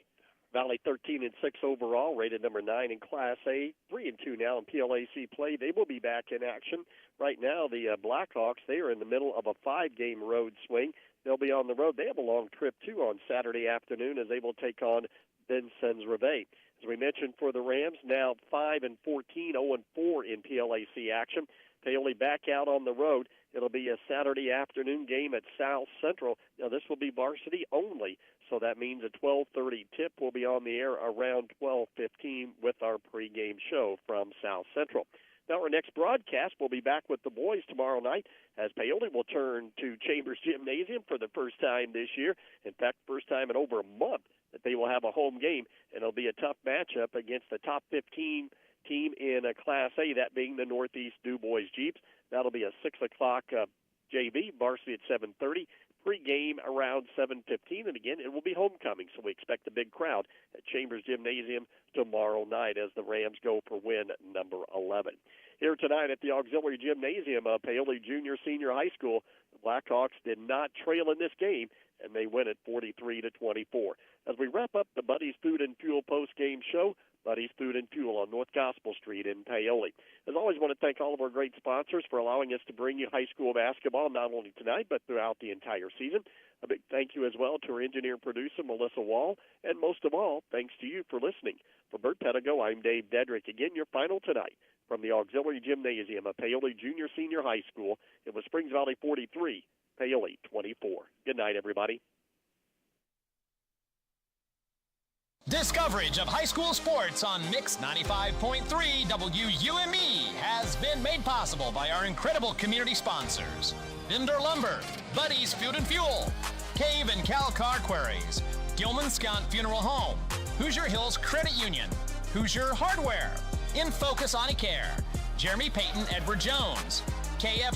Valley 13-6 overall, rated number 9 in Class A, 3-2 now in PLAC play. They will be back in action. Right now, the Blackhawks, they are in the middle of a 5-game road swing. They'll be on the road. They have a long trip, too, on Saturday afternoon as they will take on Vincennes-Reveille. As we mentioned for the Rams, now 5-14, 0-4 in PLAC action. Paoli back out on the road. It'll be a Saturday afternoon game at South Central. Now, this will be varsity only, so that means a 12:30 tip will be on the air around 12:15 with our pregame show from South Central. Now, our next broadcast will be back with the boys tomorrow night as Paoli will turn to Chambers Gymnasium for the first time this year. In fact, first time in over a month that they will have a home game, and it'll be a tough matchup against the top 15 team in Class A, that being the Northeast DuBois Jeeps. That'll be a 6 o'clock JV, varsity at 7:30, pregame around 7:15, and again, it will be homecoming, so we expect a big crowd at Chambers Gymnasium tomorrow night as the Rams go for win number 11. Here tonight at the Auxiliary Gymnasium, Paoli Junior Senior High School, the Blackhawks did not trail in this game, and they win it 43-24. As we wrap up the Buddy's Food and Fuel post-game show, Buddy's Food and Fuel on North Gospel Street in Paoli. As always, I want to thank all of our great sponsors for allowing us to bring you high school basketball, not only tonight, but throughout the entire season. A big thank you as well to our engineer-producer, Melissa Wall, and most of all, thanks to you for listening. For Bert Pedigo, I'm Dave Dedrick. Again, your final tonight from the Auxiliary Gymnasium of Paoli Junior Senior High School. It was Springs Valley 43, Paoli 24. Good night, everybody. Discoverage of high school sports on Mix 95.3 WUME has been made possible by our incredible community sponsors: Vendor Lumber, Buddy's Food and Fuel, Cave and Cal Car Quarries, Gilman Scott Funeral Home, Hoosier Hills Credit Union, Hoosier Hardware, In Focus Eye Care, Jeremy Payton Edward Jones, KF